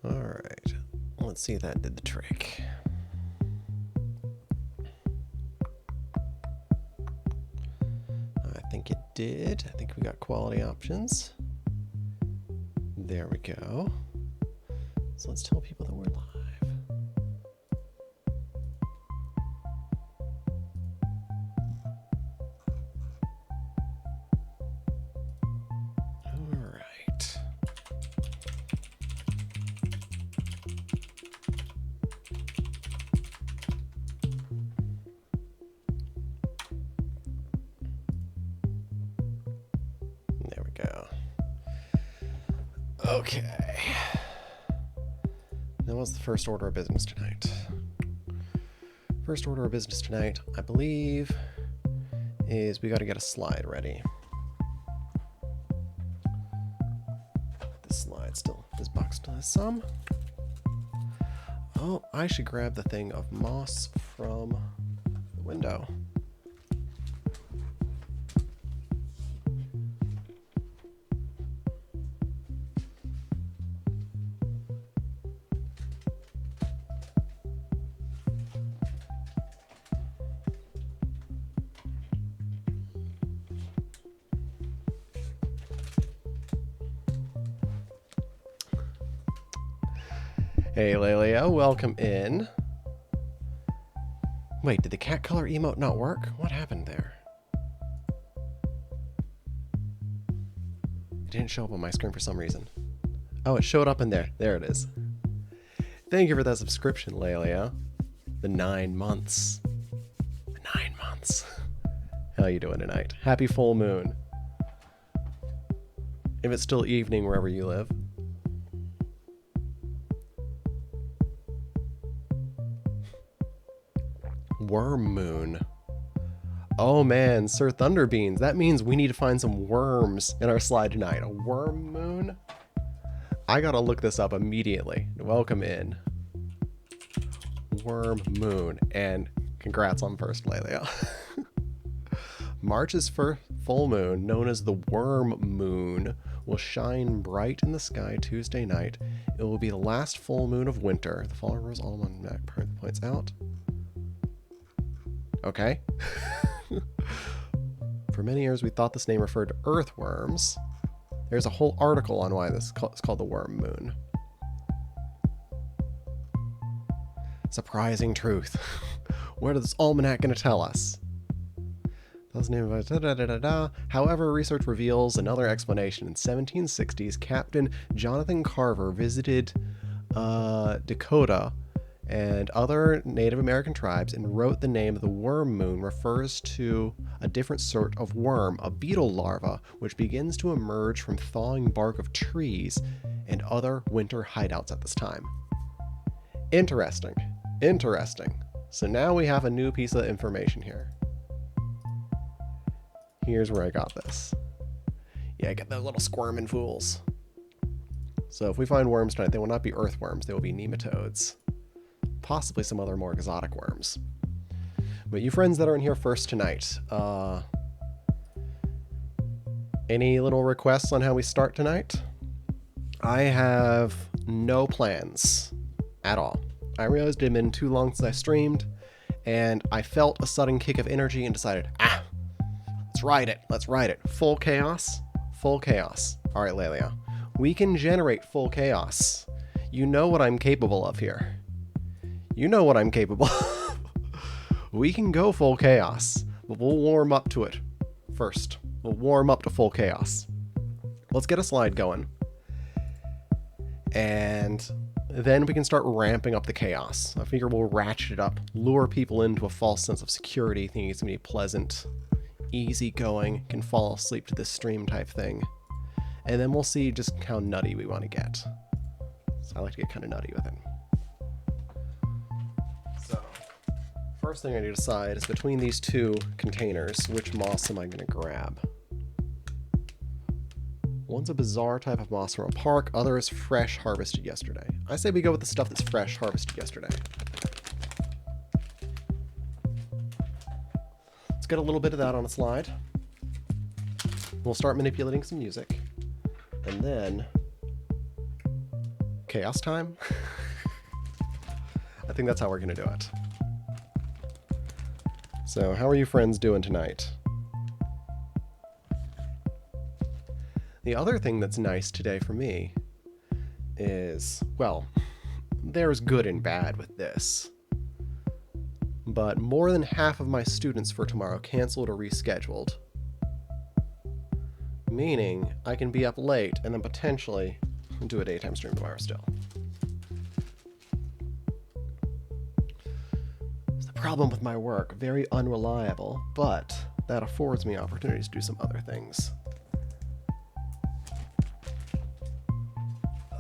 Alright, let's see if that did the trick. I think it did. I think we got quality options. There we go. So let's tell people that we're live. Okay. Now what's the first order of business tonight? First order of business tonight, I believe, is we got to get a slide ready. This slide this box still has some. Oh, I should grab the thing of moss from the window. Hey, Lelia, welcome in. Wait, did the cat color emote not work? What happened there? It didn't show up on my screen for some reason. Oh, it showed up in there. There it is. Thank you for that subscription, Lelia. The 9 months. The 9 months. How you doing tonight? Happy full moon. If it's still evening wherever you live. Worm moon. Oh man, Sir Thunderbeans. That means we need to find some worms in our slide tonight. A worm moon? I gotta look this up immediately. Welcome in. Worm moon. And congrats on first, Lelia. March's first full moon, known as the worm moon, will shine bright in the sky Tuesday night. It will be the last full moon of winter. The following rules all one map points out. Okay. For many years, we thought this name referred to earthworms. There's a whole article on why this is called the worm moon. Surprising truth. What is this almanac going to tell us? However, research reveals another explanation. In 1760s, Captain Jonathan Carver visited Dakota and other Native American tribes and wrote the name of the worm moon refers to a different sort of worm, a beetle larva, which begins to emerge from thawing bark of trees and other winter hideouts at this time. Interesting. Interesting. So now we have a new piece of information here. Here's where I got this. Yeah, get those little squirming fools. So if we find worms tonight, they will not be earthworms, they will be nematodes. Possibly some other more exotic worms. But you friends that are in here first tonight, any little requests on how we start tonight? I have no plans at all. I realized it had been too long since I streamed, and I felt a sudden kick of energy and decided, let's ride it. Let's ride it. Full chaos? Full chaos. All right, Lelia. We can generate full chaos. You know what I'm capable of here. You know what I'm capable of. We can go full chaos, but we'll warm up to it first. We'll warm up to full chaos. Let's get a slide going. And then we can start ramping up the chaos. I figure we'll ratchet it up, lure people into a false sense of security, thinking it's going to be pleasant, easygoing, can fall asleep to this stream type thing. And then we'll see just how nutty we want to get. So I like to get kind of nutty with it. So, first thing I need to decide is between these two containers, which moss am I going to grab? One's a bizarre type of moss from a park, other is fresh harvested yesterday. I say we go with the stuff that's fresh harvested yesterday. Let's get a little bit of that on a slide. We'll start manipulating some music. And then... chaos time. I think that's how we're going to do it. So, how are you friends doing tonight? The other thing that's nice today for me is, well, there's good and bad with this. But more than half of my students for tomorrow canceled or rescheduled. Meaning, I can be up late and then potentially do a daytime stream tomorrow still. It's the problem with my work. Very unreliable, but that affords me opportunities to do some other things.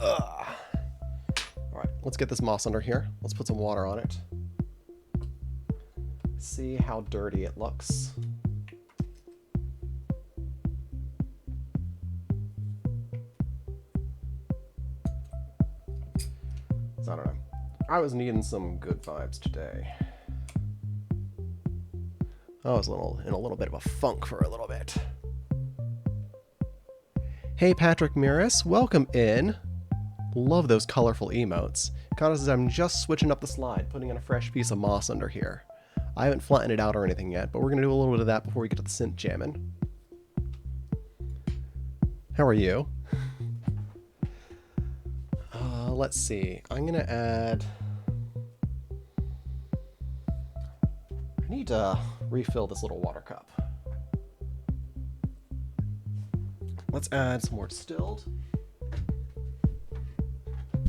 Alright, let's get this moss under here. Let's put some water on it. See how dirty it looks. So I don't know. I was needing some good vibes today. I was in a little bit of a funk for a little bit. Hey Patrick Miras, welcome in. Love those colorful emotes. Caught as I'm just switching up the slide, putting in a fresh piece of moss under here. I haven't flattened it out or anything yet, but we're going to do a little bit of that before we get to the synth jamming. How are you? Let's see. I'm going to add... I need to refill this little water cup. Let's add some more distilled.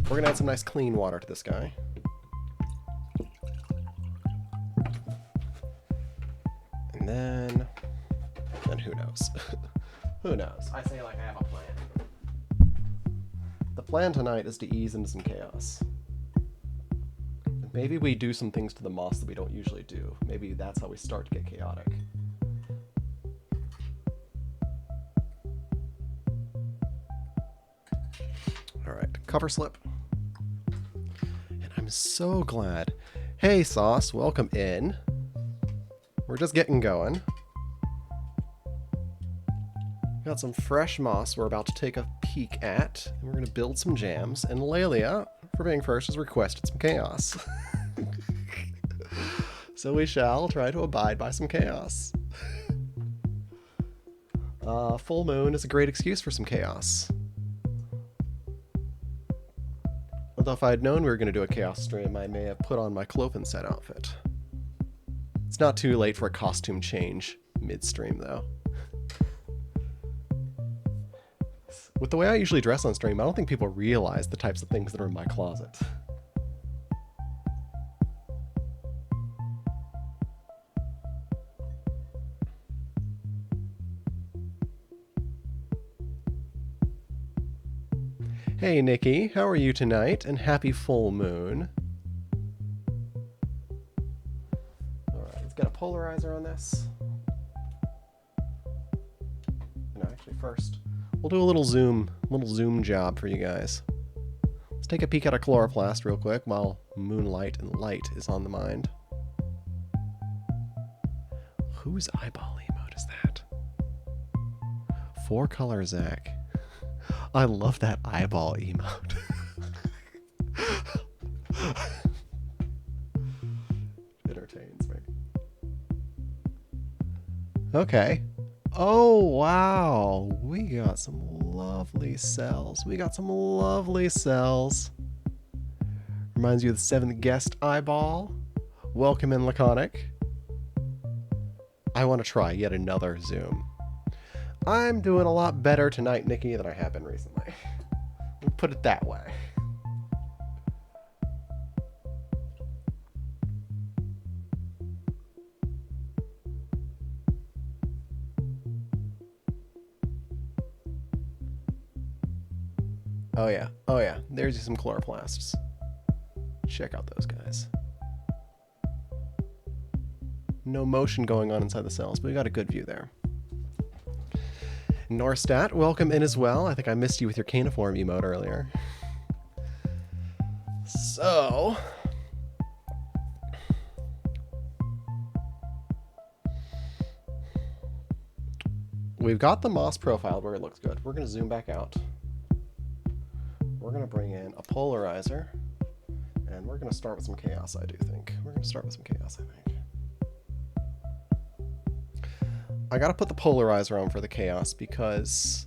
We're going to add some nice clean water to this guy. And then who knows? Who knows? I say like I have a plan. The plan tonight is to ease into some chaos. Maybe we do some things to the moss that we don't usually do. Maybe that's how we start to get chaotic. Alright, cover slip. And I'm so glad. Hey Sauce, welcome in. We're just getting going. Got some fresh moss we're about to take a peek at. And we're going to build some jams. And Lelia, for being first, has requested some chaos. So we shall try to abide by some chaos. Full moon is a great excuse for some chaos. Although if I had known we were going to do a chaos stream, I may have put on my OpenSet outfit. It's not too late for a costume change mid-stream, though. With the way I usually dress on stream, I don't think people realize the types of things that are in my closet. Hey Nikki, how are you tonight? And happy full moon. Alright, let's get a polarizer on this. No, actually first, we'll do a little zoom job for you guys. Let's take a peek at a chloroplast real quick while moonlight and light is on the mind. Whose eyeball emote is that? 4-color Zach. I love that eyeball emote. Entertains me. Okay. Oh, wow. We got some lovely cells. Reminds you of the 7th guest eyeball. Welcome in, Laconic. I want to try yet another zoom. I'm doing a lot better tonight, Nikki, than I have been recently. We'll put it that way. Oh yeah, there's some chloroplasts. Check out those guys. No motion going on inside the cells, but we got a good view there. Norstat, welcome in as well. I think I missed you with your caniform emote earlier. So... we've got the moss profiled where it looks good. We're going to zoom back out. We're going to bring in a polarizer, and we're going to start with some chaos, I do think. We're going to start with some chaos, I think. I got to put the polarizer on for the chaos because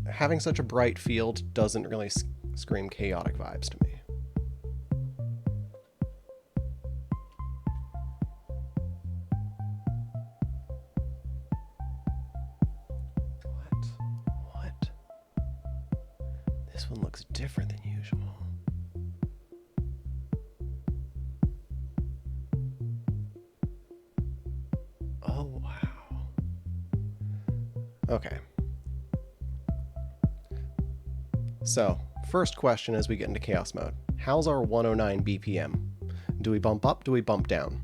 having such a bright field doesn't really scream chaotic vibes to me. What? This one looks different than usual. Oh, wow. Okay. So, first question as we get into chaos mode. How's our 109 BPM? Do we bump up? Do we bump down?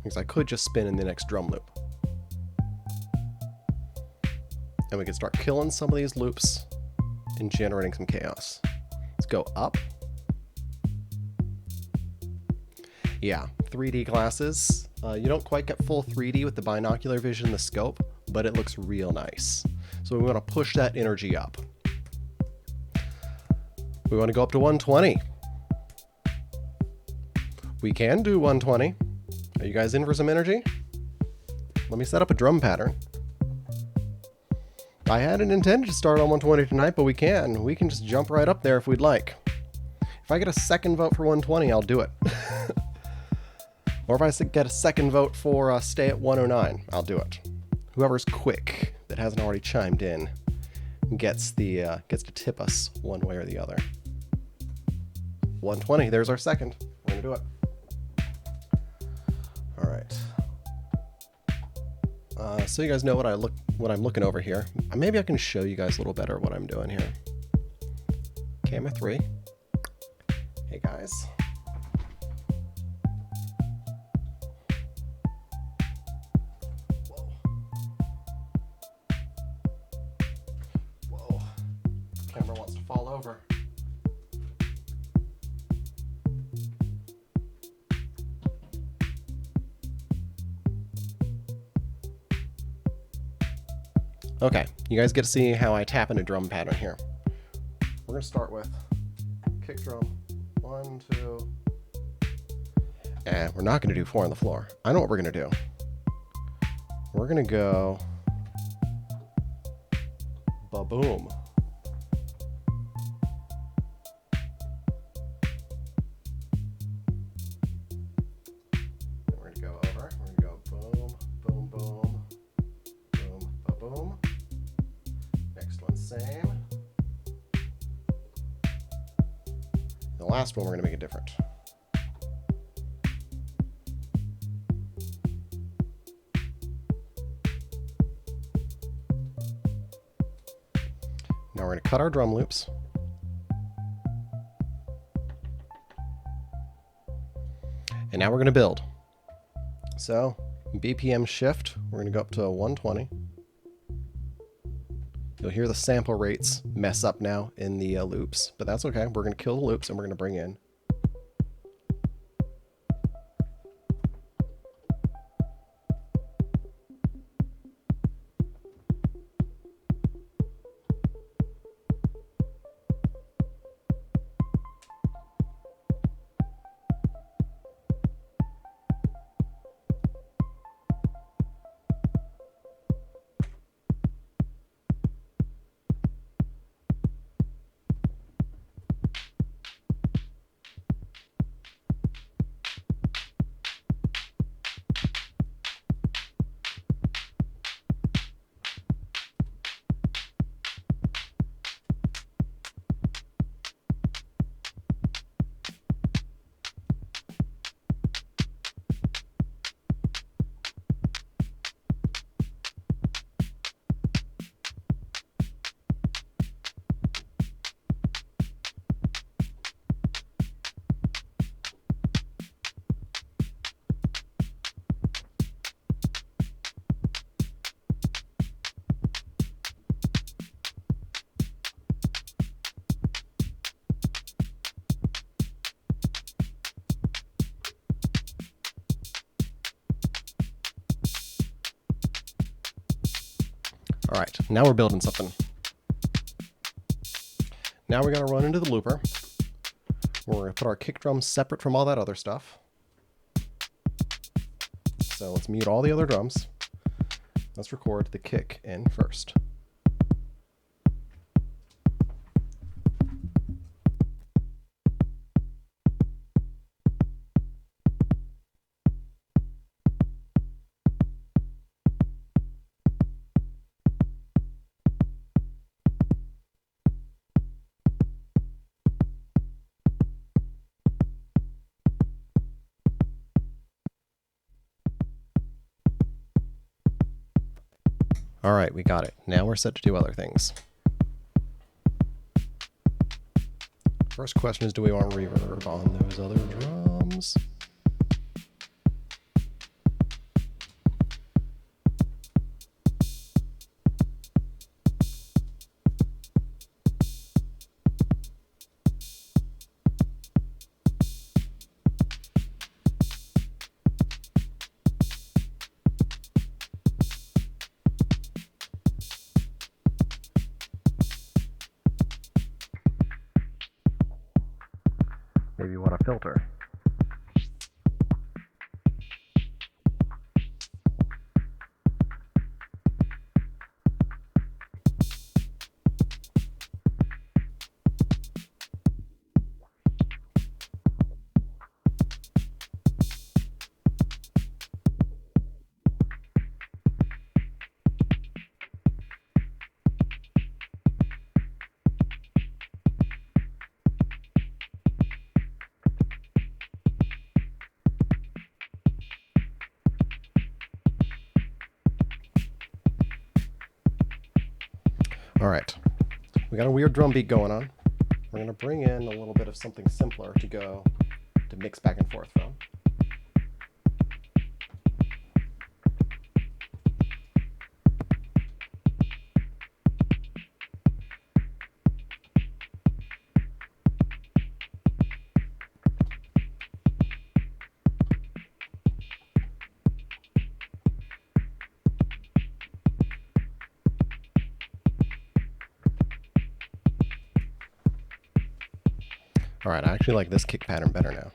Because I could just spin in the next drum loop. And we can start killing some of these loops and generating some chaos. Let's go up. Yeah, 3D glasses. You don't quite get full 3D with the binocular vision and the scope, but it looks real nice. So we want to push that energy up. We want to go up to 120. We can do 120. Are you guys in for some energy? Let me set up a drum pattern. I hadn't intended to start on 120 tonight, but we can. We can just jump right up there if we'd like. If I get a second vote for 120, I'll do it. Or if I get a second vote for stay at 109, I'll do it. Whoever's quick that hasn't already chimed in gets to tip us one way or the other. 120, there's our second. We're gonna do it. All right. So you guys know what I'm looking over here. Maybe I can show you guys a little better what I'm doing here. Camera 3. Hey guys. Whoa. Camera wants to fall over. Okay, you guys get to see how I tap into drum pattern here. We're gonna start with kick drum, 1, 2, and we're not gonna do 4 on the floor. I know what we're gonna do. We're gonna go ba-boom. We're gonna go over, we're gonna go boom, boom, boom, boom, ba-boom. Next one, same. The last one, we're going to make it different. Now we're going to cut our drum loops. And now we're going to build. So, BPM shift, we're going to go up to 120. You'll hear the sample rates mess up now in the loops, but that's okay. We're going to kill the loops and we're going to bring in. All right, now we're building something. now we're going to run into the looper. We're going to put our kick drum separate from all that other stuff. So let's mute all the other drums. Let's record the kick in first. All right, we got it. Now we're set to do other things. First question is, do we want reverb on those other drums? Maybe you want a filter. All right, we got a weird drum beat going on. We're gonna bring in a little bit of something simpler to mix back and forth from. All right, I actually like this kick pattern better now.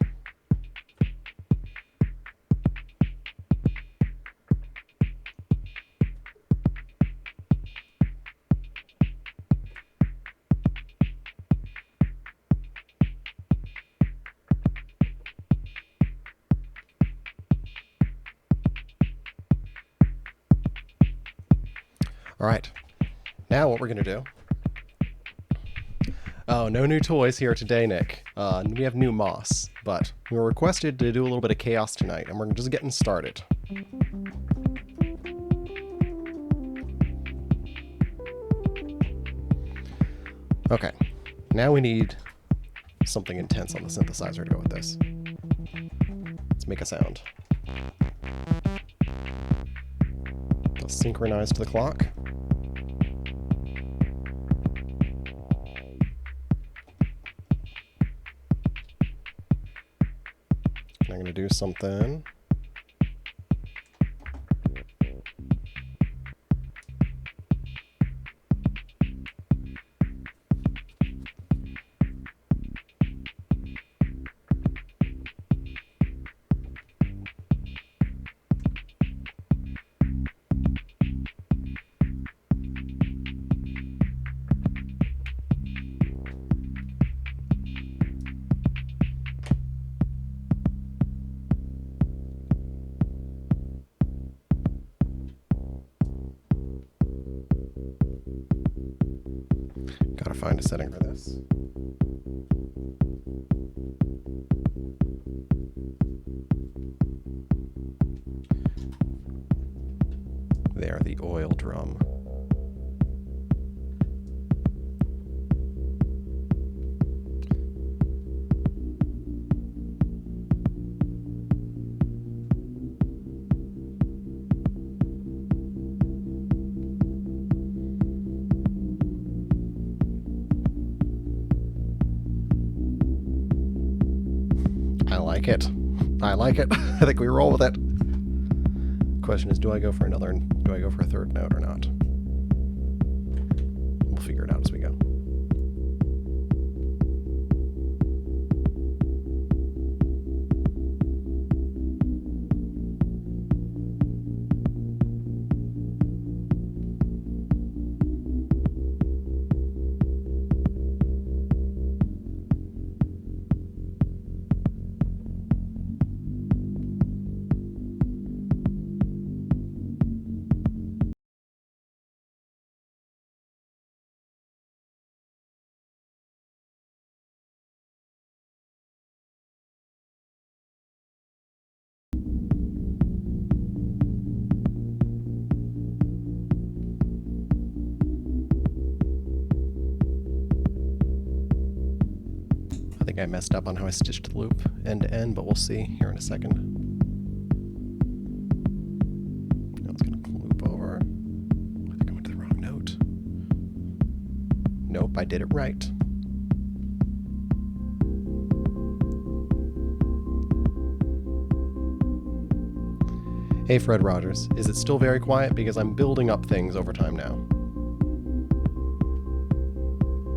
All right, now what we're gonna do. Oh, no new toys here today, Nick. We have new moss, but we were requested to do a little bit of chaos tonight, and we're just getting started. Okay, now we need something intense on the synthesizer to go with this. Let's make a sound. Let's synchronize to the clock. I'm going to do something. Gotta find a setting for this. There, the oil drum. I like it. I think we roll with it. Question is, do I go for a third note or not? We'll figure it out as we go. think I messed up on how I stitched the loop end to end, but we'll see here in a second. Now it's going to loop over. I think I went to the wrong note. Nope, I did it right. Hey Fred Rogers, is it still very quiet? Because I'm building up things over time now.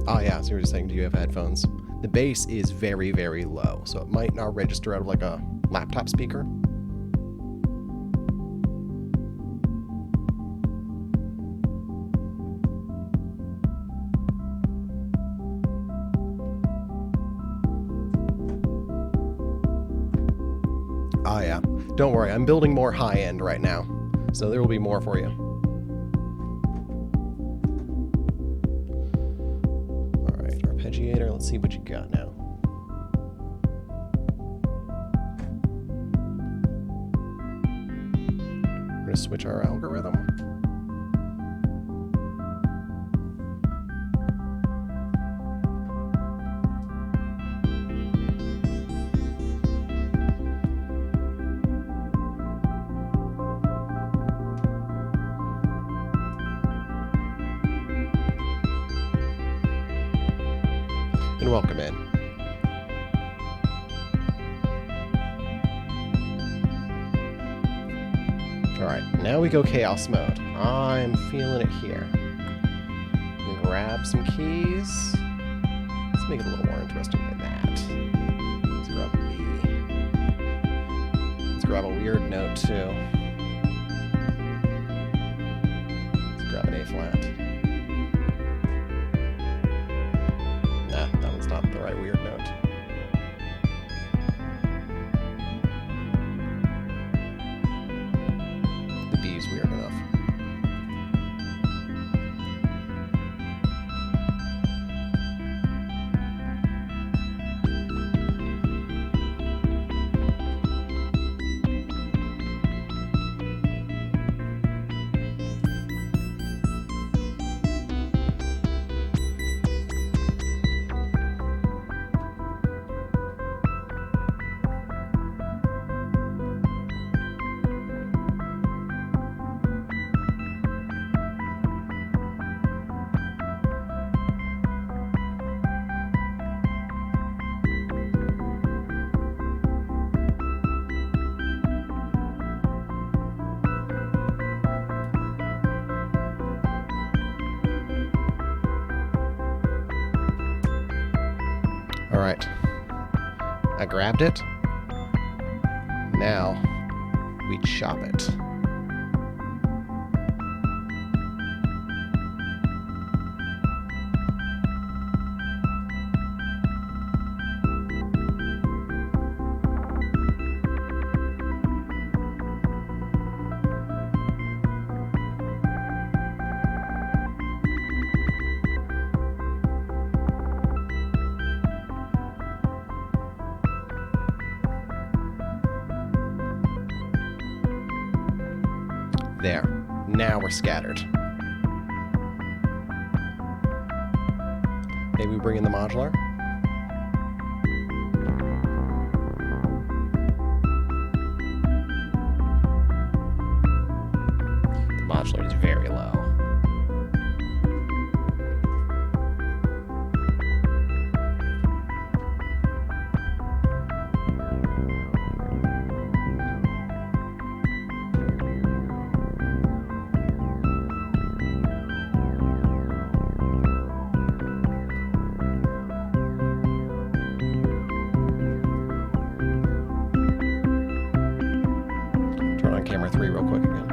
Oh yeah, so you were just saying, do you have headphones? The bass is very, very low, so it might not register out of like a laptop speaker. Oh yeah, don't worry, I'm building more high-end right now, so there will be more for you. Alright, arpeggiator, let's see what you got now. We're going to switch our algorithm. And welcome in. Alright, now we go chaos mode. I'm feeling it here. I'm gonna grab some keys. Let's make it a little more interesting than that. Let's grab a B. Let's grab a weird note too. Let's grab an A flat. Not the right weird note. The B is weird enough. Alright, I grabbed it. Now we chop it. There. Now we're scattered. Maybe we bring in the modular. The modular is very low. Camera 3 real quick again.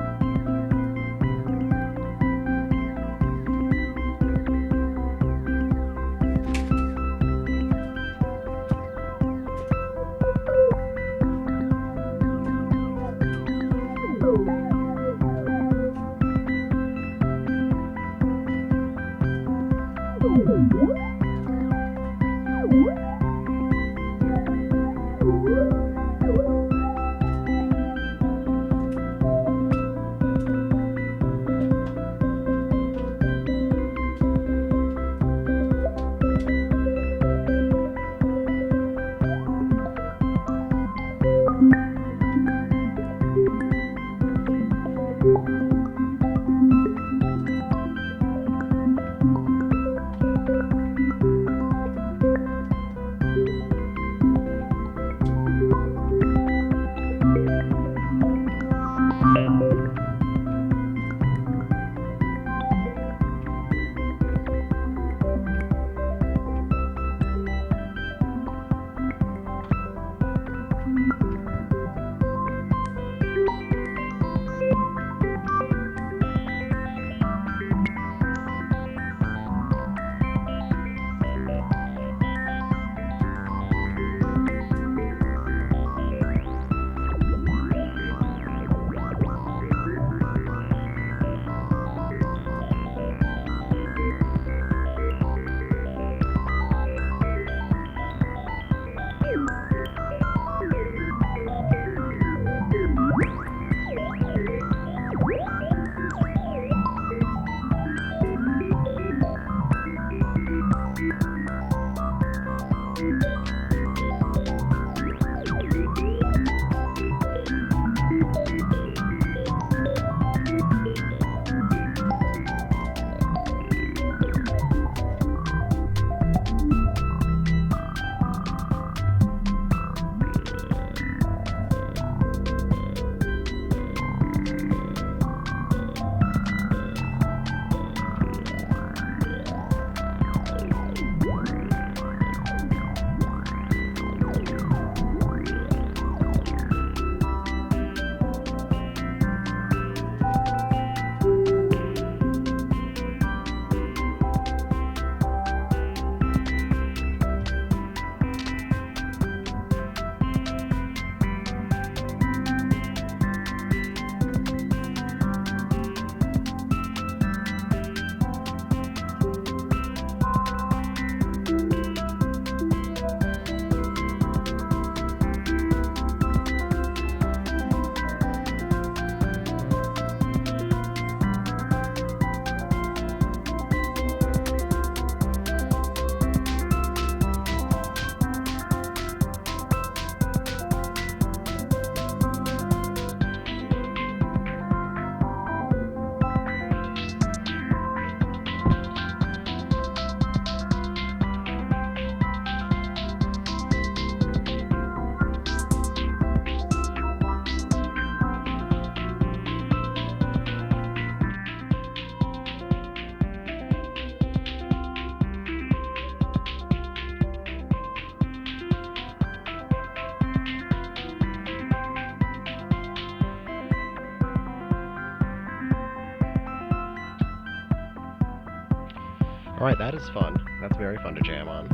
Alright, that is fun. That's very fun to jam on.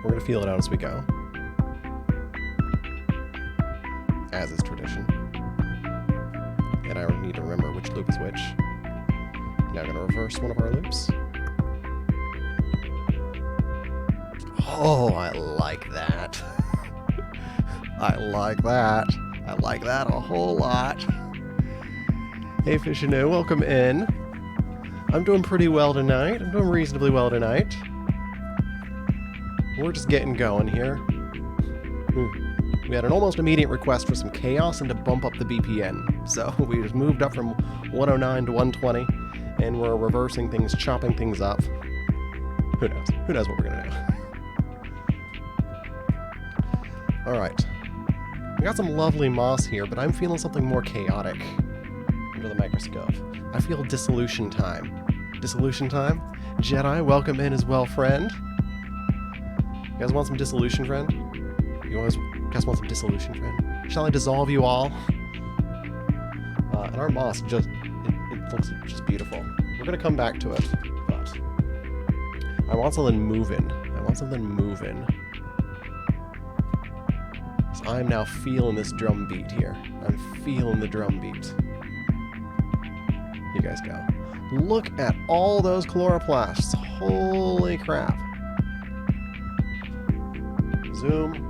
We're going to feel it out as we go. As is tradition. And I need to remember which loop is which. Now I'm going to reverse one of our loops. Oh, I like that. I like that. I like that a whole lot. Hey, Fishinu, welcome in. I'm doing pretty well tonight. I'm doing reasonably well tonight. We're just getting going here. We had an almost immediate request for some chaos and to bump up the BPN. So we just moved up from 109 to 120, and we're reversing things, chopping things up. Who knows? Who knows what we're going to do? Alright. We got some lovely moss here, but I'm feeling something more chaotic under the microscope. I feel dissolution time. Dissolution time? Jedi, welcome in as well, friend. You guys want some dissolution, friend? You guys want some dissolution, friend? Shall I dissolve you all? And our moss just, it looks just beautiful. We're going to come back to it, but I want something moving. I want something moving. So I'm now feeling this drum beat here. I'm feeling the drum beat. You guys go. Look at all those chloroplasts. Holy crap. Zoom.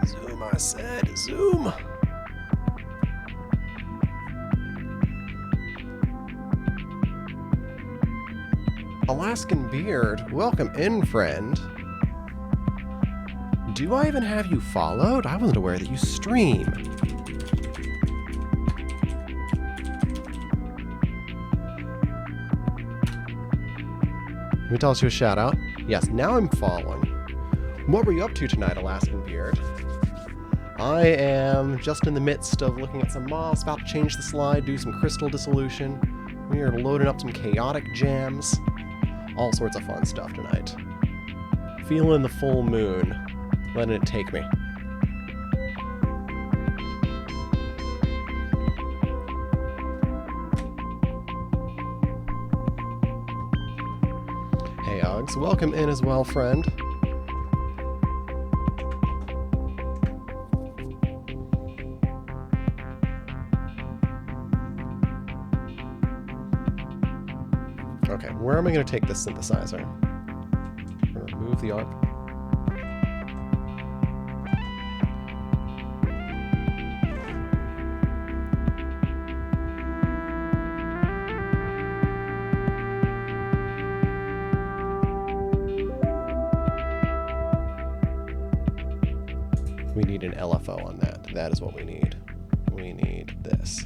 Zoom, I said. Zoom. Alaskan Beard, welcome in, friend. Do I even have you followed? I wasn't aware that you stream. Let me toss you a shout out. Yes, now I'm following. What were you up to tonight, Alaskan Beard? I am just in the midst of looking at some moss, about to change the slide, do some crystal dissolution. We are loading up some chaotic jams. All sorts of fun stuff tonight. Feeling the full moon. Letting it take me. Hey, Uggs. Welcome in as well, friend. Okay, where am I going to take this synthesizer? I'm going to remove the ARP. We need an LFO on that. That is what we need. We need this.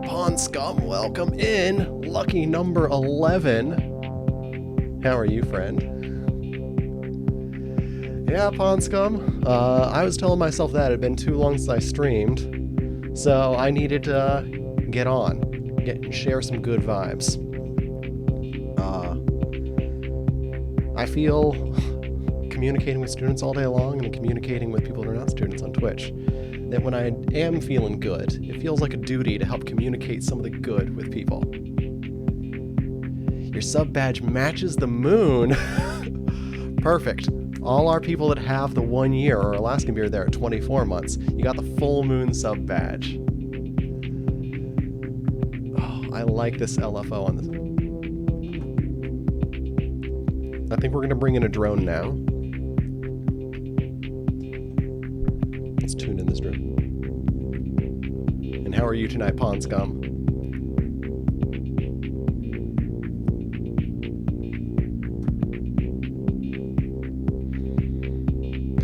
Pond Scum, welcome in. Lucky number 11. How are you, friend? Yeah, Pond Scum. I was telling myself that it had been too long since I streamed, so I needed to get on, share some good vibes. I feel communicating with students all day long and communicating with people who are not students on Twitch, that when I am feeling good, it feels like a duty to help communicate some of the good with people. Your sub badge matches the moon. Perfect. All our people that have the 1 year or Alaskan Beard there at 24 months, you got the full moon sub badge. Oh, I like this LFO on this. I think we're going to bring in a drone now. Let's tune in this drone. And how are you tonight, Pond Scum?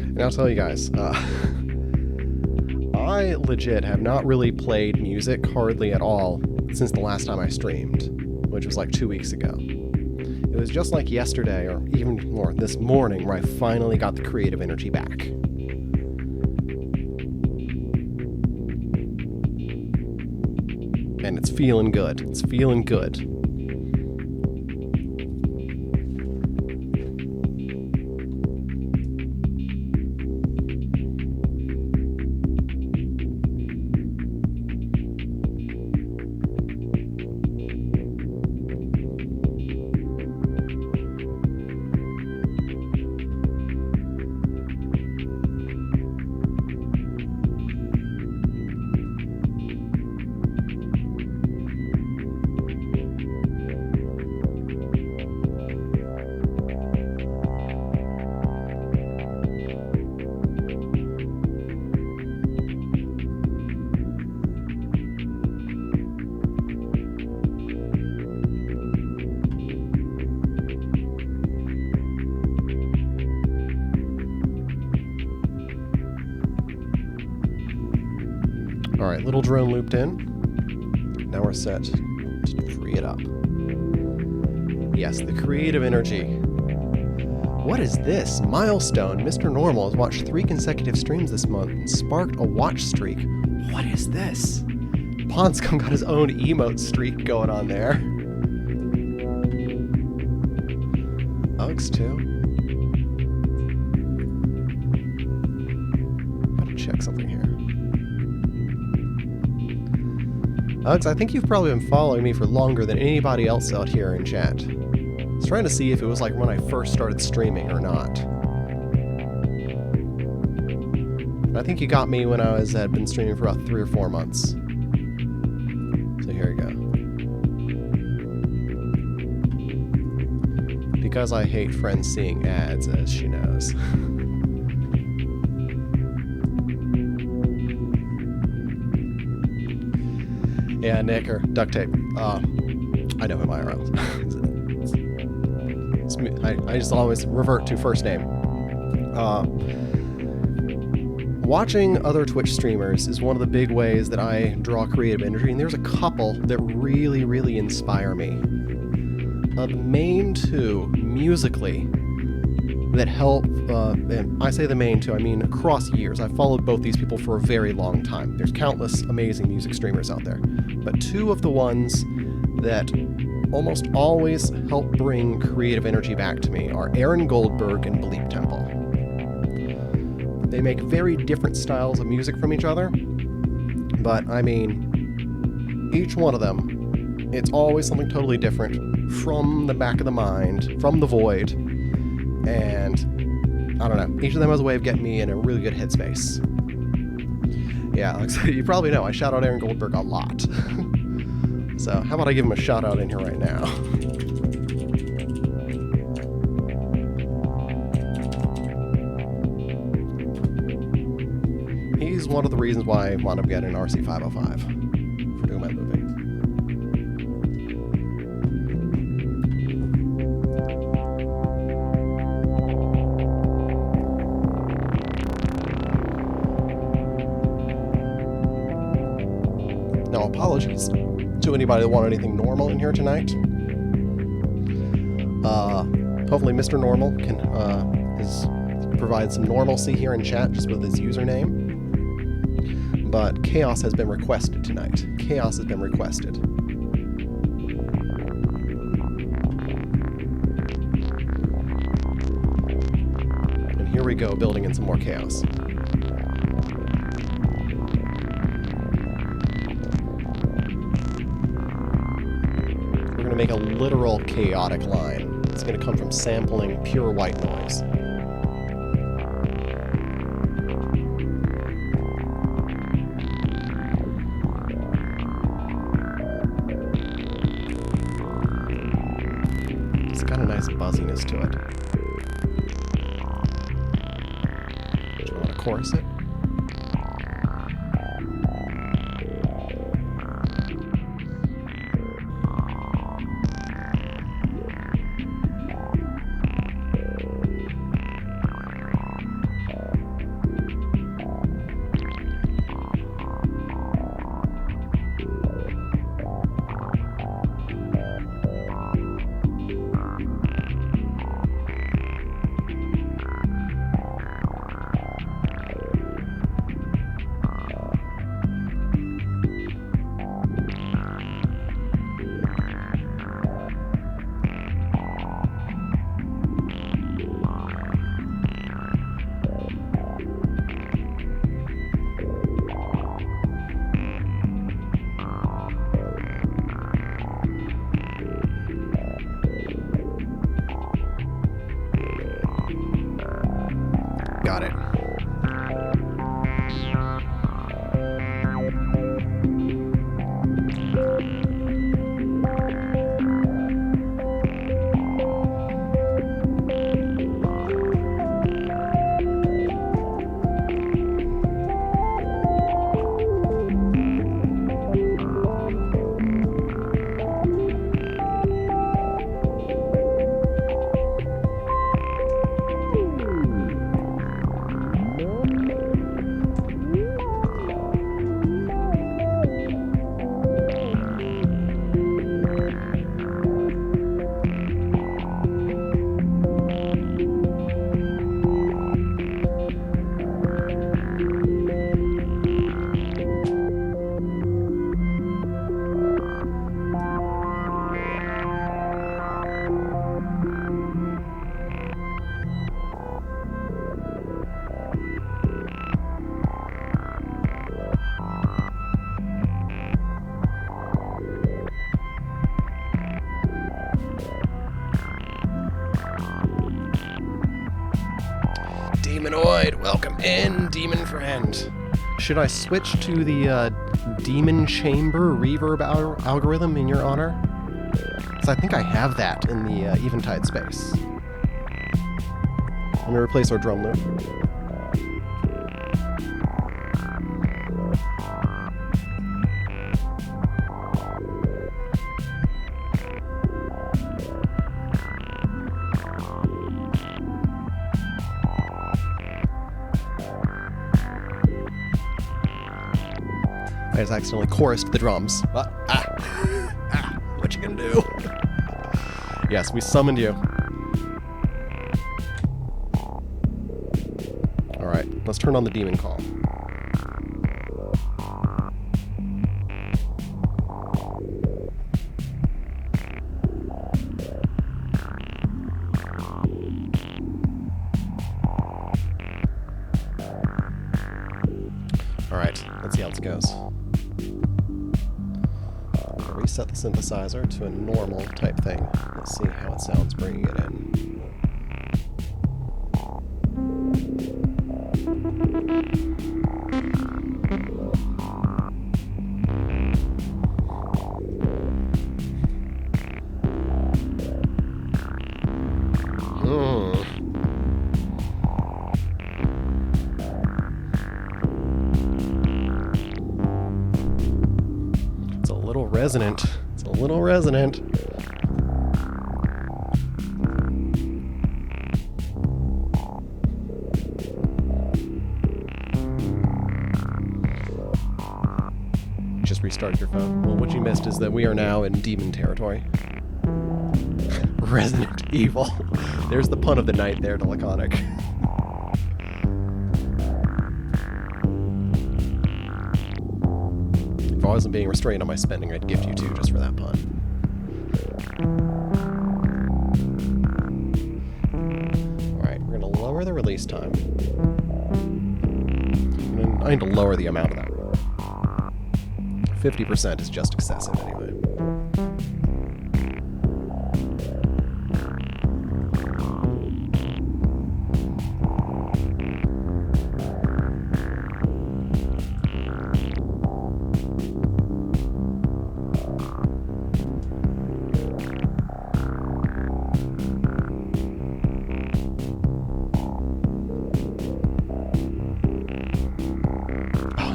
And I'll tell you guys, I legit have not really played music hardly at all since the last time I streamed, which was like 2 weeks ago. It was just like yesterday, or even more, this morning, where I finally got the creative energy back. And it's feeling good. It's feeling good. right, little drone looped in. Now we're set to free it up. Yes, the creative energy. What is this? Milestone. Mr. Normal has watched 3 consecutive streams this month and sparked a watch streak. What is this? Ponscom got his own emote streak going on there. Uggs too. Gotta check something here. Uggs, I think you've probably been following me for longer than anybody else out here in chat. I was trying to see if it was like when I first started streaming or not. I think you got me when I had been streaming for about 3 or 4 months. So here we go. Because I hate friends seeing ads, as she knows. Yeah, Nick or duct tape. I know him IRL. I just always revert to first name. Watching other Twitch streamers is one of the big ways that I draw creative energy, and there's a couple that really, really inspire me. The main two, musically, that help, and I say the main two, I mean across years. I've followed both these people for a very long time. There's countless amazing music streamers out there. But two of the ones that almost always help bring creative energy back to me are Aaron Goldberg and Bleep Temple. They make very different styles of music from each other, but I mean, each one of them, it's always something totally different from the back of the mind, from the void, and I don't know, each of them has a way of getting me in a really good headspace. Yeah, you probably know, I shout out Aaron Goldberg a lot. So how about I give him a shout out in here right now? He's one of the reasons why I wound up getting an RC505 for doing my movie. Now, apologies to anybody that wanted anything normal in here tonight. Hopefully Mr. Normal can provide some normalcy here in chat just with his username. But chaos has been requested tonight. Chaos has been requested. And here we go, building in some more chaos. We're going to make a literal chaotic line. It's going to come from sampling pure white noise. It's got a nice buzziness to it. Do you want to chorus it? Got it. Demonoid, welcome in, demon friend. Should I switch to the demon chamber reverb algorithm in your honor? Because I think I have that in the Eventide space. I'm gonna replace our drum loop. I just accidentally chorused the drums. What? What you gonna do? Yes, we summoned you. Alright, let's turn on the demon call. Alright, let's see how this goes. Reset the synthesizer to a normal type thing. Let's see how it sounds bringing it in. Resonant. It's a little resonant. Just restarted your phone. Well, what you missed is that we are now in demon territory. Resident evil. There's the pun of the night there to Laconic. If I wasn't being restrained on my spending, I'd gift you two just for that pun. Alright, we're going to lower the release time. I need to lower the amount of that. 50% is just excessive anyway.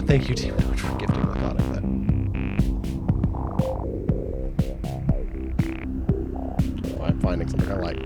Thank you, Team Coach, for gifting Laconic then. Oh, I'm finding something I like.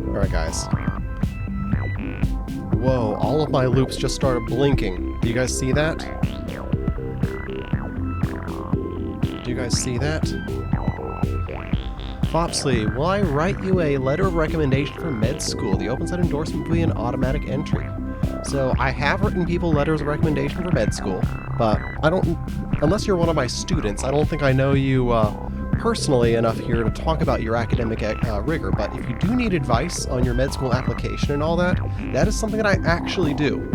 Alright guys. Whoa, all of my loops just started blinking. Do you guys see that? Do you guys see that? Fopsley, will I write you a letter of recommendation for med school? The OpenSet endorsement will be an automatic entry. So I have written people letters of recommendation for med school, but I don't, unless you're one of my students, I don't think I know you personally enough here to talk about your academic rigor, but if you do need advice on your med school application and all that, that is something that I actually do.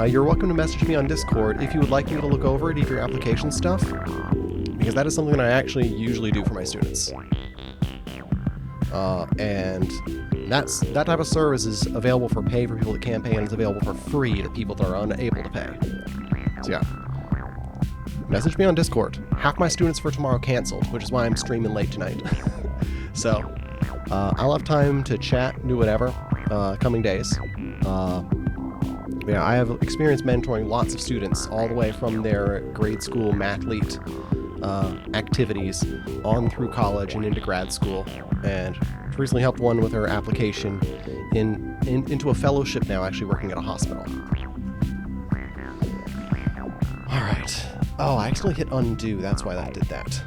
You're welcome to message me on Discord if you would like me to look over any of your application stuff, because that is something that I actually usually do for my students. And that type of service is available for pay for people that can't pay, and it's available for free to people that are unable to pay. So yeah. Message me on Discord. Half my students for tomorrow canceled, which is why I'm streaming late tonight. So, I'll have time to chat, do whatever, coming days. Yeah, I have experience mentoring lots of students all the way from their grade school mathlete activities on through college and into grad school, and recently helped one with her application into a fellowship now, actually working at a hospital. All right. Oh, I actually hit undo. That's why that did that.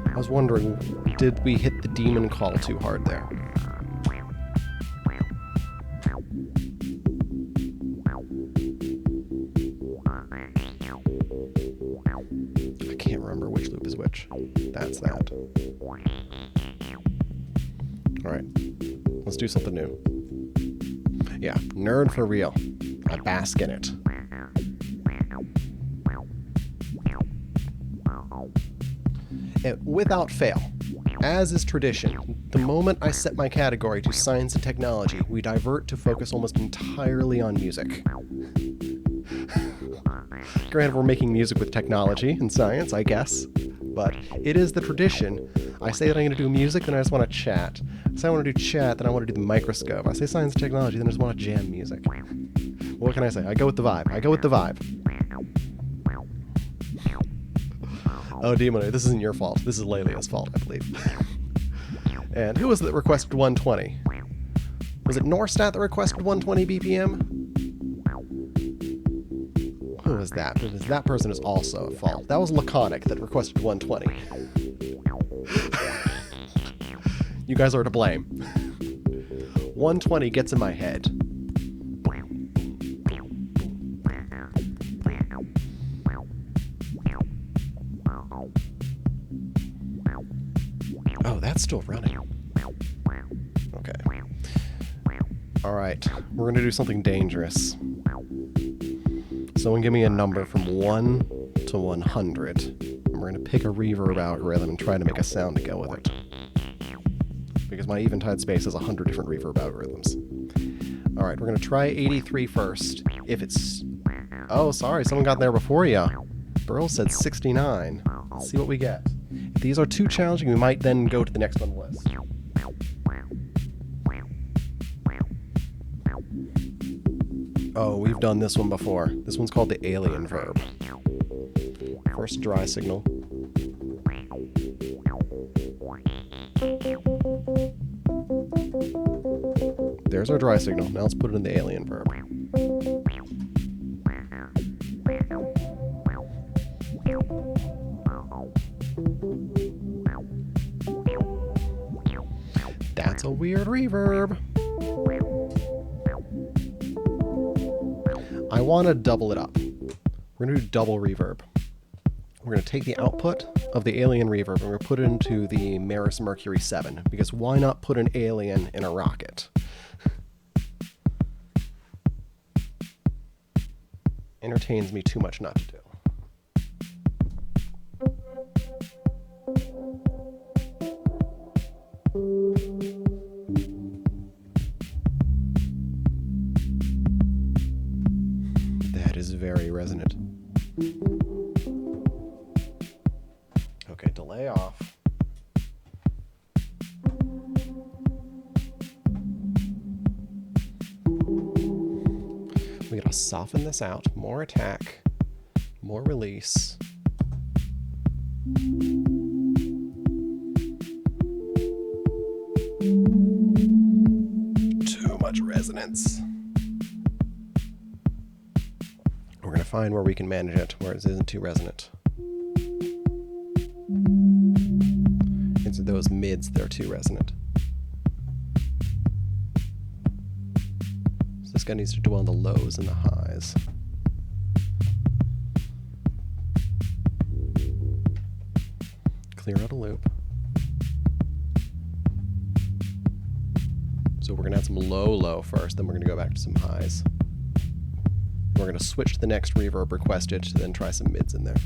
I was wondering, did we hit the demon call too hard there? I can't remember which loop is which. That's that. Alright. Let's do something new. Yeah, nerd for real. I bask in it. Without fail, as is tradition, the moment I set my category to science and technology, we divert to focus almost entirely on music. Granted, we're making music with technology and science, I guess, but it is the tradition. I say that I'm going to do music, then I just want to chat. I say I want to do chat, then I want to do the microscope. I say science and technology, then I just want to jam music. What can I say? I go with the vibe. I go with the vibe. Oh, Demon, this isn't your fault. This is Lelia's fault, I believe. And who was it that requested 120? Was it Norstat that requested 120 BPM? Who was that? That person is also at fault. That was Laconic that requested 120. You guys are to blame. 120 gets in my head. Oh, that's still running. Okay. Alright, we're going to do something dangerous. Someone give me a number from 1 to 100. And we're going to pick a reverb algorithm and try to make a sound to go with it. Because my Eventide space has 100 different reverb algorithms. Alright, we're going to try 83 first. If it's... Oh, sorry, someone got there before you. Burl said 69. Let's see what we get. If these are too challenging, we might then go to the next on the list. Oh, we've done this one before. This one's called the alien verb. First dry signal. There's our dry signal. Now let's put it in the alien verb. That's a weird reverb. I want to double it up. We're going to do double reverb. We're going to take the output of the alien reverb and we're going to put it into the Maris Mercury 7, because why not put an alien in a rocket? Entertains me too much not to do. That is very resonant. Okay, delay off. We gotta soften this out. More attack, more release. Too much resonance. We're gonna find where we can manage it, where it isn't too resonant. It's those mids that are too resonant. So this guy needs to dwell on the lows and the highs. Clear out a loop. So we're gonna add some low first, then we're gonna go back to some highs. We're going to switch to the next reverb requested to then try some mids in there.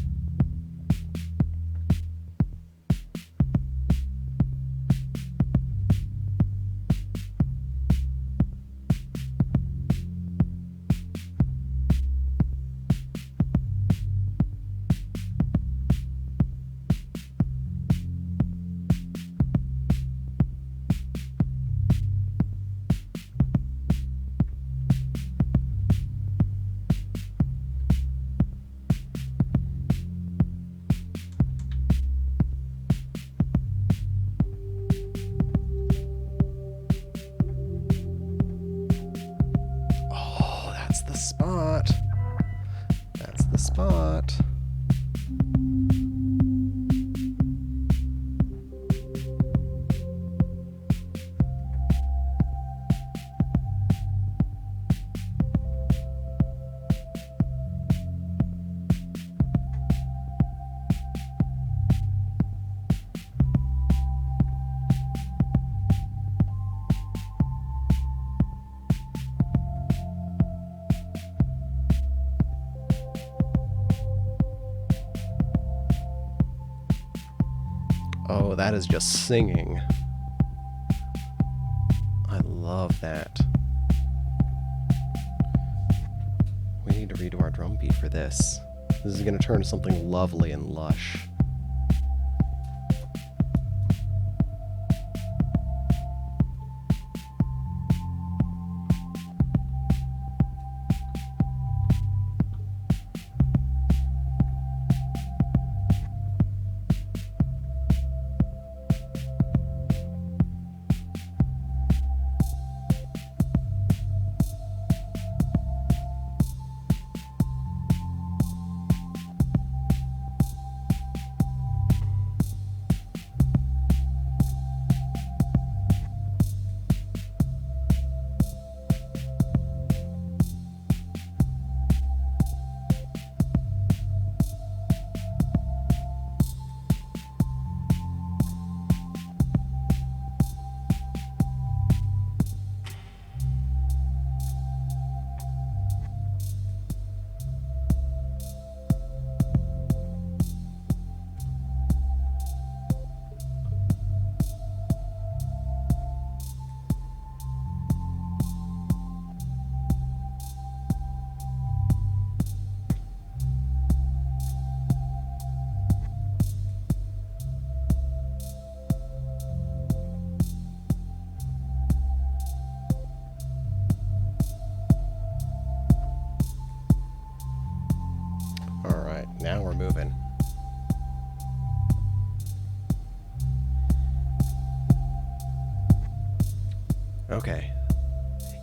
spot. Oh, that is just singing. I love that. We need to redo our drum beat for this. This is going to turn into something lovely and lush. Now we're moving. Okay.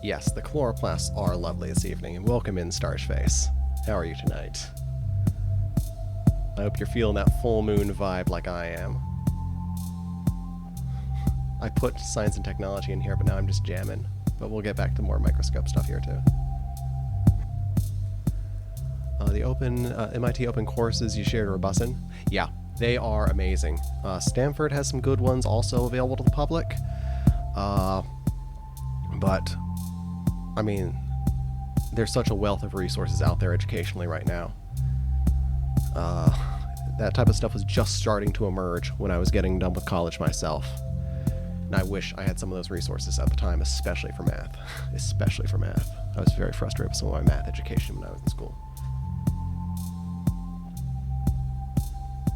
Yes, the chloroplasts are lovely this evening, and welcome in, Starsface. How are you tonight? I hope you're feeling that full moon vibe like I am. I put science and technology in here, but now I'm just jamming. But we'll get back to more microscope stuff here too. The MIT open courses you shared are bussin'. Yeah, they are amazing. Stanford has some good ones also available to the public. But, I mean, there's such a wealth of resources out there educationally right now. That type of stuff was just starting to emerge when I was getting done with college myself. And I wish I had some of those resources at the time, especially for math. Especially for math. I was very frustrated with some of my math education when I was in school.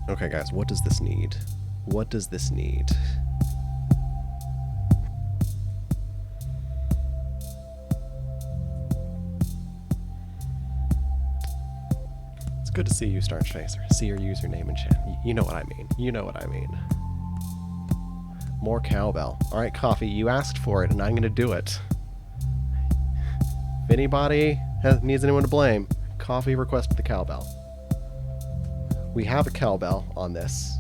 Okay, guys, what does this need? What does this need? It's good to see you, Starsface. See your username in chat. You know what I mean. You know what I mean. More cowbell. Alright, Coffee, you asked for it, and I'm going to do it. If anybody needs anyone to blame, Coffee requested the cowbell. We have a cowbell on this.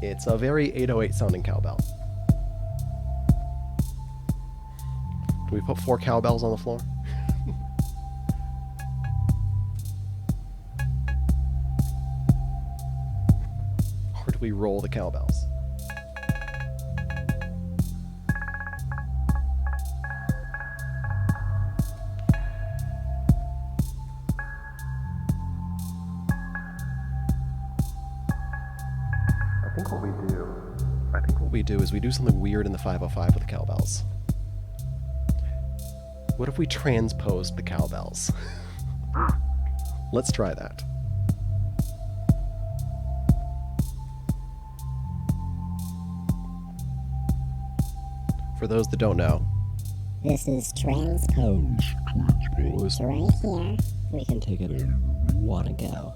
It's a very 808 sounding cowbell. Do we put 4 cowbells on the floor? Or do we roll the cowbells? Is we do something weird in the 505 with the cowbells. What if we transposed the cowbells? Let's try that. For those that don't know, this is transpose. So right here, we can take it where we want to go.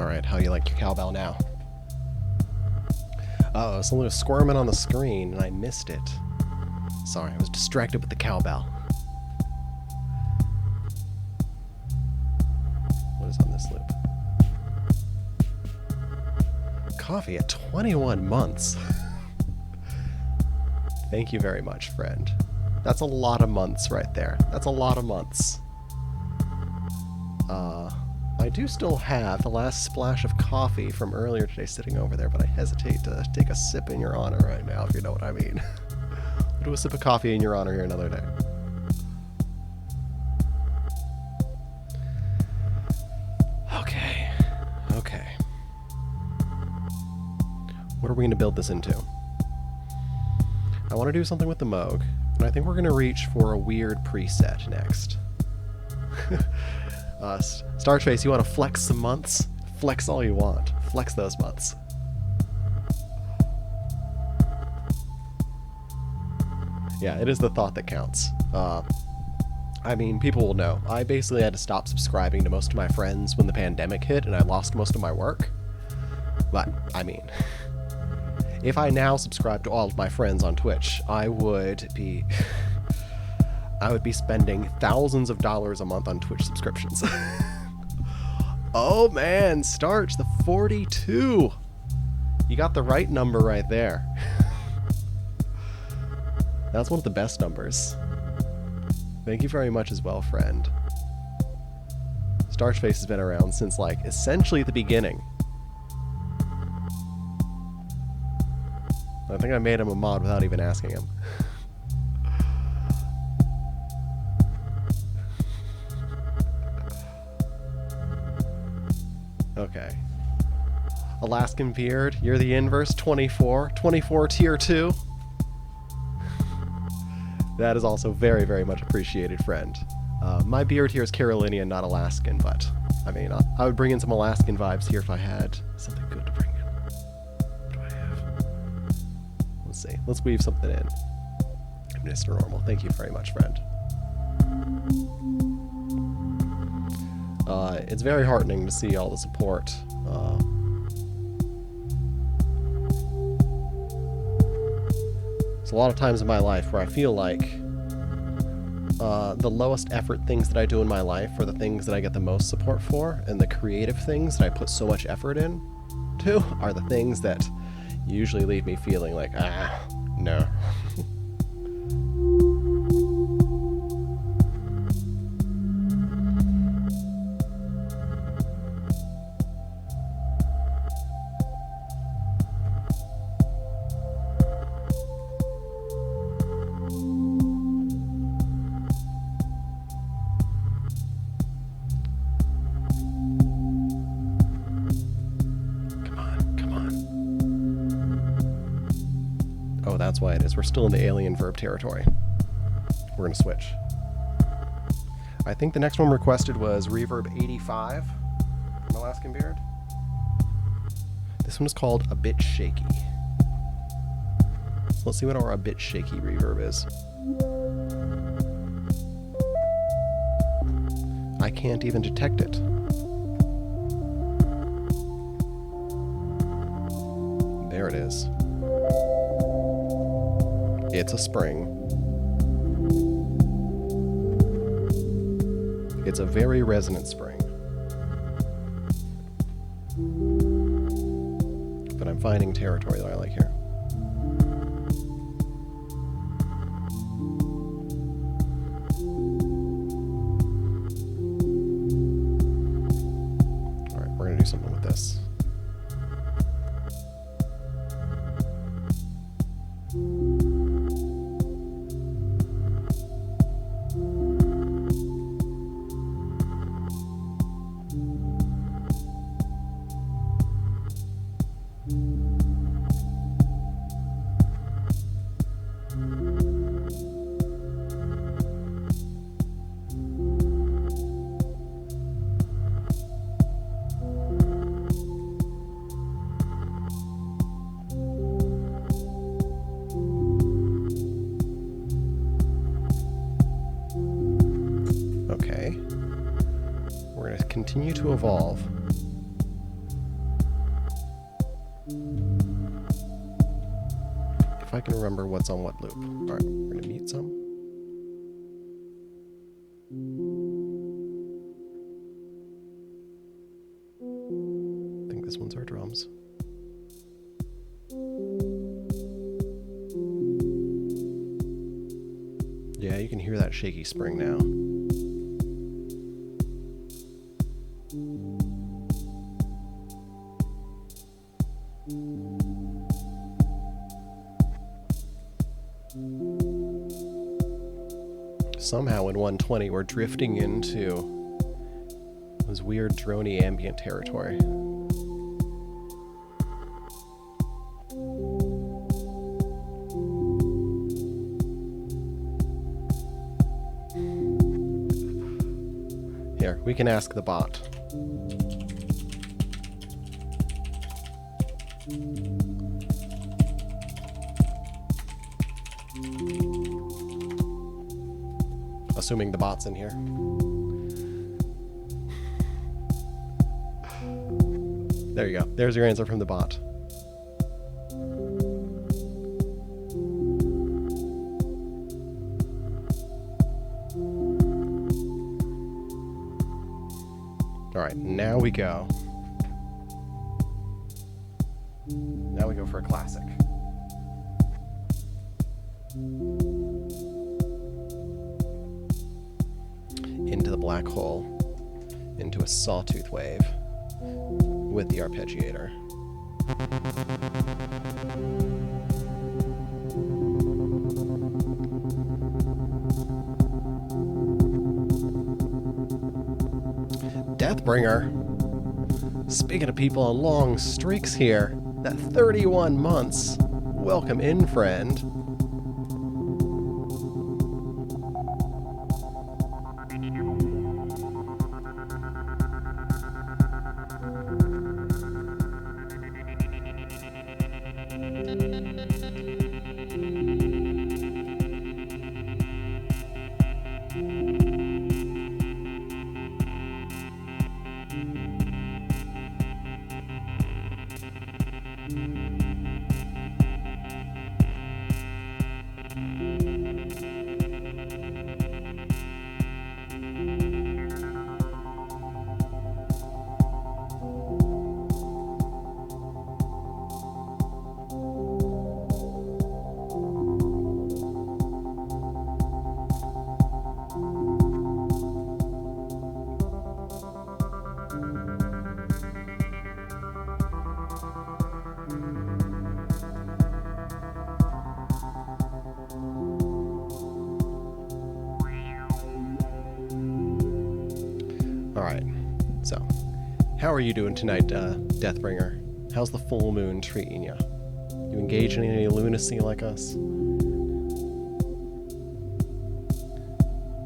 Alright, how you like your cowbell now? Oh, something was squirming on the screen and I missed it. Sorry, I was distracted with the cowbell. What is on this loop? Coffee at 21 months. Thank you very much, friend. That's a lot of months right there. That's a lot of months. I do still have the last splash of coffee from earlier today sitting over there, but I hesitate to take a sip in your honor right now, if you know what I mean. We'll do a sip of coffee in your honor here another day. Okay. Okay. What are we going to build this into? I want to do something with the Moog, and I think we're going to reach for a weird preset next. Starchface, you want to flex some months? Flex all you want. Flex those months. Yeah, it is the thought that counts. I mean, people will know. I basically had to stop subscribing to most of my friends when the pandemic hit, and I lost most of my work. But, I mean, if I now subscribe to all of my friends on Twitch, I would be spending thousands of dollars a month on Twitch subscriptions. Oh man, Starch, the 42. You got the right number right there. That's one of the best numbers. Thank you very much as well, friend. Starchface has been around since, like, essentially the beginning. I think I made him a mod without even asking him. Okay. Alaskan Beard, you're the inverse, 24. 24 tier 2. That is also very, very much appreciated, friend. My beard here is Carolinian, not Alaskan, but, I mean, I would bring in some Alaskan vibes here if I had something good to bring in. What do I have? Let's see. Let's weave something in. Mr. Normal, thank you very much, friend. It's very heartening to see all the support. There's a lot of times in my life where I feel like the lowest effort things that I do in my life are the things that I get the most support for, and the creative things that I put so much effort in to are the things that usually leave me feeling like, no. That's why it is. We're still in the alien verb territory. We're going to switch. I think the next one requested was Reverb 85 from Alaskan Beard. This one is called A Bit Shaky. So let's see what our A Bit Shaky reverb is. I can't even detect it. There it is. It's a spring. It's a very resonant spring. But I'm finding territory that I like here. Alright, we're going to do something with this. Continue to evolve. If I can remember what's on what loop. Alright, we're gonna mute some. I think this one's our drums. Yeah, you can hear that shaky spring now. Somehow in 120 we're drifting into this weird droney ambient territory. Here, we can ask the bot. Assuming the bot's in here. There you go. There's your answer from the bot. All right, now we go. Now we go for a classic. Into the black hole, into a sawtooth wave with the arpeggiator. Deathbringer. Speaking of people on long streaks here, that 31 months. Welcome in, friend. Alright, so, how are you doing tonight, Deathbringer? How's the full moon treating you? You engage in any lunacy like us?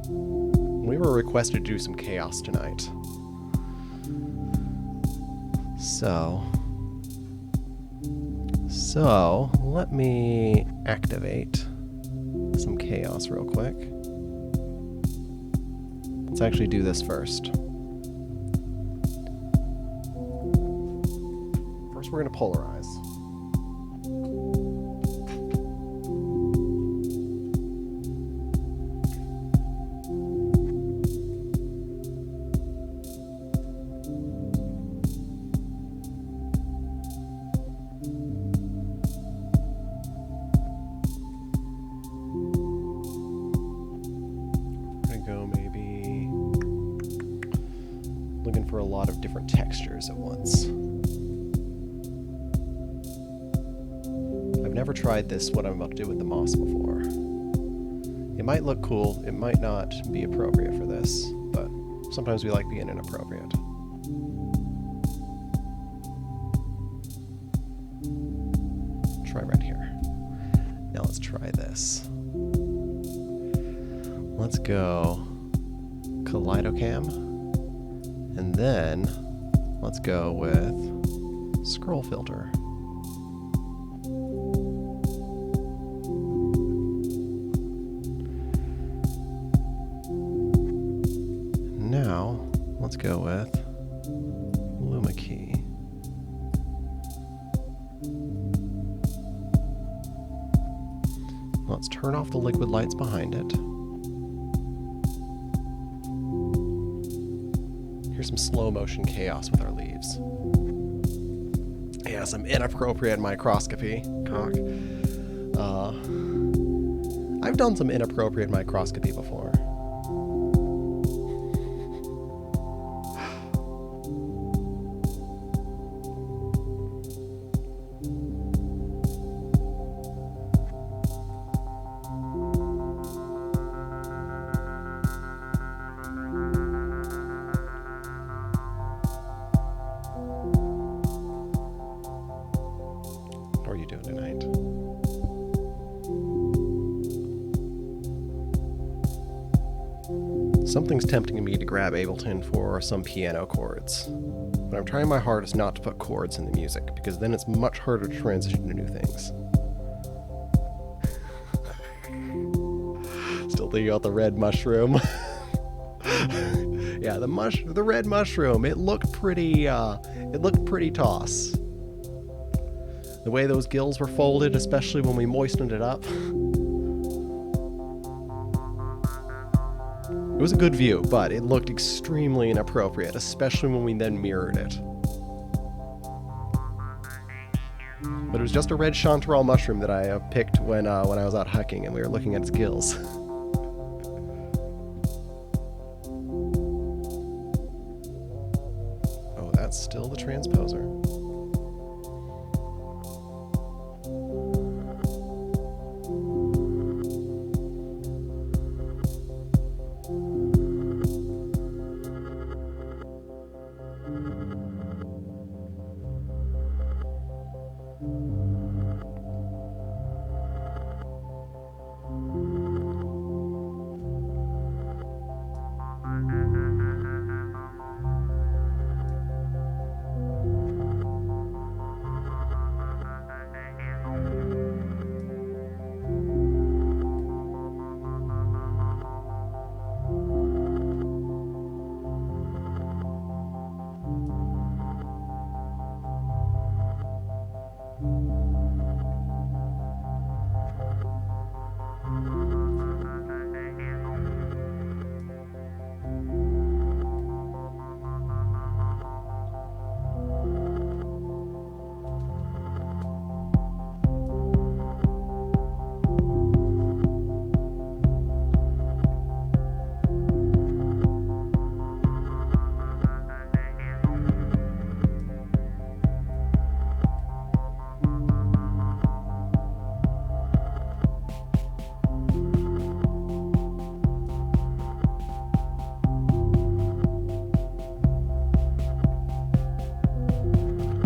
We were requested to do some chaos tonight. So, let me activate some chaos real quick. Let's actually do this first. First, we're going to polarize. For a lot of different textures at once. I've never tried this, what I'm about to do with the moss before. It might look cool, it might not be appropriate for this, but sometimes we like being inappropriate. Try right here. Now let's try this. Let's go Kaleidocam. And then, let's go with scroll filter. Now, let's go with Luma key. turn off the liquid lights behind it. Here's some slow motion chaos with our leaves. Yeah, some inappropriate microscopy. Cock. I've done some inappropriate microscopy before. What are you doing tonight? Something's tempting me to grab Ableton for some piano chords, but I'm trying my hardest not to put chords in the music, because then it's much harder to transition to new things. Still thinking about the red mushroom. Yeah, the red mushroom. It looked pretty toss. The way those gills were folded, especially when we moistened it up. It was a good view, but it looked extremely inappropriate, especially when we then mirrored it. But it was just a red chanterelle mushroom that I picked when I was out hiking and we were looking at its gills. Oh, that's still the transposer.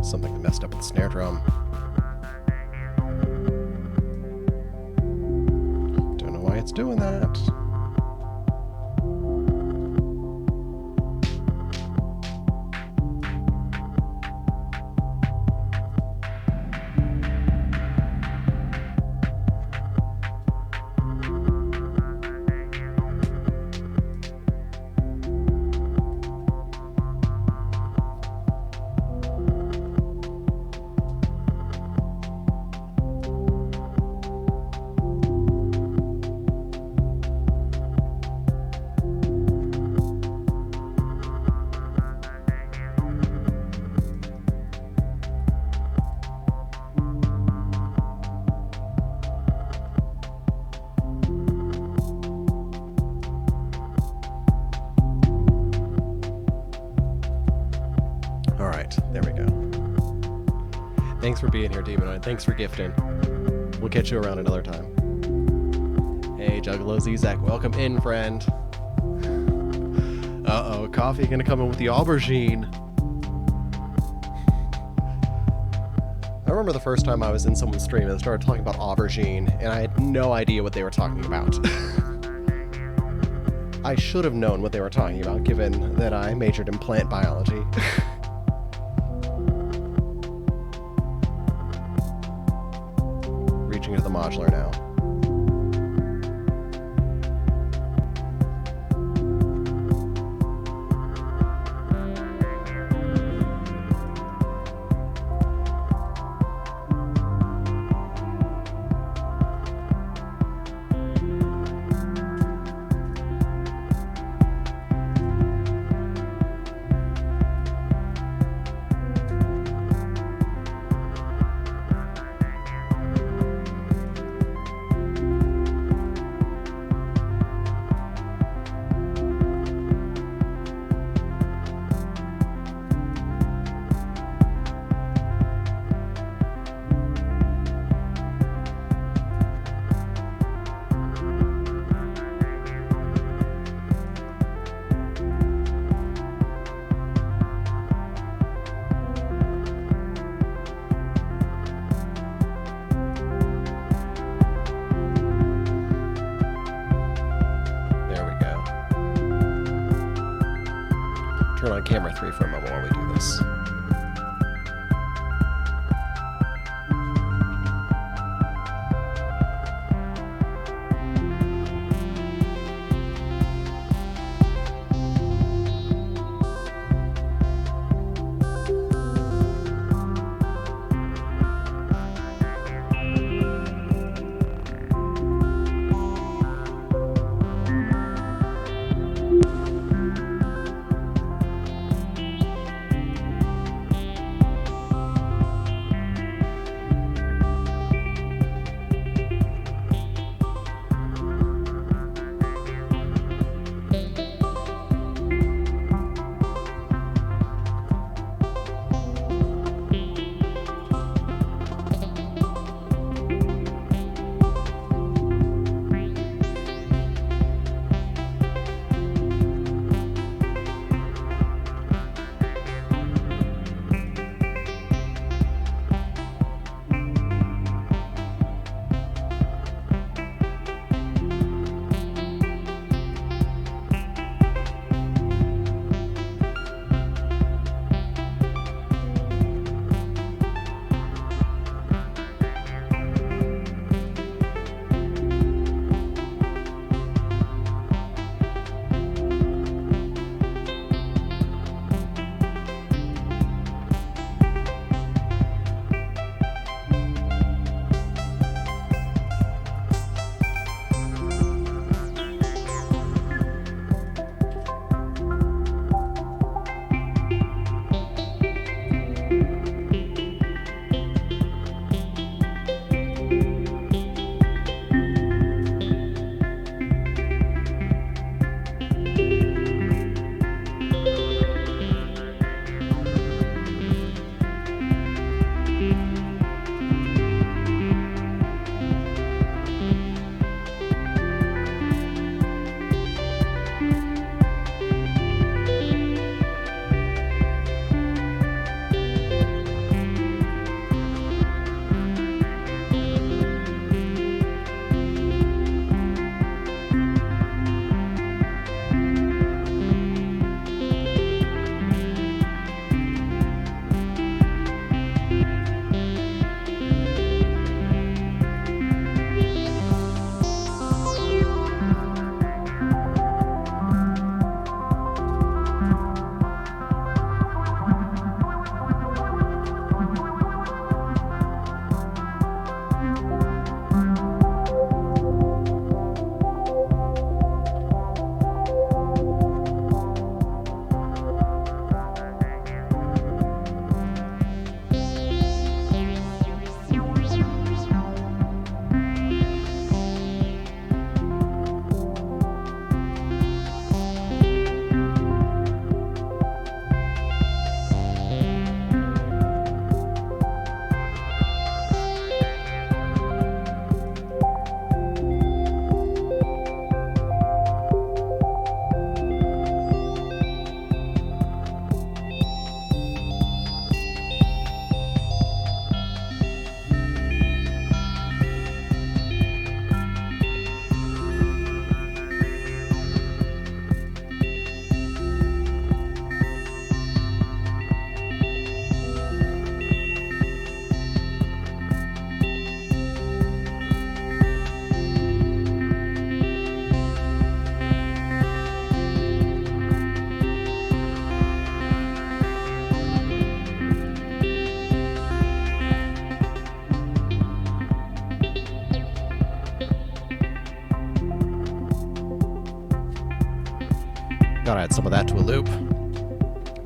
Something messed up with the snare drum. Don't know why it's doing that. There we go. Thanks for being here, Demonoid. Thanks for gifting. We'll catch you around another time. Hey, Juggalo Zizek. Welcome in, friend. Uh-oh, coffee gonna come in with the aubergine. I remember the first time I was in someone's stream and they started talking about aubergine, and I had no idea what they were talking about. I should have known what they were talking about, given that I majored in plant biology. Reaching into the modular now. camera 3 for a moment while we do this. Gotta add some of that to a loop.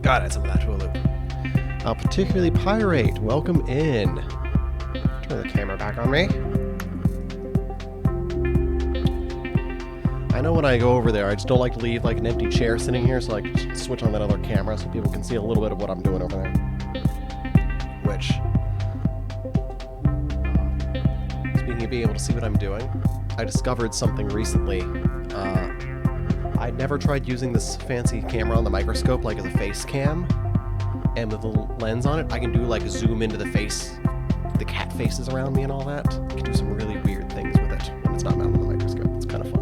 Gotta add some of that to a loop. Particularly Pirate, welcome in. Turn the camera back on me. I know when I go over there, I just don't like to leave like an empty chair sitting here, so I can switch on that other camera so people can see a little bit of what I'm doing over there. Which, speaking of being able to see what I'm doing, I discovered something recently. I'd never tried using this fancy camera on the microscope like as a face cam, and with the lens on it, I can do like zoom into the face, the cat faces around me and all that. I can do some really weird things with it when it's not mounted on the microscope. It's kind of fun.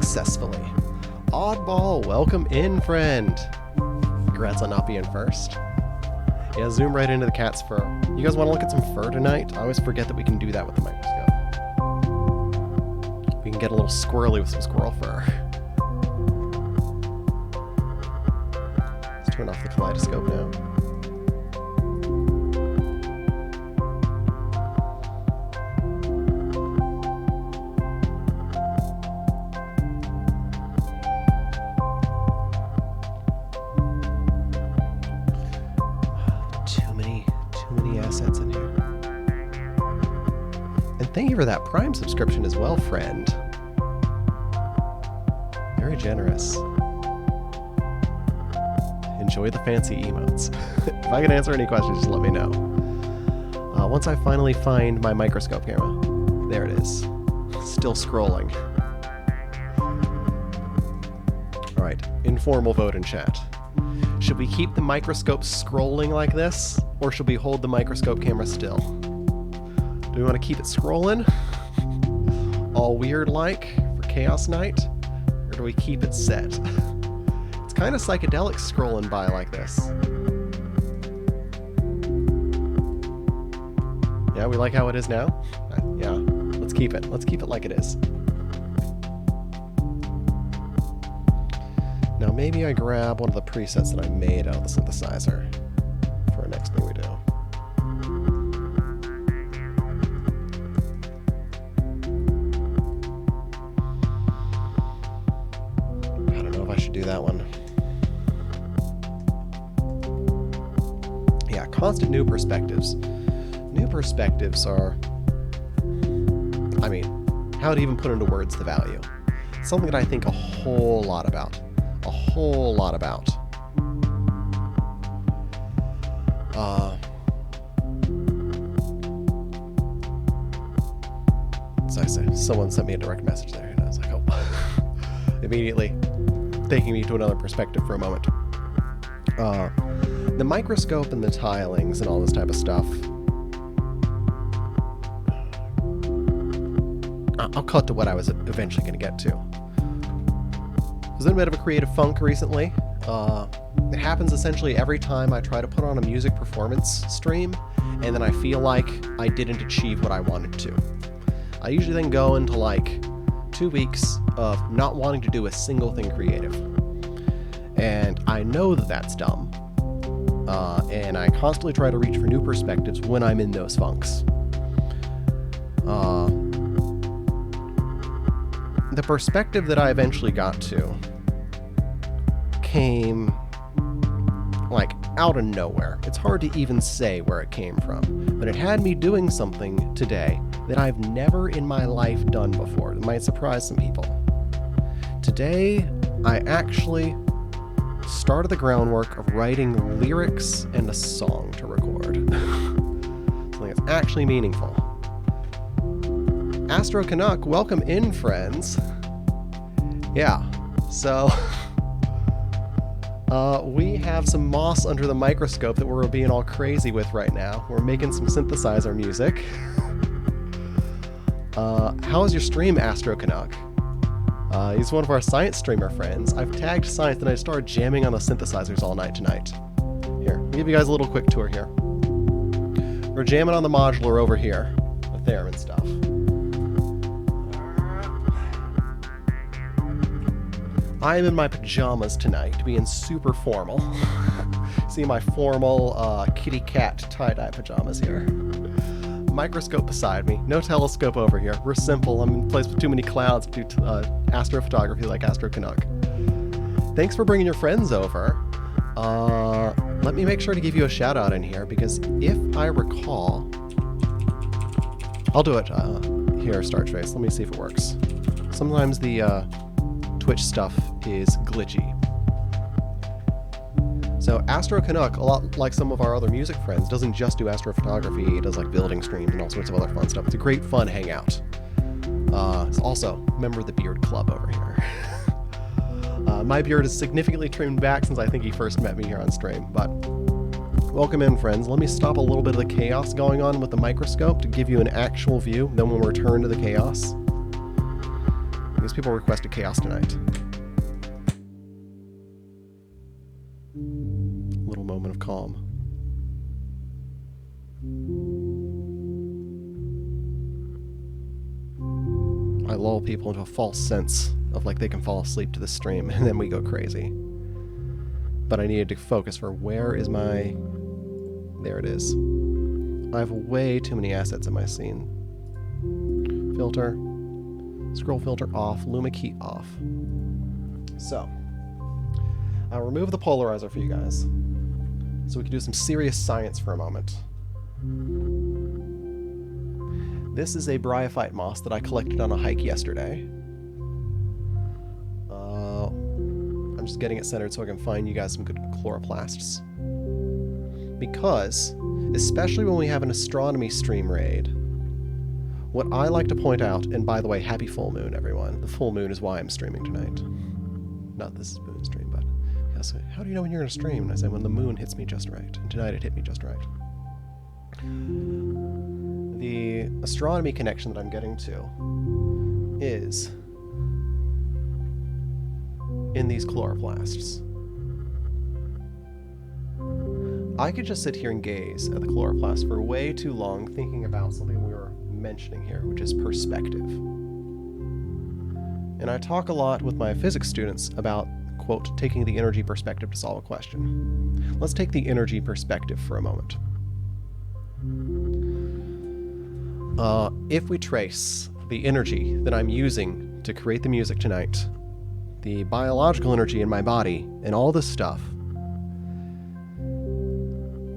successfully. Oddball, welcome in, friend. Congrats on not being first. Yeah, zoom right into the cat's fur. You guys want to look at some fur tonight? I always forget that we can do that with the microscope. We can get a little squirrely with some squirrel fur. Let's turn off the kaleidoscope now. Assets in here. And thank you for that Prime subscription as well, friend. Very generous. Enjoy the fancy emotes. If I can answer any questions, just let me know. Once I finally find my microscope camera. There it is. Still scrolling. Alright, informal vote in chat. Should we keep the microscope scrolling like this, or should we hold the microscope camera still? Do we want to keep it scrolling, all weird-like, for Chaos Night, or do we keep it set? It's kind of psychedelic scrolling by like this. Yeah, we like how it is now? Yeah, let's keep it. Let's keep it like it is. Now maybe I grab one of the presets that I made out of the synthesizer for our next thing we do. I don't know if I should do that one. Yeah, constant new perspectives. New perspectives are, I mean, how to even put into words the value. It's something that I think a whole lot about. A whole lot about. So I say, someone sent me a direct message there, and I was like, oh, immediately taking me to another perspective for a moment. The microscope and the tilings and all this type of stuff. I'll cut to what I was eventually going to get to. I was in a bit of a creative funk recently. It happens essentially every time I try to put on a music performance stream, and then I feel like I didn't achieve what I wanted to. I usually then go into like 2 weeks of not wanting to do a single thing creative. And I know that that's dumb. And I constantly try to reach for new perspectives when I'm in those funks. The perspective that I eventually got to came like out of nowhere. It's hard to even say where it came from, but it had me doing something today that I've never in my life done before. That might surprise some people. Today, I actually started the groundwork of writing lyrics and a song to record. Something that's actually meaningful. Astro Canuck, welcome in, friends. Yeah, so we have some moss under the microscope that we're being all crazy with right now. We're making some synthesizer music. How is your stream, Astro Canuck? He's one of our science streamer friends. I've tagged science and I started jamming on the synthesizers all night tonight. Here, I'll give you guys a little quick tour here. We're jamming on the modular over here, the theremin stuff. I am in my pajamas tonight, being super formal. See my formal kitty cat tie-dye pajamas here. Microscope beside me, no telescope over here. We're simple. I'm in a place with too many clouds to do astrophotography like Astro Canuck. Thanks for bringing your friends over. Let me make sure to give you a shout out in here, because if I recall, I'll do it here, Startrace. Let me see if it works. Sometimes the Twitch stuff is glitchy. So Astro Canuck, a lot like some of our other music friends, doesn't just do astrophotography, he does like building streams and all sorts of other fun stuff. It's a great fun hangout. It's also a member of the Beard Club over here. My beard is significantly trimmed back since I think he first met me here on stream, but welcome in, friends. Let me stop a little bit of the chaos going on with the microscope to give you an actual view, then we'll return to the chaos. because people requested chaos tonight. Little moment of calm. I lull people into a false sense of like they can fall asleep to the stream, and then we go crazy. But I needed to focus for where is my... There it is. I have way too many assets in my scene. Filter. Scroll filter off. Luma key off. So, I'll remove the polarizer for you guys, so we can do some serious science for a moment. This is a bryophyte moss that I collected on a hike yesterday. I'm just getting it centered so I can find you guys some good chloroplasts. Because, especially when we have an astronomy stream raid, what I like to point out, and by the way, happy full moon, everyone. The full moon is why I'm streaming tonight. Not this is moon stream, but yes. How do you know when you're going to stream? And I said, when the moon hits me just right. And tonight it hit me just right. The astronomy connection that I'm getting to is in these chloroplasts. I could just sit here and gaze at the chloroplast for way too long thinking about something we were mentioning here, which is perspective. And I talk a lot with my physics students about, quote, taking the energy perspective to solve a question. Let's take the energy perspective for a moment. If we trace the energy that I'm using to create the music tonight, the biological energy in my body, and all this stuff,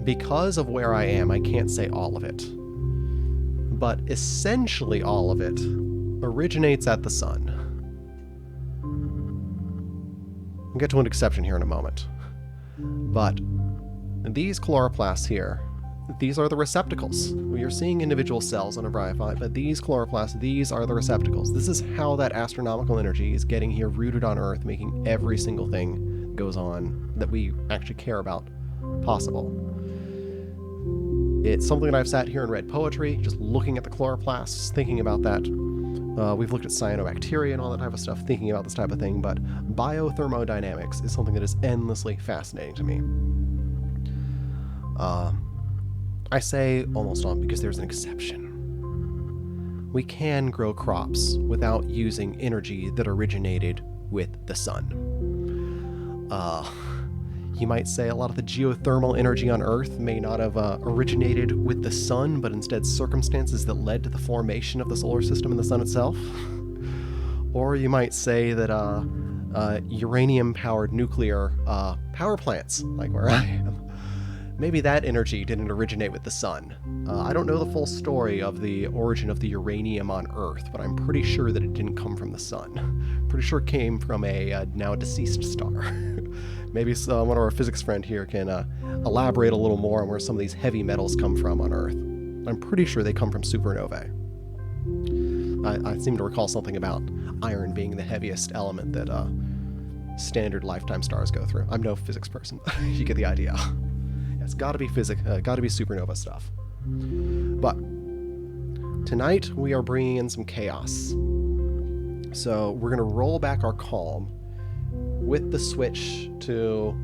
because of where I am, I can't say all of it. But essentially all of it originates at the sun. We'll get to an exception here in a moment. But these chloroplasts here, these are the receptacles. You're seeing individual cells on a bryophyte, but these chloroplasts, these are the receptacles. This is how that astronomical energy is getting here rooted on Earth, making every single thing goes on that we actually care about possible. It's something that I've sat here and read poetry, just looking at the chloroplasts, thinking about that. We've looked at cyanobacteria and all that type of stuff, thinking about this type of thing, but biothermodynamics is something that is endlessly fascinating to me. I say almost all because there's an exception. We can grow crops without using energy that originated with the sun. You might say a lot of the geothermal energy on Earth may not have originated with the sun, but instead circumstances that led to the formation of the solar system and the sun itself. Or you might say that uranium-powered nuclear power plants, like where I am, maybe that energy didn't originate with the sun. I don't know the full story of the origin of the uranium on Earth, but I'm pretty sure that it didn't come from the sun. Pretty sure it came from a now deceased star. Maybe one of our physics friend here can elaborate a little more on where some of these heavy metals come from on Earth. I'm pretty sure they come from supernovae. I seem to recall something about iron being the heaviest element that standard lifetime stars go through. I'm no physics person. You get the idea. It's got to be got to be supernova stuff. But tonight we are bringing in some chaos. So we're going to roll back our calm with the switch to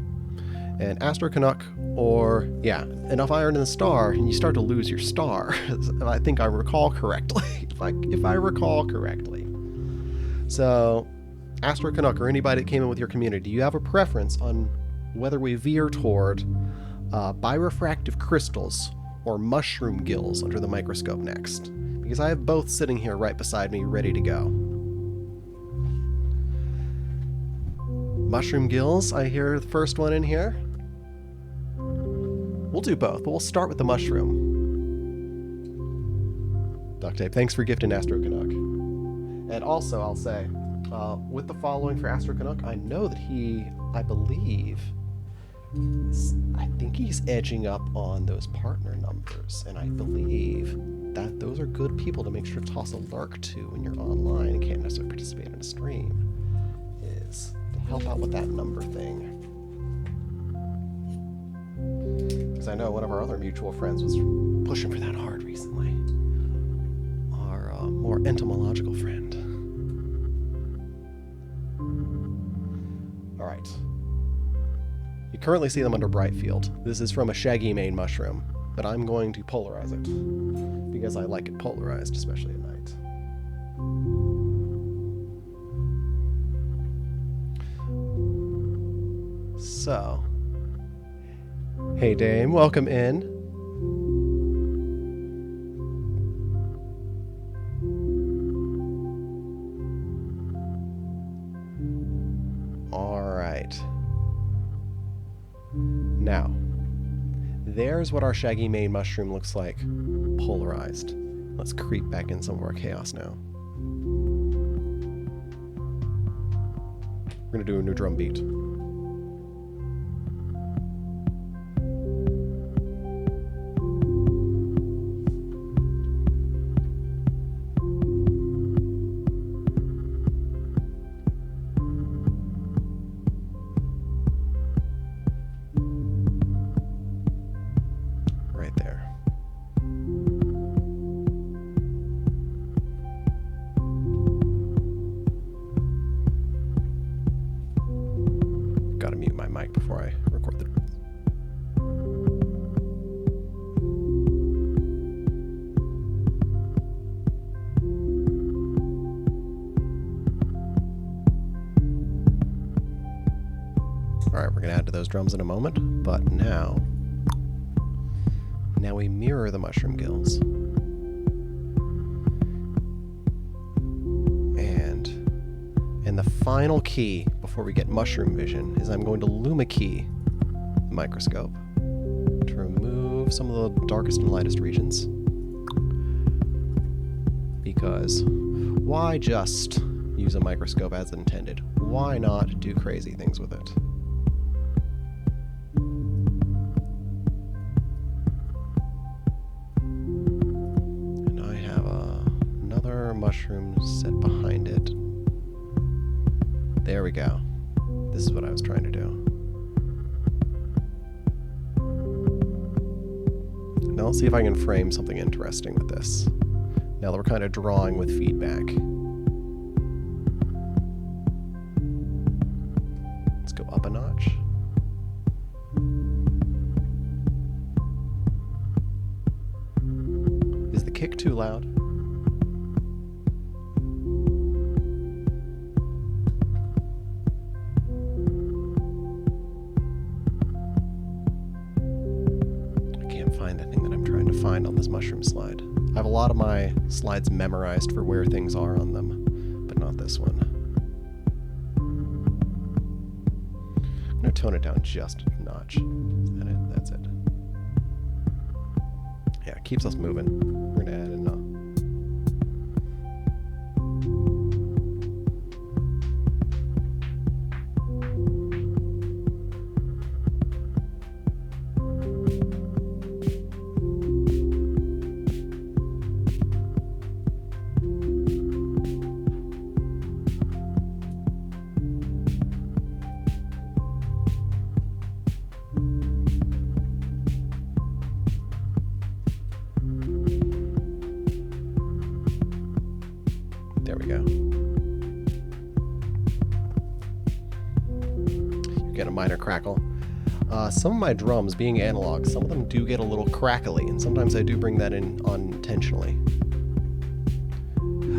an Astro Canuck or, yeah, enough iron in the star, and you start to lose your star. I think I recall correctly. if I recall correctly. So, Astro Canuck or anybody that came in with your community, do you have a preference on whether we veer toward birefractive crystals or mushroom gills under the microscope next? Because I have both sitting here right beside me ready to go. Mushroom gills, I hear the first one in here. We'll do both, but we'll start with the mushroom. Duct tape, thanks for gifting Astro Canuck. And also, I'll say, with the following for Astro Canuck, I know that I think he's edging up on those partner numbers, and I believe that those are good people to make sure to toss a lurk to when you're online and can't necessarily participate in a stream, is to help out with that number thing. Because I know one of our other mutual friends was pushing for that hard recently. Our more entomological friend. All right. You currently see them under bright field. This is from a shaggy mane mushroom, but I'm going to polarize it because I like it polarized, especially at night. So, hey Dame, welcome in. All right. Now, there's what our shaggy mane mushroom looks like polarized. Let's creep back in some of our chaos now. We're gonna do a new drum beat. Right there. Gotta mute my mic before I record the drums. Alright, we're gonna add to those drums in a moment, but now we mirror the mushroom gills. And the final key before we get mushroom vision is I'm going to luma key the microscope to remove some of the darkest and lightest regions. Because why just use a microscope as intended? Why not do crazy things with it? Mushroom set behind it. There we go. This is what I was trying to do. Now let's see if I can frame something interesting with this. Now that we're kind of drawing with feedback. Let's go up a notch. Is the kick too loud? Find on this mushroom slide. I have a lot of my slides memorized for where things are on them, but not this one. I'm going to tone it down just a notch. Is that it? That's it. Yeah, it keeps us moving. We're going to add in There we go. You get a minor crackle. Some of my drums, being analog, some of them do get a little crackly, and sometimes I do bring that in unintentionally.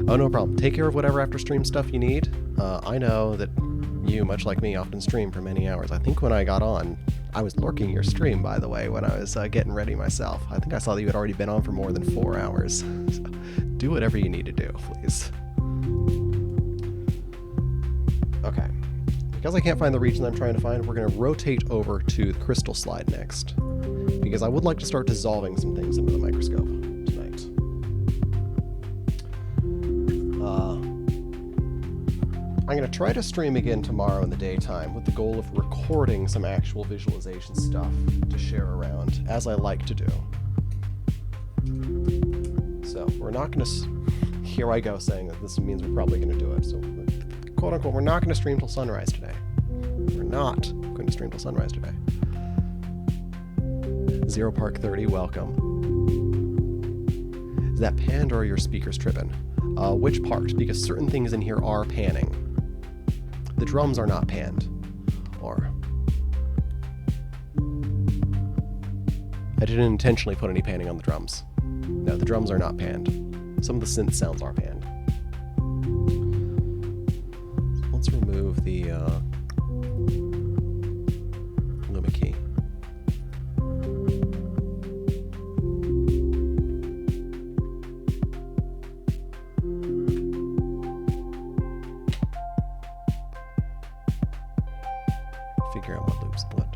Oh, no problem. Take care of whatever after stream stuff you need. I know that you, much like me, often stream for many hours. I think when I got on, I was lurking your stream, by the way, when I was getting ready myself. I think I saw that you had already been on for more than 4 hours. So do whatever you need to do, please. Okay. Because I can't find the region I'm trying to find, we're going to rotate over to the crystal slide next. Because I would like to start dissolving some things into the microscope tonight. I'm going to try to stream again tomorrow in the daytime with the goal of recording some actual visualization stuff to share around, as I like to do. So we're not going to... Here I go saying that this means we're probably going to do it. So, quote unquote, we're not going to stream till sunrise today. We're not going to stream till sunrise today. Zero Park 30, welcome. Is that panned or are your speakers tripping? Which part? Because certain things in here are panning. The drums are not panned. for. I didn't intentionally put any panning on the drums. No, the drums are not panned. Some of the synth sounds are panned. So let's remove the Luma key. Figure out what loops what.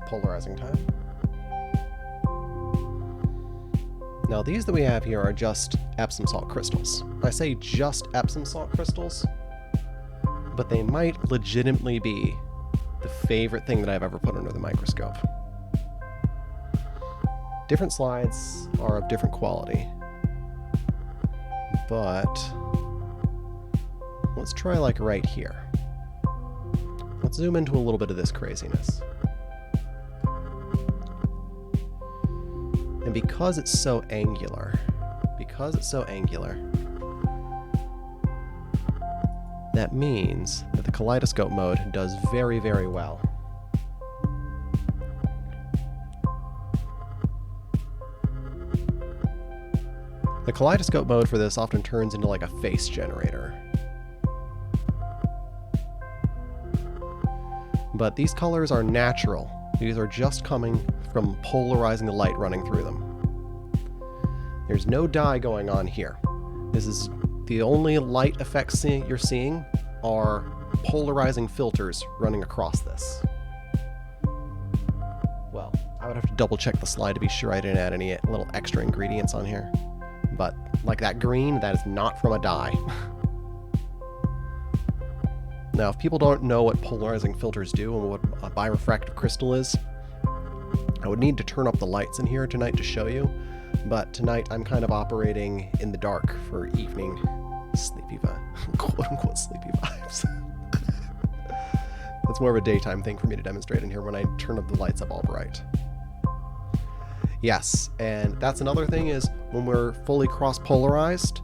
Polarizing time. Now these that we have here are just Epsom salt crystals. I say just Epsom salt crystals, but they might legitimately be the favorite thing that I've ever put under the microscope. Different slides are of different quality, but let's try like right here. Let's zoom into a little bit of this craziness. And because it's so angular, that means that the kaleidoscope mode does very, very well. The kaleidoscope mode for this often turns into like a face generator. But these colors are natural. These are just coming from polarizing the light running through them. There's no dye going on here. This is the only light effects you're seeing are polarizing filters running across this. Well, I would have to double check the slide to be sure I didn't add any little extra ingredients on here. But like that green, that is not from a dye. Now, if people don't know what polarizing filters do and what a birefractive crystal is, I would need to turn up the lights in here tonight to show you, but tonight I'm kind of operating in the dark for evening sleepy vibes, quote-unquote sleepy vibes. That's more of a daytime thing for me to demonstrate in here when I turn up the lights up all bright. Yes, and that's another thing is when we're fully cross-polarized,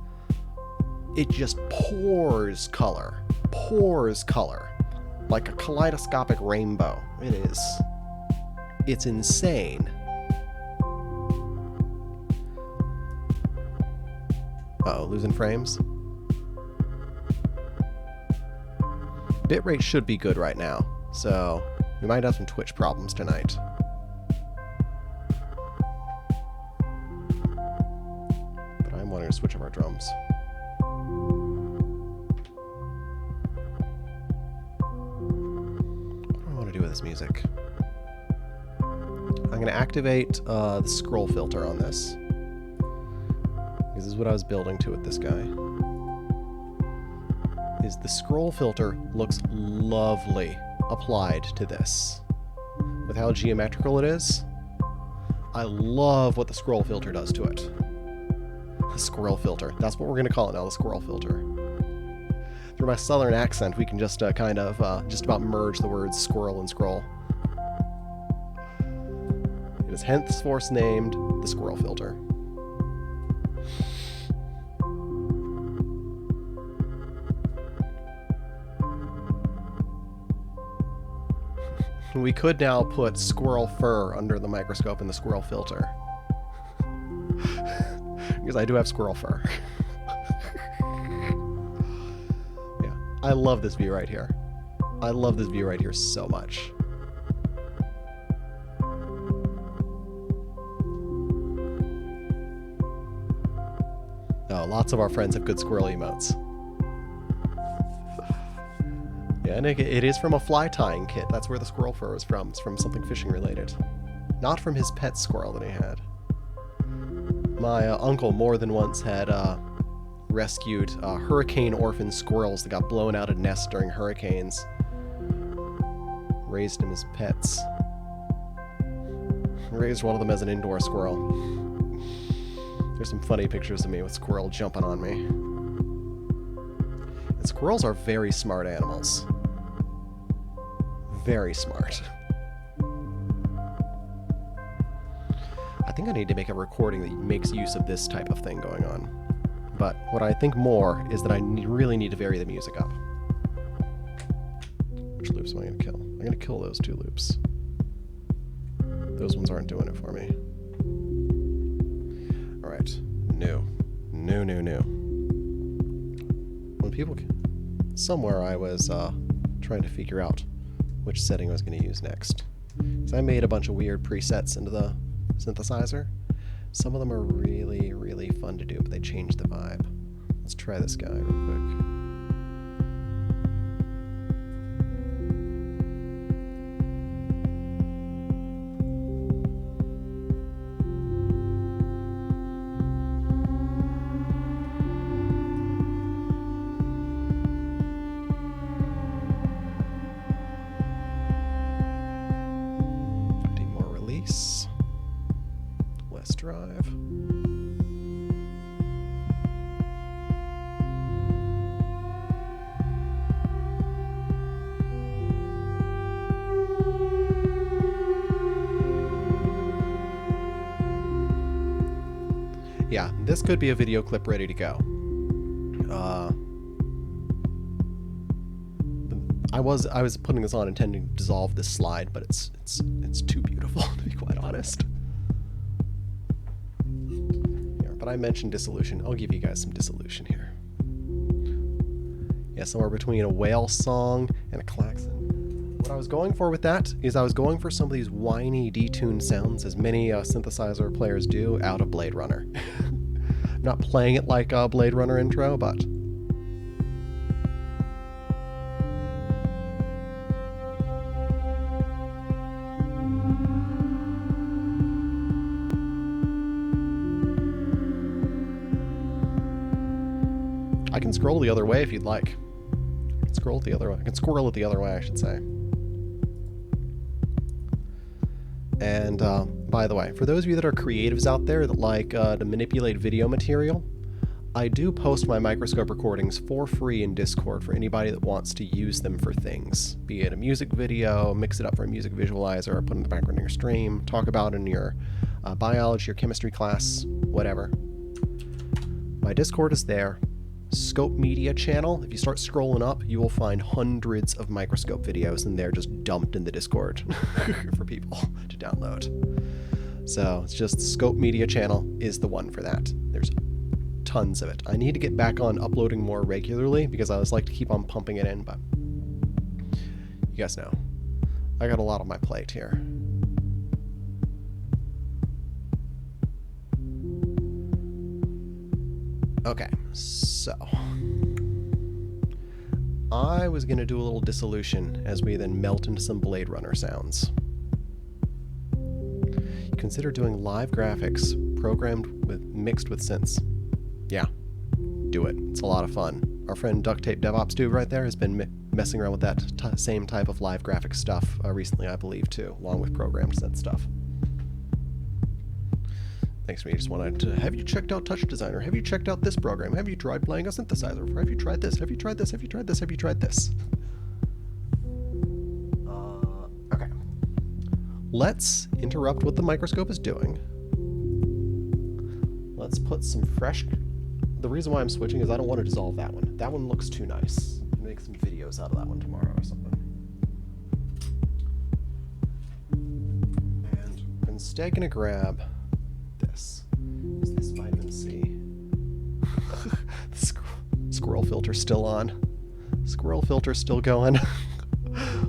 it just pours color, like a kaleidoscopic rainbow. It is. It's insane. Uh-oh, losing frames. Bitrate should be good right now, so we might have some Twitch problems tonight. But I'm wanting to switch up our drums. What do I want to do with this music? I'm going to activate the scroll filter on this. This is what I was building to with this guy. Is the scroll filter looks lovely applied to this. With how geometrical it is, I love what the scroll filter does to it. The scroll filter. That's what we're going to call it now, the scroll filter. Through my southern accent, we can just kind of just about merge the words squirrel and scroll. It is henceforth named the scroll filter. We could now put squirrel fur under the microscope in the squirrel filter. Because I do have squirrel fur. Yeah, I love this view right here. I love this view right here so much. Oh, lots of our friends have good squirrel emotes. Yeah, and it is from a fly tying kit. That's where the squirrel fur is from. It's from something fishing related. Not from his pet squirrel that he had. My uncle more than once had rescued hurricane orphan squirrels that got blown out of nests during hurricanes. Raised them as pets. Raised one of them as an indoor squirrel. There's some funny pictures of me with squirrel jumping on me. And squirrels are very smart animals. Very smart. I think I need to make a recording that makes use of this type of thing going on. But what I think more is that I really need to vary the music up. Which loops am I going to kill? I'm going to kill those 2 loops. Those ones aren't doing it for me. Alright. New. When people... Somewhere I was trying to figure out which setting I was going to use next. So I made a bunch of weird presets into the synthesizer. Some of them are really, really fun to do, but they change the vibe. Let's try this guy real quick. Less drive. Yeah, this could be a video clip ready to go. I was putting this on intending to dissolve this slide, but it's too beautiful to be quite honest. Here, but I mentioned dissolution. I'll give you guys some dissolution here. Yeah, somewhere between a whale song and a klaxon. What I was going for with that is I was going for some of these whiny, detuned sounds, as many synthesizer players do, out of Blade Runner. Not playing it like a Blade Runner intro, but... I can scroll the other way if you'd like. I can scroll it the other way. I can squirrel it the other way, I should say. And by the way, for those of you that are creatives out there that like to manipulate video material, I do post my Microscope recordings for free in Discord for anybody that wants to use them for things. Be it a music video, mix it up for a music visualizer, or put it in the background of your stream, talk about it in your biology or chemistry class, whatever. My Discord is there. Scope Media channel, if you start scrolling up, you will find hundreds of Microscope videos, and they're just dumped in the Discord for people to download. So it's just Scope Media channel is the one for that. There's tons of it. I need to get back on uploading more regularly because I always like to keep on pumping it in, but you guys know I got a lot on my plate here. Okay, so I was going to do a little dissolution as we then melt into some Blade Runner sounds. Consider doing live graphics mixed with synths. Yeah, do it. It's a lot of fun. Our friend Duct Tape DevOps Dude right there has been messing around with that same type of live graphic stuff recently, I believe, too, along with programmed synth stuff. Thanks to me, just wanted to, have you checked out Touch Designer? Have you checked out this program? Have you tried playing a synthesizer before? Have you tried this? Have you tried this? Have you tried this? Have you tried this? Okay. Let's interrupt what the Microscope is doing. Let's put some fresh... The reason why I'm switching is I don't want to dissolve that one. That one looks too nice. I'm gonna make some videos out of that one tomorrow or something. And I'm instead gonna grab... Is this vitamin C? The squirrel filter still on. Squirrel filter still going.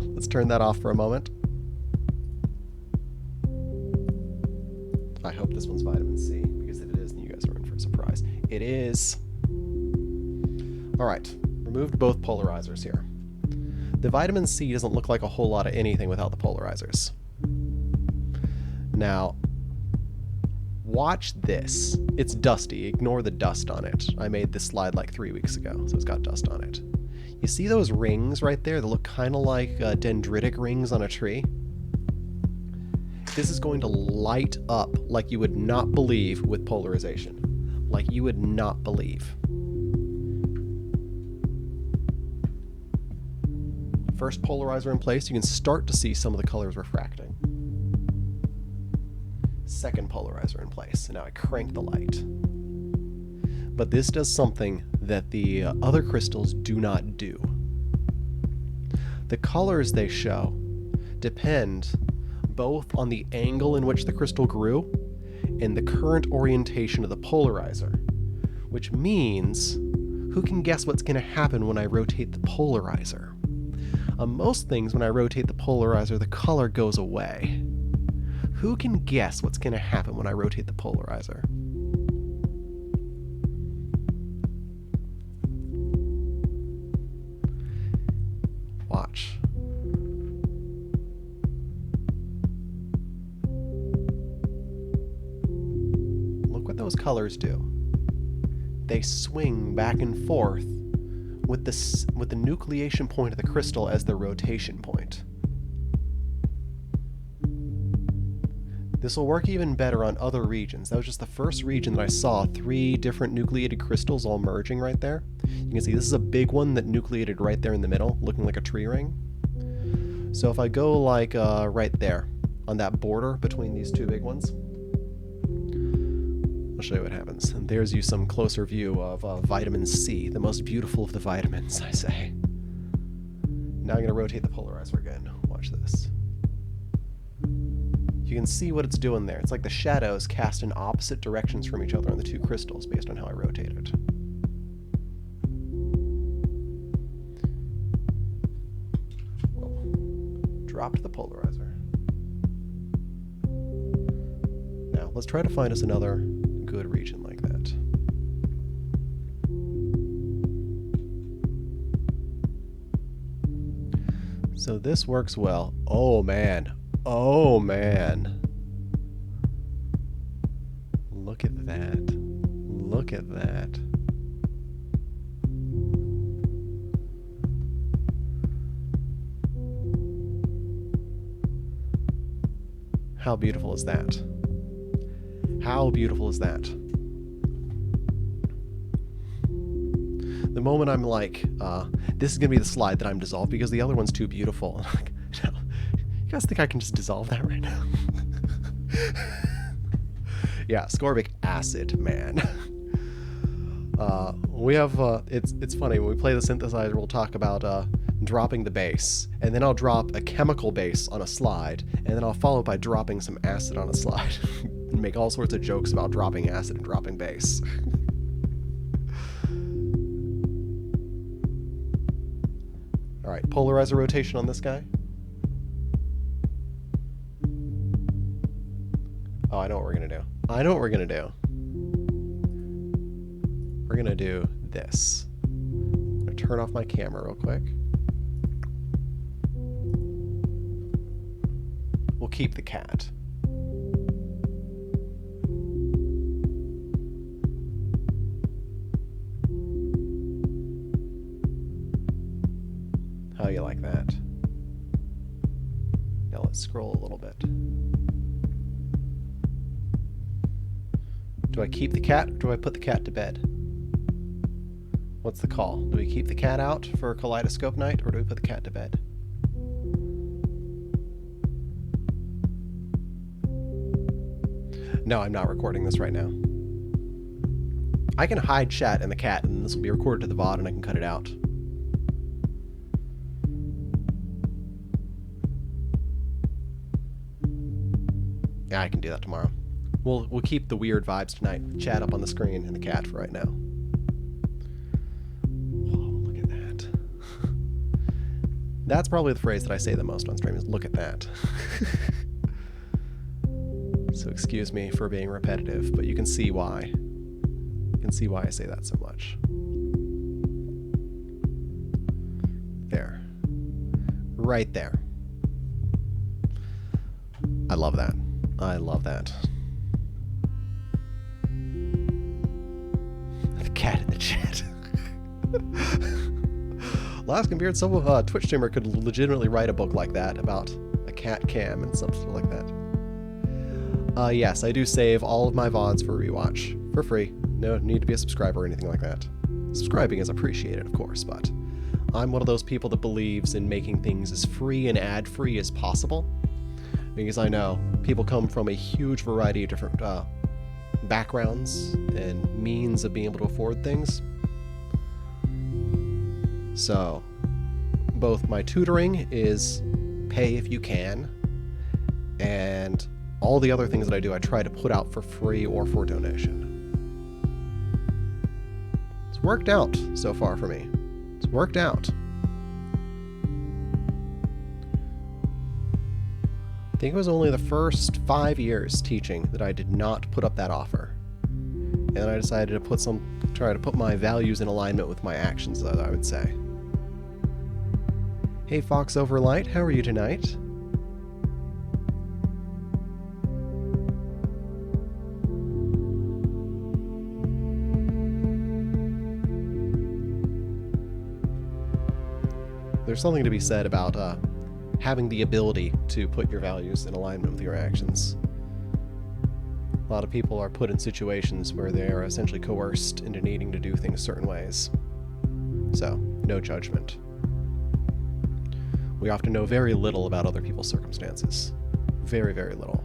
Let's turn that off for a moment. I hope this one's vitamin C, because if it is, then you guys are in for a surprise. It is. Alright, removed both polarizers here. The vitamin C doesn't look like a whole lot of anything without the polarizers. Now, watch this. It's dusty. Ignore the dust on it. I made this slide like 3 weeks ago, so it's got dust on it. You see those rings right there that look kind of like dendritic rings on a tree? This is going to light up like you would not believe with polarization. Like you would not believe. First polarizer in place, you can start to see some of the colors refracting. Second polarizer in place, and now I crank the light. But this does something that the other crystals do not do. The colors they show depend both on the angle in which the crystal grew and the current orientation of the polarizer, which means who can guess what's going to happen when I rotate the polarizer? On most things, when I rotate the polarizer, the color goes away. Who can guess what's going to happen when I rotate the polarizer? Watch. Look what those colors do. They swing back and forth with the nucleation point of the crystal as the rotation point. This will work even better on other regions. That was just the first region that I saw 3 different nucleated crystals all merging right there. You can see this is a big one that nucleated right there in the middle, looking like a tree ring. So if I go like right there, on that border between these 2 big ones, I'll show you what happens. And there's you some closer view of vitamin C, the most beautiful of the vitamins, I say. Now I'm going to rotate the polarizer again. Watch this. You can see what it's doing there. It's like the shadows cast in opposite directions from each other on the 2 crystals based on how I rotate it. Dropped the polarizer. Now, let's try to find us another good region like that. So this works well. Oh man. Oh man. Look at that. Look at that. How beautiful is that? How beautiful is that? The moment I'm like, this is going to be the slide that I'm dissolved because the other one's too beautiful. No. You guys think I can just dissolve that right now? Yeah, ascorbic acid, man. We have, it's funny, when we play the synthesizer, we'll talk about dropping the bass, and then I'll drop a chemical bass on a slide, and then I'll follow by dropping some acid on a slide, and make all sorts of jokes about dropping acid and dropping bass. Alright, polarizer rotation on this guy. Oh, I know what we're gonna do. I know what we're gonna do. We're gonna do this. I'm gonna turn off my camera real quick. We'll keep the cat. How you like that? Now let's scroll a little bit. Do I keep the cat or do I put the cat to bed? What's the call? Do we keep the cat out for kaleidoscope night or do we put the cat to bed? No, I'm not recording this right now. I can hide chat and the cat and this will be recorded to the VOD and I can cut it out. Yeah, I can do that tomorrow. We'll keep the weird vibes tonight. Chat up on the screen and the cat for right now. Whoa, look at that. That's probably the phrase that I say the most on stream is look at that. So excuse me for being repetitive, but you can see why. You can see why I say that so much. There. Right there. I love that. I love that. The cat in the chat. Last Beard, some Twitch streamer could legitimately write a book like that about a cat cam and something like that. Yes, I do save all of my VODs for rewatch for free. No need to be a subscriber or anything like that. Subscribing is appreciated, of course, but I'm one of those people that believes in making things as free and ad-free as possible, because I know people come from a huge variety of different backgrounds and means of being able to afford things. So, both my tutoring is pay if you can, and all the other things that I do, I try to put out for free or for donation. It's worked out so far for me. It's worked out. I think it was only the first 5 years teaching that I did not put up that offer. And then I decided to try to put my values in alignment with my actions, I would say. Hey Fox Overlight, how are you tonight? There's something to be said about having the ability to put your values in alignment with your actions. A lot of people are put in situations where they are essentially coerced into needing to do things certain ways. So, no judgment. We often know very little about other people's circumstances. Very, very little.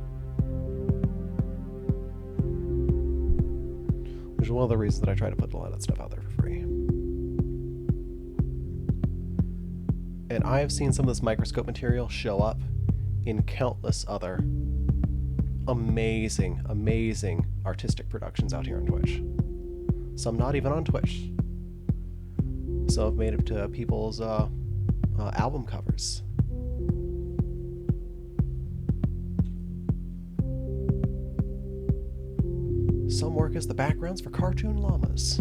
Which is one of the reasons that I try to put a lot of that stuff out there for free. And I have seen some of this microscope material show up in countless other amazing, amazing artistic productions out here on Twitch. Some not even on Twitch. Some have made it to people's album covers. Some work as the backgrounds for cartoon llamas.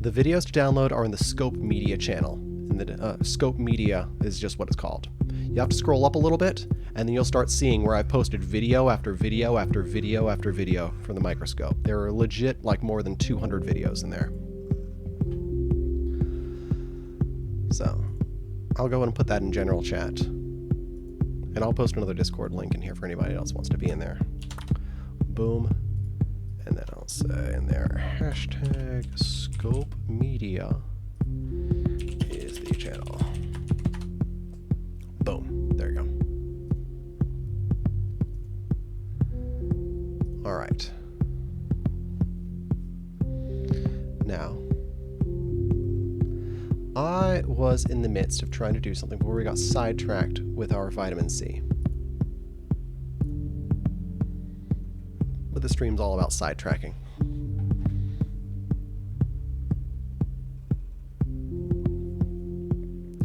The videos to download are in the Scope Media channel. And the Scope Media is just what it's called. You have to scroll up a little bit, and then you'll start seeing where I've posted video after video after video after video from the microscope. There are legit like more than 200 videos in there. So, I'll go and put that in general chat. And I'll post another Discord link in here for anybody else who wants to be in there. Boom. And then I'll say in there, hashtag Scope Media is the channel. Boom. There you go. All right. Now, I was in the midst of trying to do something before we got sidetracked with our vitamin C. But the stream's all about sidetracking.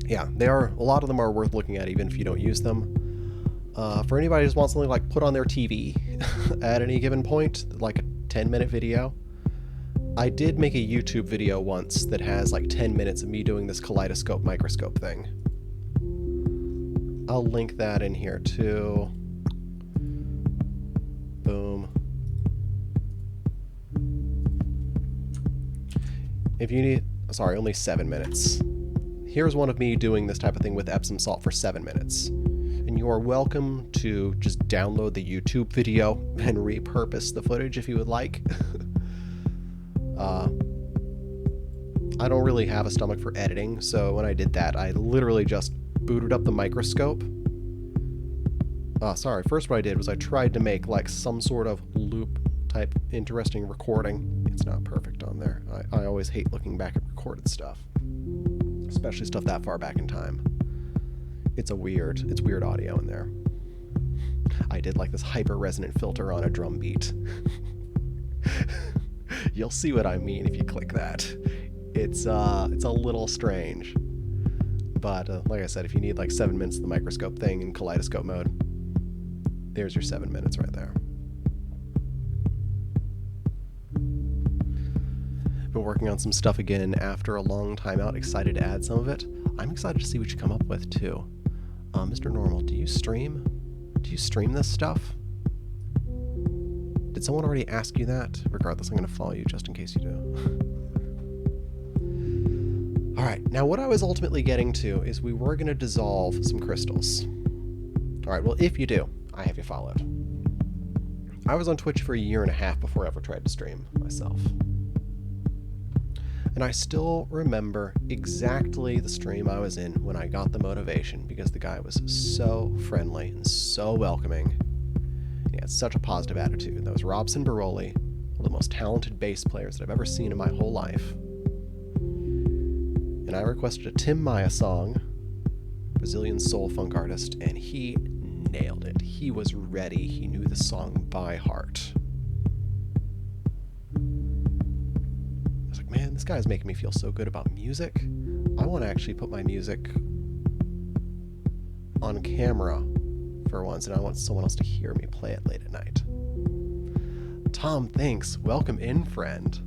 Yeah, a lot of them are worth looking at even if you don't use them. For anybody who just wants something like put on their TV at any given point, like a 10-minute video, I did make a YouTube video once that has like 10 minutes of me doing this kaleidoscope microscope thing. I'll link that in here too. Boom. If you need, sorry, only 7 minutes. Here's one of me doing this type of thing with Epsom salt for 7 minutes. And you are welcome to just download the YouTube video and repurpose the footage if you would like. I don't really have a stomach for editing, so when I did that, I literally just booted up the microscope. First what I did was I tried to make like some sort of loop type interesting recording. It's not perfect on there. I always hate looking back at recorded stuff, especially stuff that far back in time. It's weird audio in there. I did like this hyper resonant filter on a drum beat. You'll see what I mean if you click that. It's a little strange, but like I said, if you need like 7 minutes of the microscope thing in kaleidoscope mode, there's your 7 minutes right there. Been working on some stuff again after a long time out. Excited to add some of it. I'm excited to see what you come up with too. Mr. Normal, do you stream? Do you stream this stuff? Did someone already ask you that? Regardless, I'm going to follow you just in case you do. Alright, now what I was ultimately getting to is we were going to dissolve some crystals. Alright, well, if you do, I have you followed. I was on Twitch for 1.5 years before I ever tried to stream myself. And I still remember exactly the stream I was in when I got the motivation, because the guy was so friendly and so welcoming. He had such a positive attitude. That was Robson Baroli, one of the most talented bass players that I've ever seen in my whole life. And I requested a Tim Maya song, Brazilian soul funk artist, and he nailed it. He was ready. He knew the song by heart. I was like, man, this guy's making me feel so good about music. I want to actually put my music on camera for once, and I want someone else to hear me play it late at night. Tom, thanks. Welcome in, friend.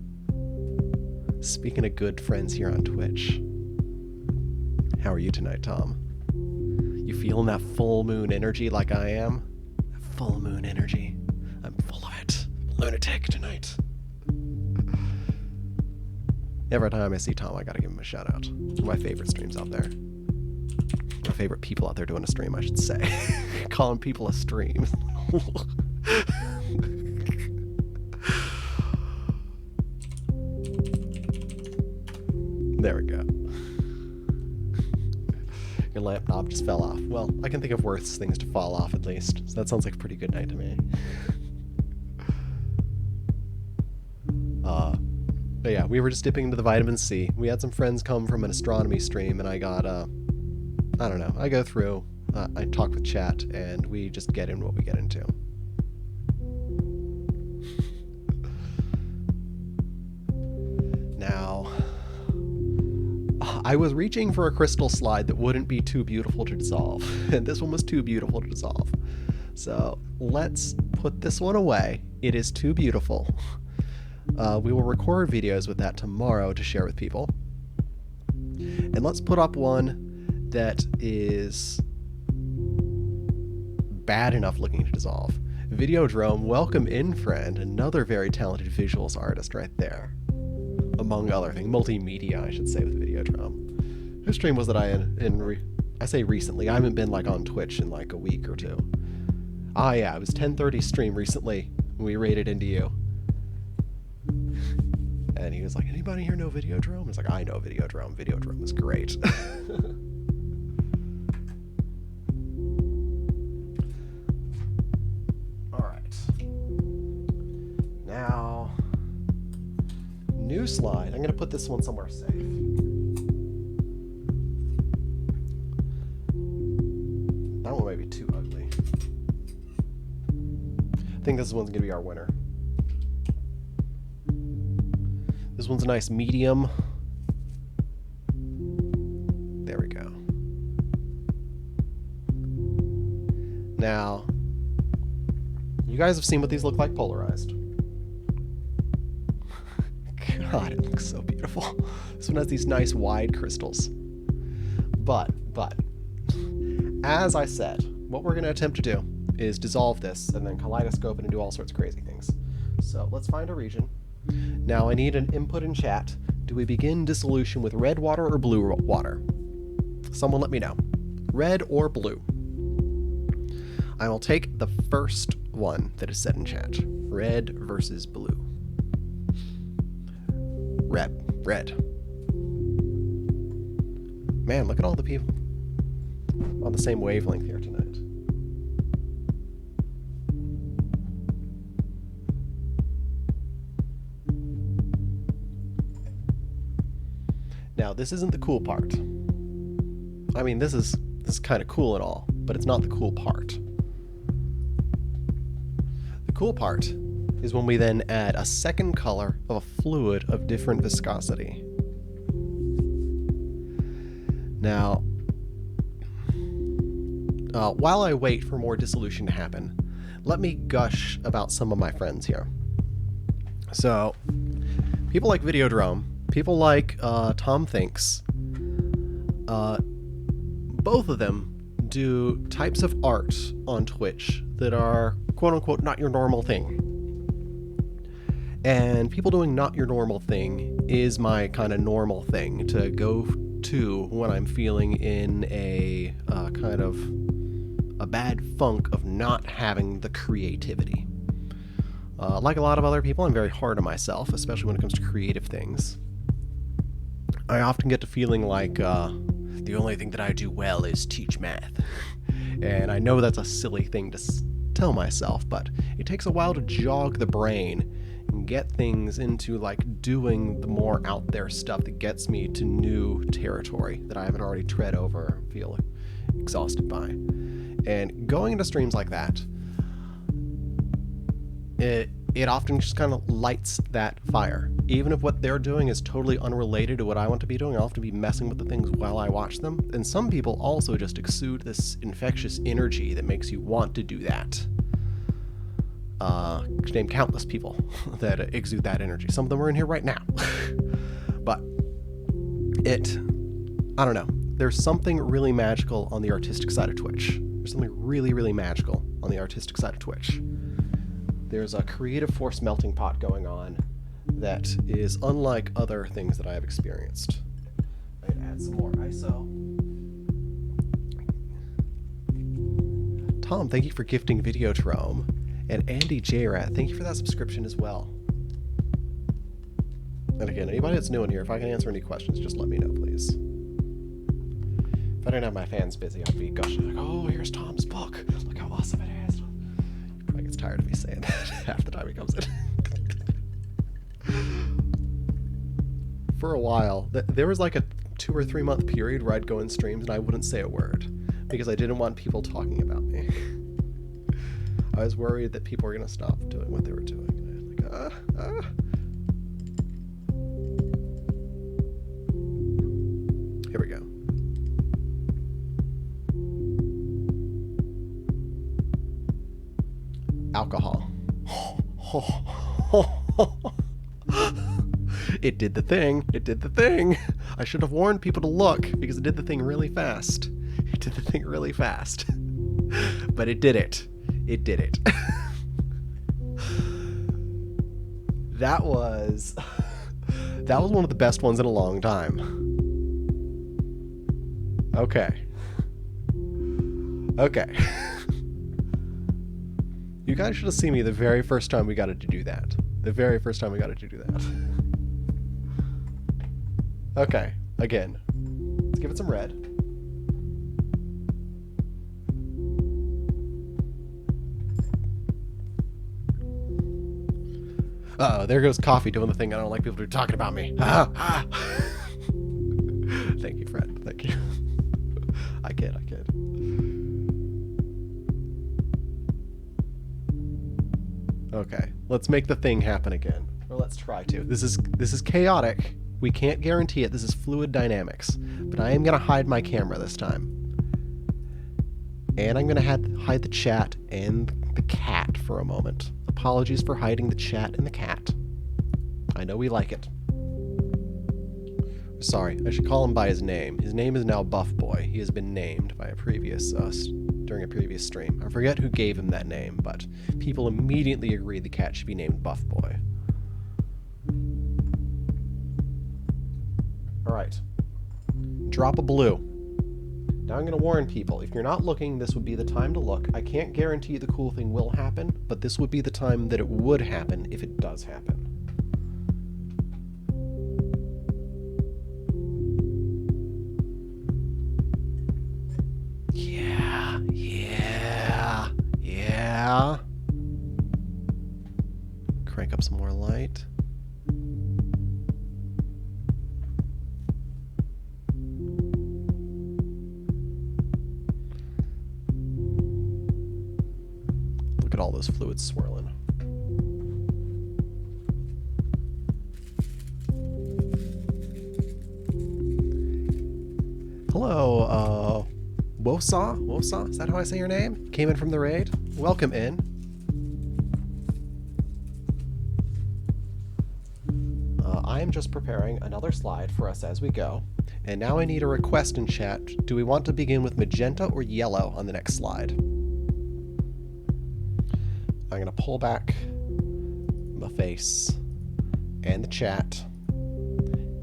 Speaking of good friends here on Twitch. How are you tonight, Tom? You feeling that full moon energy like I am? Full moon energy. I'm full of it. Lunatic tonight. Every time I see Tom, I gotta give him a shout out. One of my favorite streams out there. My favorite people out there doing a stream, I should say. Calling people a stream. There we go. Your lamp knob just fell off. Well, I can think of worse things to fall off at least. So that sounds like a pretty good night to me. But yeah, we were just dipping into the vitamin C. We had some friends come from an astronomy stream, and I got, I don't know, I go through, I talk with chat, and we just get in what we get into. Now, I was reaching for a crystal slide that wouldn't be too beautiful to dissolve, and this one was too beautiful to dissolve. So let's put this one away. It is too beautiful. We will record videos with that tomorrow to share with people. And let's put up one that is bad enough looking to dissolve. Videodrome, welcome in, friend. Another very talented visuals artist right there. Among other things. Multimedia, I should say, with Videodrome. Whose stream was that I say recently. I haven't been like on Twitch in like a week or two. Ah yeah, it was 10:30 stream recently. We raided into you. And he was like, anybody here know Videodrome? I was like, I know Videodrome. Videodrome is great. Alright. Now, new slide. I'm going to put this one somewhere safe. That one might be too ugly. I think this one's going to be our winner. This one's a nice medium. There we go. Now, you guys have seen what these look like polarized. God, it looks so beautiful. This one has these nice wide crystals. But, as I said, what we're going to attempt to do is dissolve this and then kaleidoscope it and do all sorts of crazy things. So let's find a region. Now I need an input in chat. Do we begin dissolution with red water or blue water? Someone let me know. Red or blue? I will take the first one that is said in chat. Red versus blue. Red. Man, look at all the people on the same wavelength here tonight. Now, this isn't the cool part. I mean, this is kind of cool and all, but it's not the cool part. The cool part is when we then add a second color of a fluid of different viscosity. Now, while I wait for more dissolution to happen, let me gush about some of my friends here. So, people like Videodrome, people like Tom Thinks, both of them do types of art on Twitch that are quote-unquote not your normal thing. And people doing not your normal thing is my kind of normal thing to go to when I'm feeling in a kind of a bad funk of not having the creativity. Like a lot of other people, I'm very hard on myself, especially when it comes to creative things. I often get to feeling like the only thing that I do well is teach math. And I know that's a silly thing to tell myself, but it takes a while to jog the brain and get things into like doing the more out there stuff that gets me to new territory that I haven't already tread over and feel exhausted by. And going into streams like that, it often just kind of lights that fire. Even if what they're doing is totally unrelated to what I want to be doing, I'll have to be messing with the things while I watch them. And some people also just exude this infectious energy that makes you want to do that. Name countless people that exude that energy. Some of them are in here right now. But I don't know. There's something really magical on the artistic side of Twitch. There's something really, really magical on the artistic side of Twitch. There's a creative force melting pot going on that is unlike other things that I have experienced. I'd add some more ISO. Tom, thank you for gifting Videotrome. And Andy J-Rat, thank you for that subscription as well. And again, anybody that's new in here, if I can answer any questions, just let me know, please. If I didn't have my fans busy, I'd be gushing like, oh, here's Tom's book. Look how awesome it is. He probably gets tired of me saying that half the time he comes in. For a while, there was like a 2 or 3 month period where I'd go in streams and I wouldn't say a word because I didn't want people talking about me. I was worried that people were going to stop doing what they were doing. And I was like, Here we go. Alcohol. It did the thing. It did the thing. I should have warned people to look because it did the thing really fast. It did the thing really fast. But it did it. It did it. That was one of the best ones in a long time. Okay. Okay. You guys should have seen me the very first time we got it to do that. The very first time we got it to do that. Okay, again. Let's give it some red. Uh-oh, there goes Coffee doing the thing I don't like people to be talking about me. Thank you, Fred. Thank you. I kid. Okay, let's make the thing happen again. Or let's try to. This is chaotic. We can't guarantee it. This is fluid dynamics. But I am going to hide my camera this time. And I'm going to hide the chat and the cat for a moment. Apologies for hiding the chat and the cat. I know we like it. Sorry, I should call him by his name. His name is now Buff Boy. He has been named by during a previous stream. I forget who gave him that name, but people immediately agreed the cat should be named Buff Boy. Alright. Drop a blue. Now I'm going to warn people, if you're not looking, this would be the time to look. I can't guarantee the cool thing will happen, but this would be the time that it would happen if it does happen. Yeah. Crank up some more light. Look at all those fluids swirling. Hello, Wosa, is that how I say your name? Came in from the raid? Welcome in. I am just preparing another slide for us as we go. And now I need a request in chat. Do we want to begin with magenta or yellow on the next slide? I'm going to pull back my face and the chat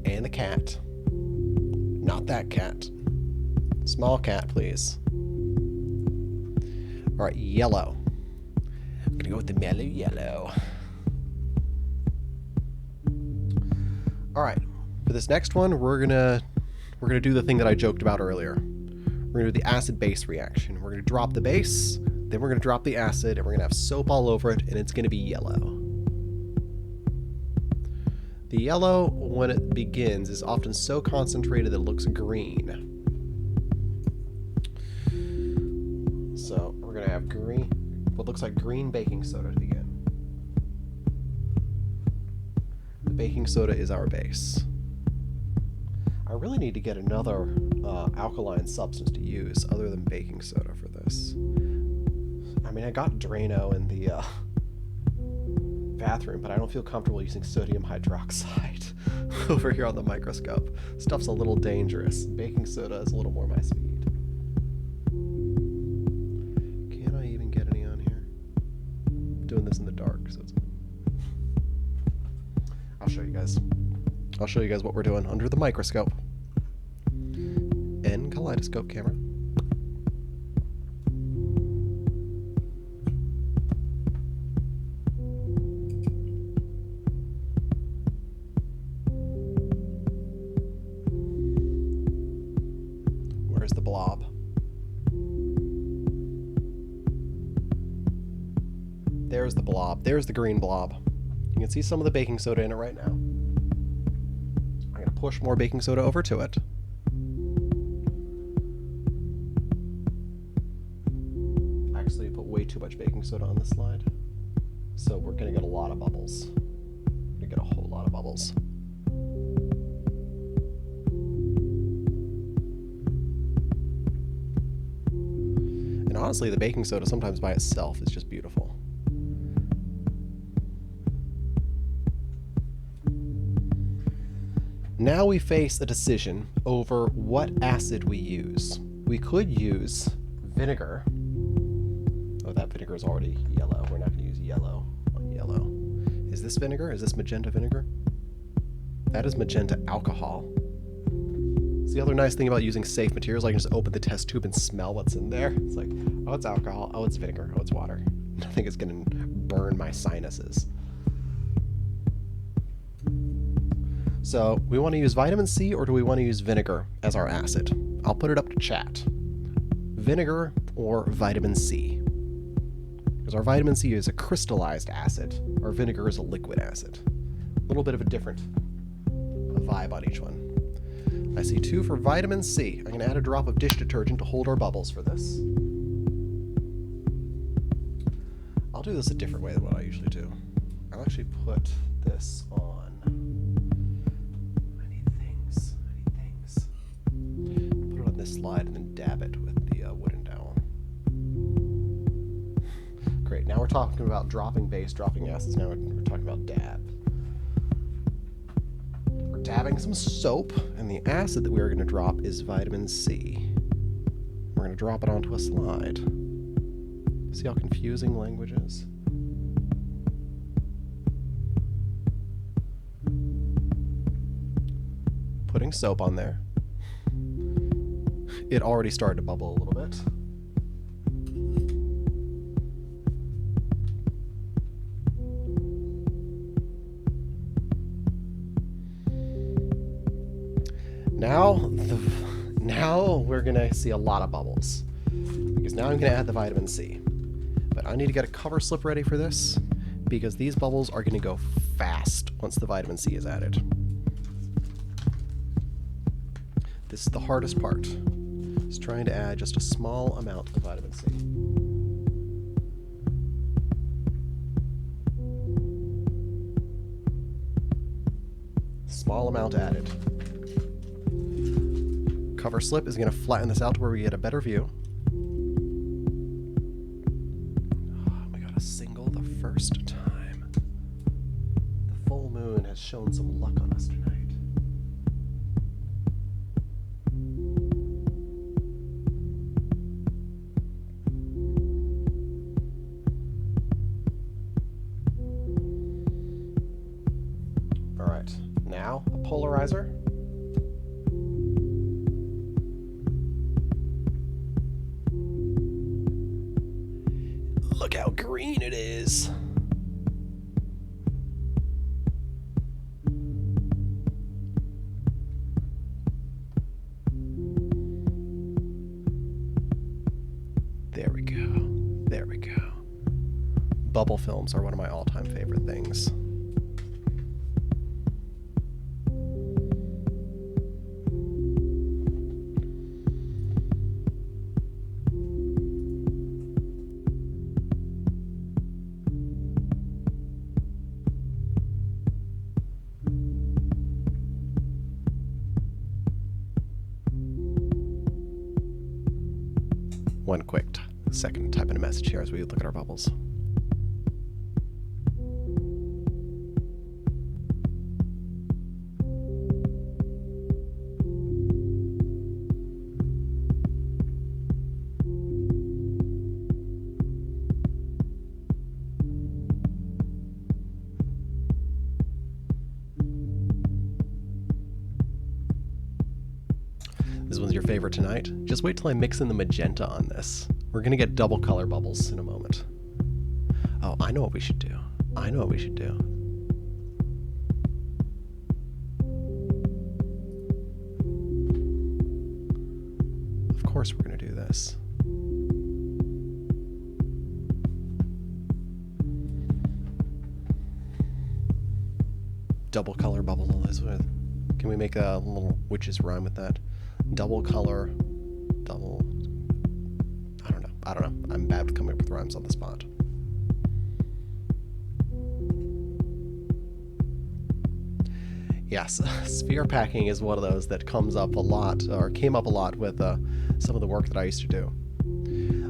and the cat. Not that cat. Small cat, please. All right, yellow. I'm gonna go with the mellow yellow. All right, for this next one, we're gonna do the thing that I joked about earlier. We're gonna do the acid-base reaction. We're gonna drop the base, then we're gonna drop the acid, and we're gonna have soap all over it, and it's gonna be yellow. The yellow, when it begins, is often so concentrated that it looks green. So we're going to have green, what looks like green baking soda to begin. The baking soda is our base. I really need to get another alkaline substance to use other than baking soda for this. I mean, I got Drano in the bathroom, but I don't feel comfortable using sodium hydroxide over here on the microscope. Stuff's a little dangerous. Baking soda is a little more my speed. Can I even get any on here? I'm doing this in the dark, so it's... I'll show you guys. I'll show you guys what we're doing under the microscope. And kaleidoscope camera. Where's the blob? There's the blob. There's the green blob. You can see some of the baking soda in it right now. I'm going to push more baking soda over to it. Actually, put way too much baking soda on this slide. So we're going to get a lot of bubbles. We're going to get a whole lot of bubbles. And honestly, the baking soda sometimes by itself is just beautiful. Now we face a decision over what acid we use. We could use vinegar. Oh, that vinegar is already yellow. We're not going to use yellow on yellow. Is this vinegar? Is this magenta vinegar? That is magenta alcohol. It's the other nice thing about using safe materials. I can just open the test tube and smell what's in there. It's like, oh, it's alcohol. Oh, it's vinegar. Oh, it's water. Nothing is going to burn my sinuses. So, we want to use vitamin C or do we want to use vinegar as our acid? I'll put it up to chat. Vinegar or vitamin C? Because our vitamin C is a crystallized acid. Our vinegar is a liquid acid. A little bit of a different vibe on each one. I see 2 for vitamin C. I'm going to add a drop of dish detergent to hold our bubbles for this. I'll do this a different way than what I usually do. I'll actually put this on. I need things. Put it on this slide and then dab it with the wooden dowel. Great. Now we're talking about dropping base, dropping acids. Now we're talking about dab. Dabbing some soap, and the acid that we are going to drop is vitamin C. We're going to drop it onto a slide. See how confusing language is? Putting soap on there. It already started to bubble a little bit. Now we're going to see a lot of bubbles, because now I'm going to add the vitamin C. But I need to get a cover slip ready for this, because these bubbles are going to go fast once the vitamin C is added. This is the hardest part, is trying to add just a small amount of vitamin C. Small amount added. Cover slip is going to flatten this out to where we get a better view. Oh, we got a single the first time. The full moon has shown some luck on us tonight. All right, now a polarizer. how green it is. There we go. There we go. Bubble films are one of my all-time favorite things. One quick second, type in a message here as we look at our bubbles. This one's your favorite tonight? Just wait till I mix in the magenta on this. We're gonna get double color bubbles in a moment. Oh, I know what we should do. I know what we should do. Of course we're gonna do this. Double color bubble Elizabeth. Can we make a little witches rhyme with that? Double color, double... I don't know. I'm bad with coming up with rhymes on the spot. Yes, sphere packing is one of those that comes up a lot, or came up a lot with some of the work that I used to do.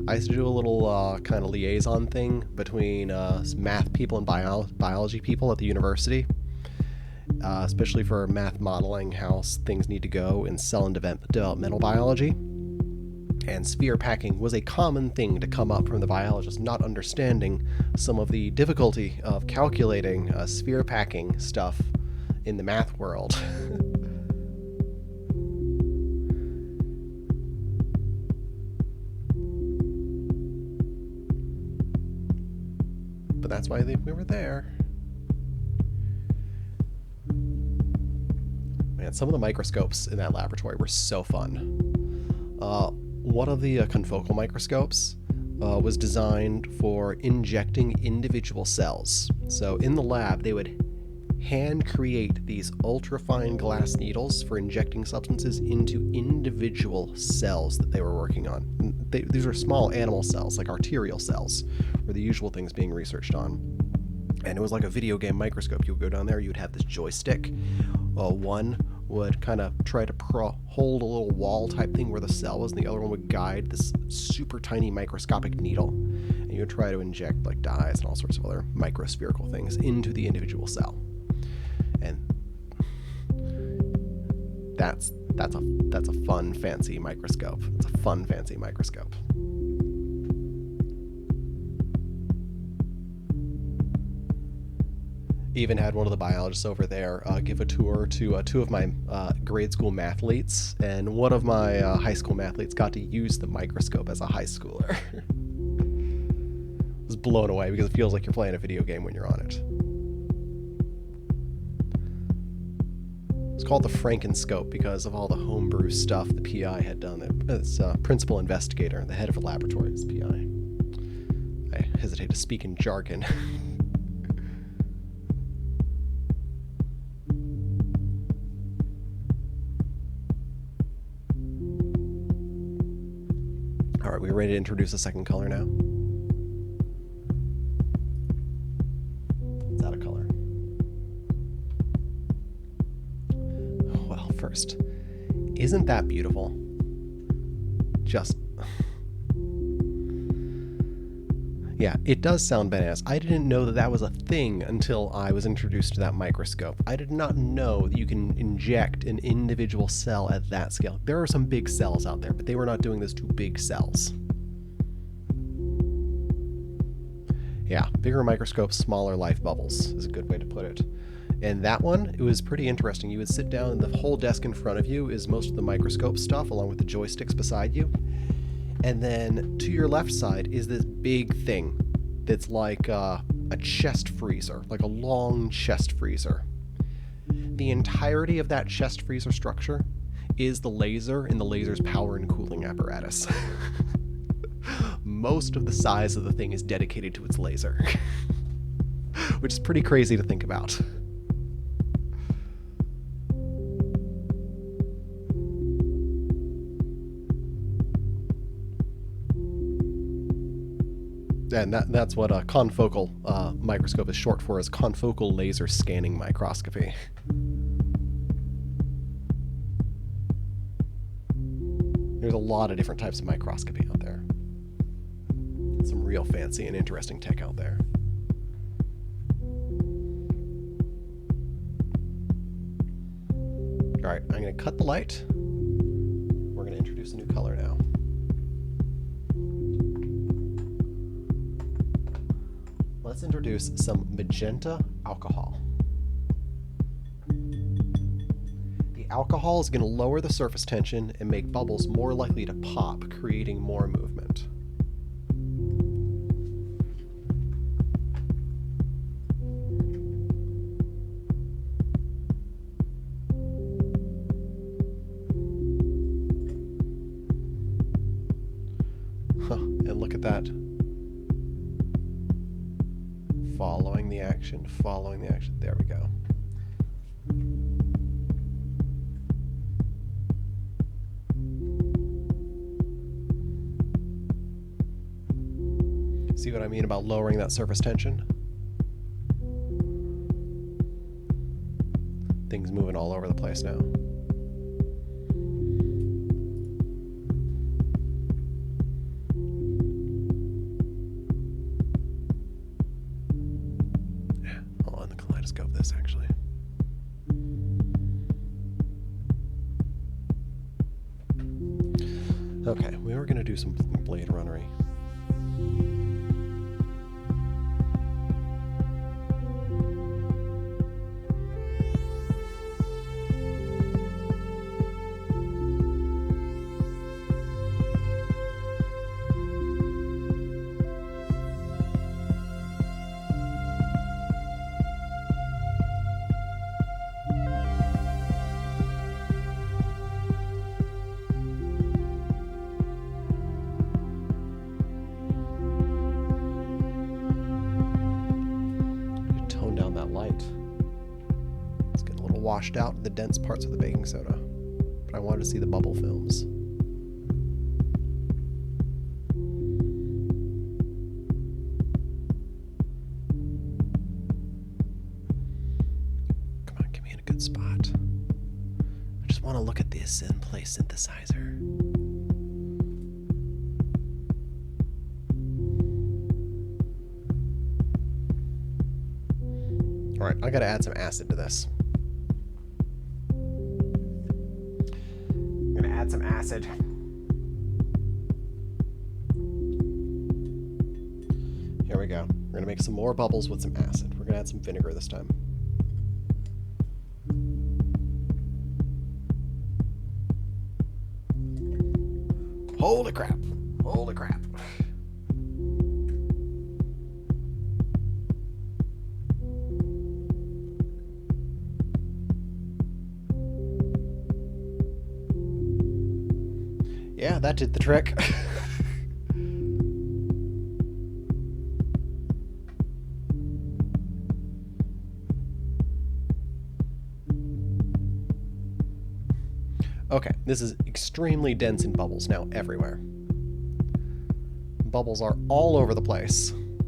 I used to do a little kind of liaison thing between math people and biology people at the university, especially for math modeling, how things need to go in cell and developmental biology. And sphere packing was a common thing to come up from the biologists not understanding some of the difficulty of calculating sphere packing stuff in the math world. But that's why I think we were there. Man, some of the microscopes in that laboratory were so fun. One of the confocal microscopes was designed for injecting individual cells. So in the lab, they would hand create these ultrafine glass needles for injecting substances into individual cells that they were working on. These are small animal cells, like arterial cells, were the usual things being researched on. And it was like a video game microscope. You would go down there, you would have this joystick. One would kind of try to hold a little wall type thing where the cell was, and the other one would guide this super tiny microscopic needle. And you would try to inject like dyes and all sorts of other microspherical things into the individual cell. And that's a fun, fancy microscope. It's a fun, fancy microscope. Even had one of the biologists over there give a tour to two of my grade school mathletes, and one of my high school mathletes got to use the microscope as a high schooler. I was blown away because it feels like you're playing a video game when you're on it. It's called the Frankenscope because of all the homebrew stuff the PI had done. It's principal investigator, the head of a laboratory is PI. I hesitate to speak in jargon. All right, we ready to introduce a second color now? Is that a color? Well, first, isn't that beautiful? Just... yeah, it does sound bananas. I didn't know that that was a thing until I was introduced to that microscope. I did not know that you can inject an individual cell at that scale. There are some big cells out there, but they were not doing this to big cells. Yeah, bigger microscopes, smaller life bubbles is a good way to put it. And that one, it was pretty interesting. You would sit down and the whole desk in front of you is most of the microscope stuff along with the joysticks beside you. And then to your left side is this big thing that's like a chest freezer, like a long chest freezer. The entirety of that chest freezer structure is the laser and the laser's power and cooling apparatus. Most of the size of the thing is dedicated to its laser, which is pretty crazy to think about. And that's what a confocal microscope is short for, is confocal laser scanning microscopy. There's a lot of different types of microscopy out there. Some real fancy and interesting tech out there. Alright, I'm going to cut the light. We're going to introduce a new color now. Let's introduce some magenta alcohol. The alcohol is going to lower the surface tension and make bubbles more likely to pop, creating more movement. And look at that. Following the action, following the action. There we go. See what I mean about lowering that surface tension? Things moving all over the place now. Of this actually. Okay, we were gonna do some Blade Runnery. Washed out in the dense parts of the baking soda, but I wanted to see the bubble films. Come on, get me in a good spot. I just want to look at this in place synthesizer. All right, I gotta add some acid to this. Add some acid. Here we go. We're gonna make some more bubbles with some acid. We're gonna add some vinegar this time. Holy crap. Holy crap. Yeah, that did the trick. Okay, this is extremely dense in bubbles now everywhere. Bubbles are all over the place. In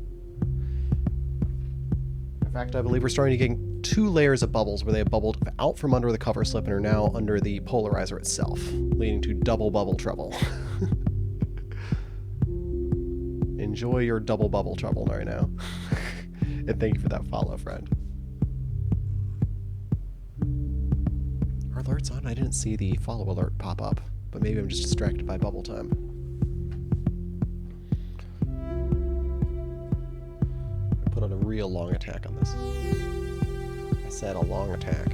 fact, I believe we're starting to get 2 layers of bubbles where they have bubbled out from under the cover slip and are now under the polarizer itself, leading to double bubble trouble. Enjoy your double bubble trouble right now. And thank you for that follow, friend. Are alerts on? I didn't see the follow alert pop up, but maybe I'm just distracted by bubble time. I put on a real long attack on this. I said a long attack.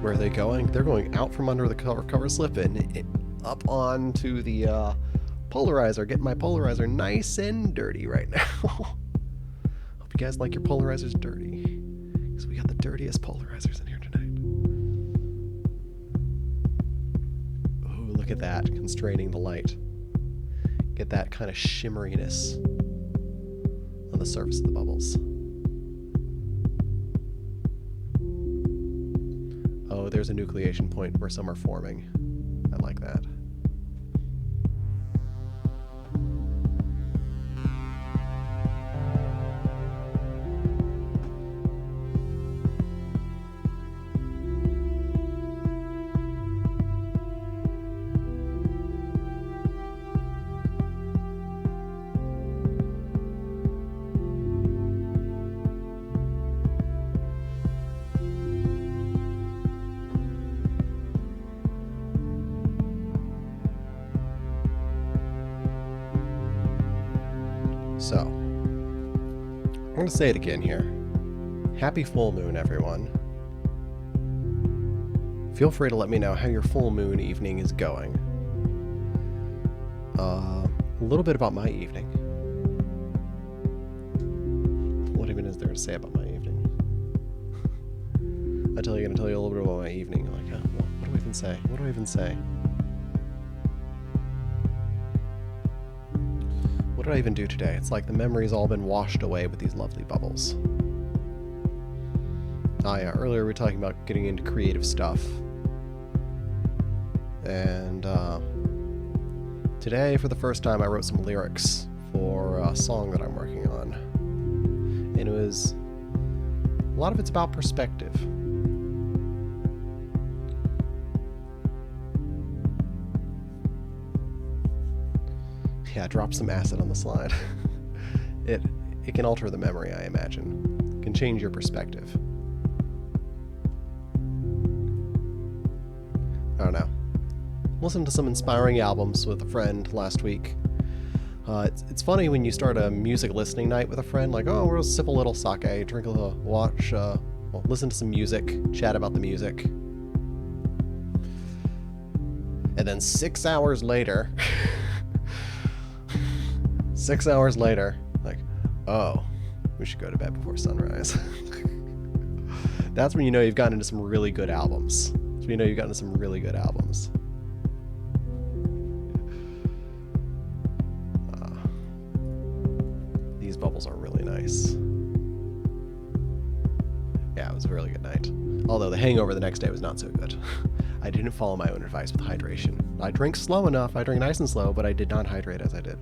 Where are they going? They're going out from under the cover slip and up onto the polarizer. Getting my polarizer nice and dirty right now. Hope you guys like your polarizers dirty, because we got the dirtiest polarizers in here tonight. Ooh, look at that, constraining the light. Get that kind of shimmeriness on the surface of the bubbles. Oh, there's a nucleation point where some are forming. I like that. So, I'm going to say it again here. Happy full moon, everyone. Feel free to let me know how your full moon evening is going. A little bit about my evening. What even is there to say about my evening? I'm going to tell you a little bit about my evening. Like, what do I even say? What do I even say? What did I even do today? It's like the memory's all been washed away with these lovely bubbles. Ah, yeah, earlier we were talking about getting into creative stuff. And today, for the first time, I wrote some lyrics for a song that I'm working on. And it was... a lot of it's about perspective. Yeah, drop some acid on the slide. It can alter the memory, I imagine. It can change your perspective. I don't know. Listened to some inspiring albums with a friend last week. It's funny when you start a music listening night with a friend, like, oh, we'll sip a little sake, drink a little, watch, listen to some music, chat about the music. And then 6 hours later... 6 hours later, like, oh, we should go to bed before sunrise. That's when you know you've gotten into some really good albums. That's when you know you've gotten into some really good albums. These bubbles are really nice. Yeah, it was a really good night. Although the hangover the next day was not so good. I didn't follow my own advice with hydration. I drank slow enough, I drank nice and slow, but I did not hydrate as I did.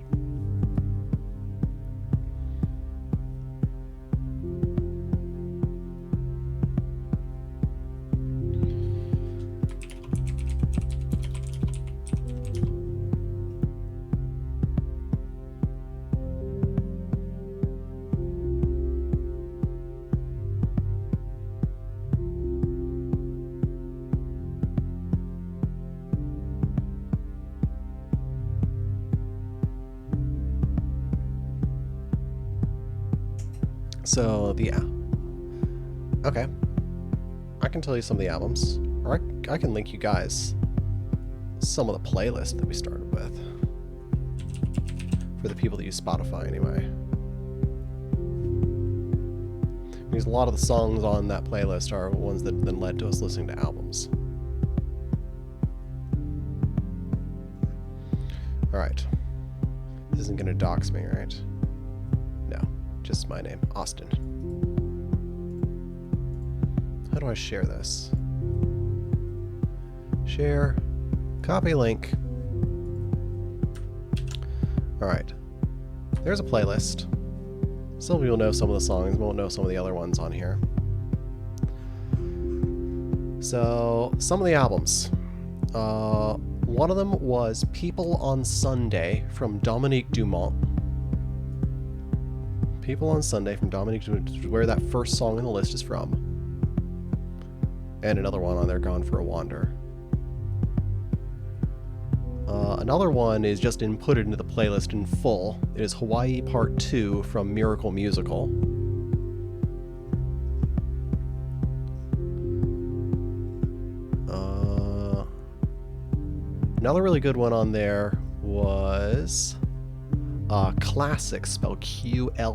So, yeah. Okay. I can tell you some of the albums. Or I can link you guys some of the playlists that we started with. For the people that use Spotify, anyway. Because a lot of the songs on that playlist are ones that then led to us listening to albums. Alright. This isn't going to dox me, right? No. Just my name, Austin. How do I share this? Share, copy link. Alright. There's a playlist. Some of you will know some of the songs, won't know some of the other ones on here. So, some of the albums. One of them was People on Sunday from Dominique Dumont. People on Sunday from Dominique Dumont, where that first song in the list is from. And another one on there, Gone for a Wander. Another one is just inputted into the playlist in full. It is Hawaii Part 2 from Miracle Musical. Another really good one on there was Classics, spelled Q-L-A-S-S-I-X,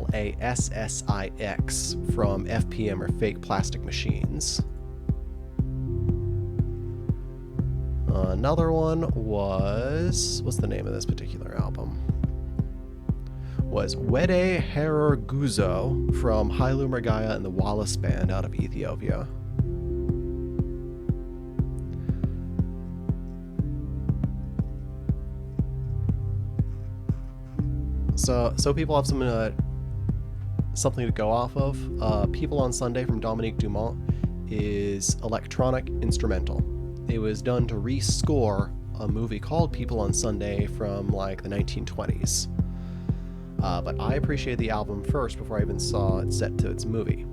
from FPM, or Fake Plastic Machines. Another one was... what's the name of this particular album? Was Wede Hererguzo from Hailu Mergaya and the Wallace Band out of Ethiopia. So people have something to go off of. People on Sunday from Dominique Dumont is electronic instrumental. It was done to rescore a movie called People on Sunday from like the 1920s. But I appreciated the album first before I even saw it set to its movie.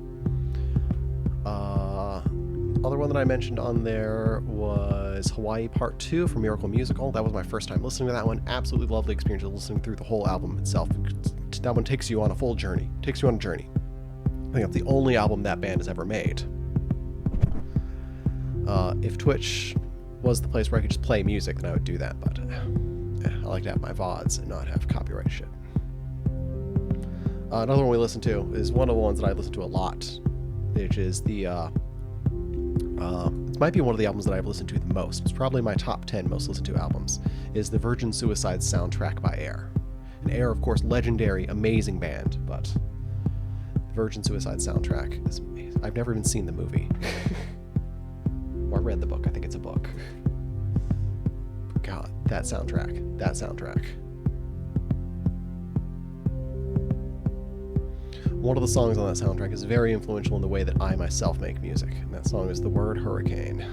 Other one that I mentioned on there was Hawaii Part 2 from Miracle Musical. That was my first time listening to that one. Absolutely lovely experience of listening through the whole album itself. That one takes you on a full journey. Takes you on a journey. I think that's the only album that band has ever made. If Twitch was the place where I could just play music, then I would do that, but I like to have my VODs and not have copyright shit. Another one we listen to is one of the ones that I listen to a lot, which is the it might be one of the albums that I've listened to the most. It's probably my top 10 most listened to albums, is the Virgin Suicide soundtrack by Air. And Air, of course, legendary, amazing band, but the Virgin Suicide soundtrack is amazing. I've never even seen the movie. Or read the book. I think it's a book. God, that soundtrack. That soundtrack. One of the songs on that soundtrack is very influential in the way that I myself make music, and that song is The Word Hurricane.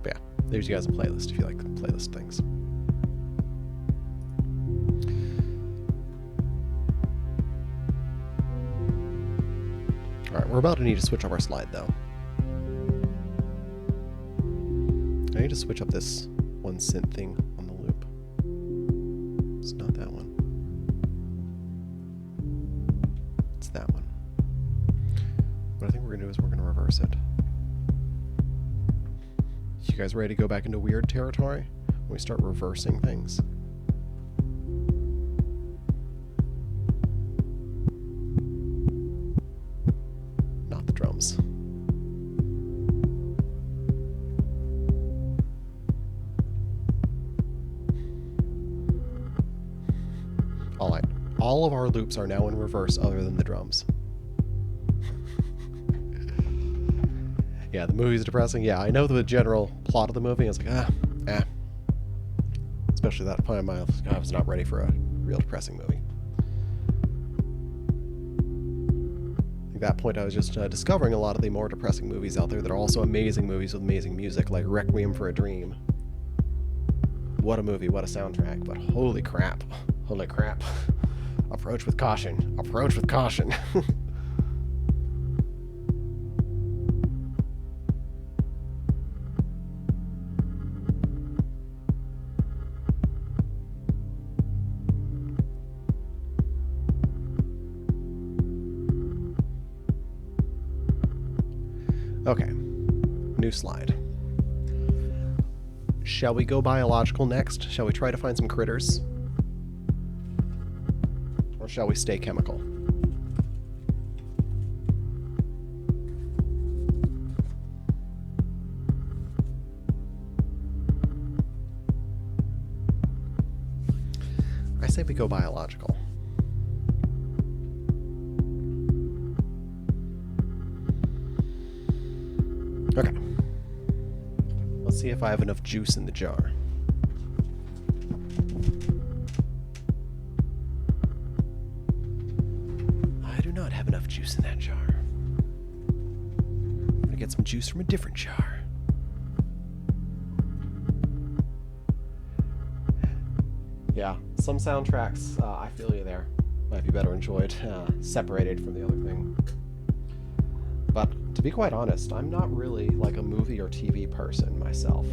But yeah, there's you guys a playlist if you like playlist things. Alright, we're about to need to switch up our slide though. I need to switch up this one synth thing on the loop. It's not that one. It's that one. What I think we're going to do is we're going to reverse it. You guys ready to go back into weird territory when we start reversing things? Not the drums. Alright, all of our loops are now in reverse other than the drums. Yeah, the movie's depressing. Yeah, I know the general plot of the movie. I was like, especially that time I was not ready for a real depressing movie. At that point, I was just discovering a lot of the more depressing movies out there that are also amazing movies with amazing music, like Requiem for a Dream. What a movie, what a soundtrack, but holy crap. Holy crap. Approach with caution. Approach with caution. Okay, new slide. Shall we go biological next? Shall we try to find some critters? Or shall we stay chemical? I say we go biological. Okay. Let's see if I have enough juice in the jar. I do not have enough juice in that jar. I'm gonna get some juice from a different jar. Yeah, some soundtracks, I feel you there, might be better enjoyed separated from the other thing. But to be quite honest, I'm not really like a movie or TV person myself.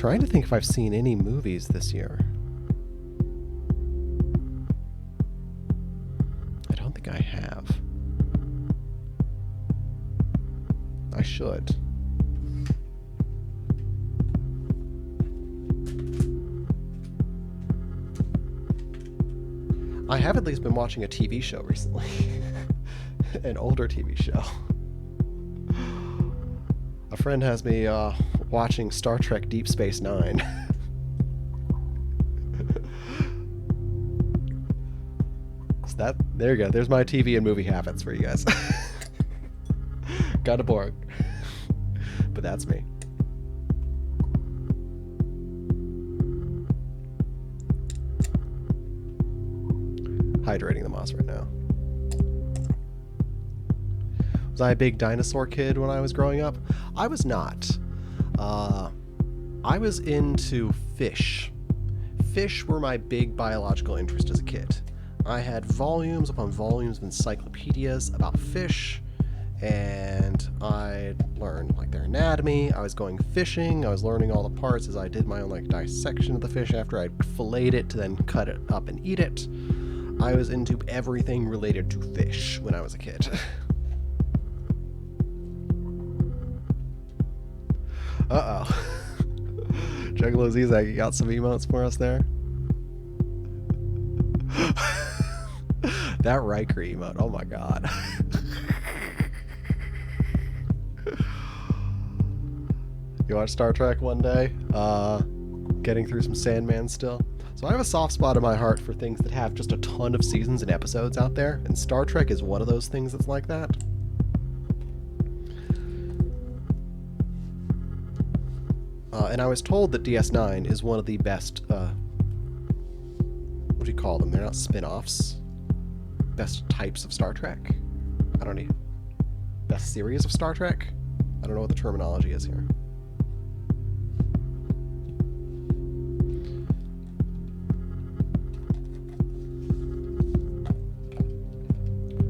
trying to think if I've seen any movies this year. I don't think I have. I should. I have at least been watching a TV show recently. An older TV show. A friend has me watching Star Trek Deep Space Nine. So there you go. There's my TV and movie habits for you guys. Kinda boring. But that's me. Hydrating the moss right now. Was I a big dinosaur kid when I was growing up? I was not. I was into fish. Fish were my big biological interest as a kid. I had volumes upon volumes of encyclopedias about fish, and I learned like their anatomy. I was going fishing. I was learning all the parts as I did my own like dissection of the fish after I'd filleted it to then cut it up and eat it. I was into everything related to fish when I was a kid. Uh-oh. Juggalo Zizak, you got some emotes for us there? That Riker emote, oh my god. You watch Star Trek one day? Getting through some Sandman still? So I have a soft spot in my heart for things that have just a ton of seasons and episodes out there, and Star Trek is one of those things that's like that. And I was told that DS9 is one of the best, what do you call them? They're not spin-offs. Best types of Star Trek? I don't know. Best series of Star Trek? I don't know what the terminology is here.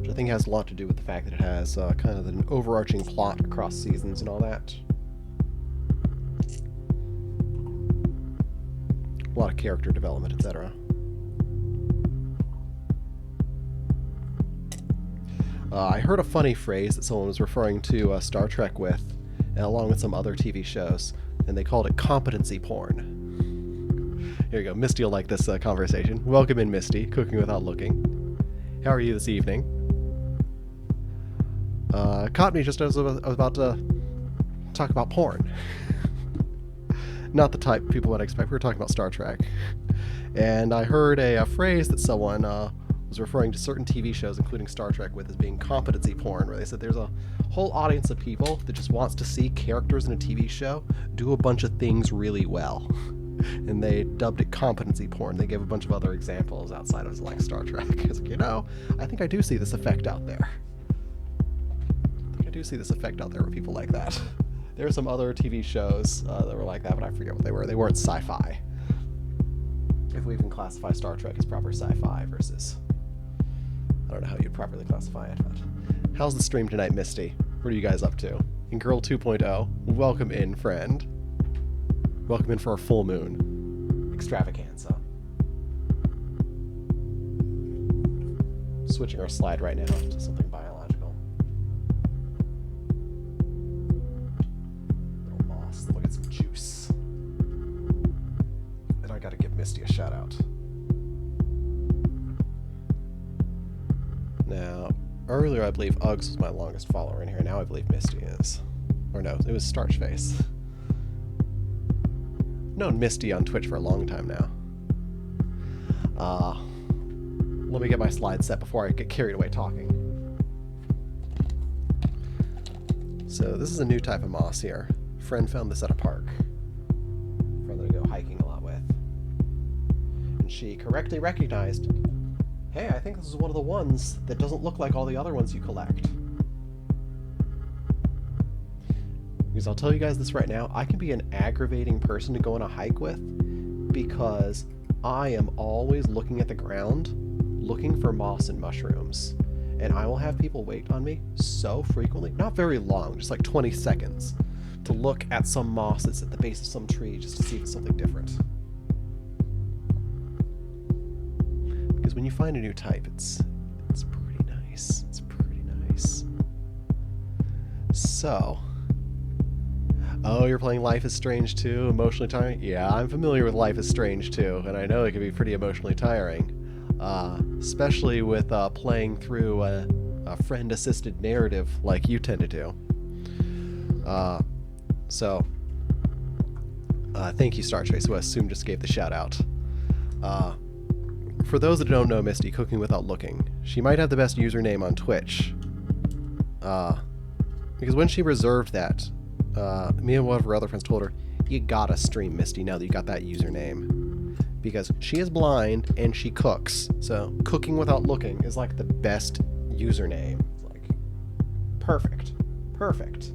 Which I think has a lot to do with the fact that it has kind of an overarching plot across seasons and all that. A lot of character development, etc. I heard a funny phrase that someone was referring to Star Trek with, and along with some other TV shows, and they called it competency porn. Here you go. Misty will like this conversation. Welcome in, Misty, cooking without looking. How are you this evening? Caught me just as I was about to talk about porn. Not the type people would expect. We were talking about Star Trek. And I heard a phrase that someone was referring to certain TV shows, including Star Trek, with as being competency porn, where they said there's a whole audience of people that just wants to see characters in a TV show do a bunch of things really well. And they dubbed it competency porn. They gave a bunch of other examples outside of like Star Trek. It's like, you know, I think I do see this effect out there. Where people like that. There are some other TV shows that were like that, but I forget what they were. They weren't sci-fi. If we even classify Star Trek as proper sci-fi versus... I don't know how you'd properly classify it, but... How's the stream tonight, Misty? What are you guys up to? In Girl 2.0, welcome in, friend. Welcome in for our full moon extravaganza. Switching our slide right now to something biological. Little moss, look at some juice. And I gotta give Misty a shout out. Now, earlier I believe Uggs was my longest follower in here. Now I believe Misty is. Or no, it was Starchface. Known Misty on Twitch for a long time now. Let me get my slide set before I get carried away talking. So this is a new type of moss here. Friend found this at a park. Friend that I go hiking a lot with. And she correctly recognized, hey, I think this is one of the ones that doesn't look like all the other ones you collect. Because I'll tell you guys this right now, I can be an aggravating person to go on a hike with because I am always looking at the ground, looking for moss and mushrooms. And I will have people wait on me so frequently, not very long, just like 20 seconds, to look at some moss that's at the base of some tree just to see if it's something different. Because when you find a new type, it's pretty nice. It's pretty nice. So, oh, you're playing Life is Strange 2, emotionally tiring? Yeah, I'm familiar with Life is Strange 2, and I know it can be pretty emotionally tiring. Especially with playing through a friend-assisted narrative like you tend to do. Thank you, Star Trace, who I assume just gave the shout-out. For those that don't know Misty, Cooking Without Looking, she might have the best username on Twitch. Because when she reserved that, me and one of her other friends told her, you gotta stream Misty now that you got that username. Because she is blind and she cooks. So Cooking Without Looking is like the best username. It's like perfect. Perfect.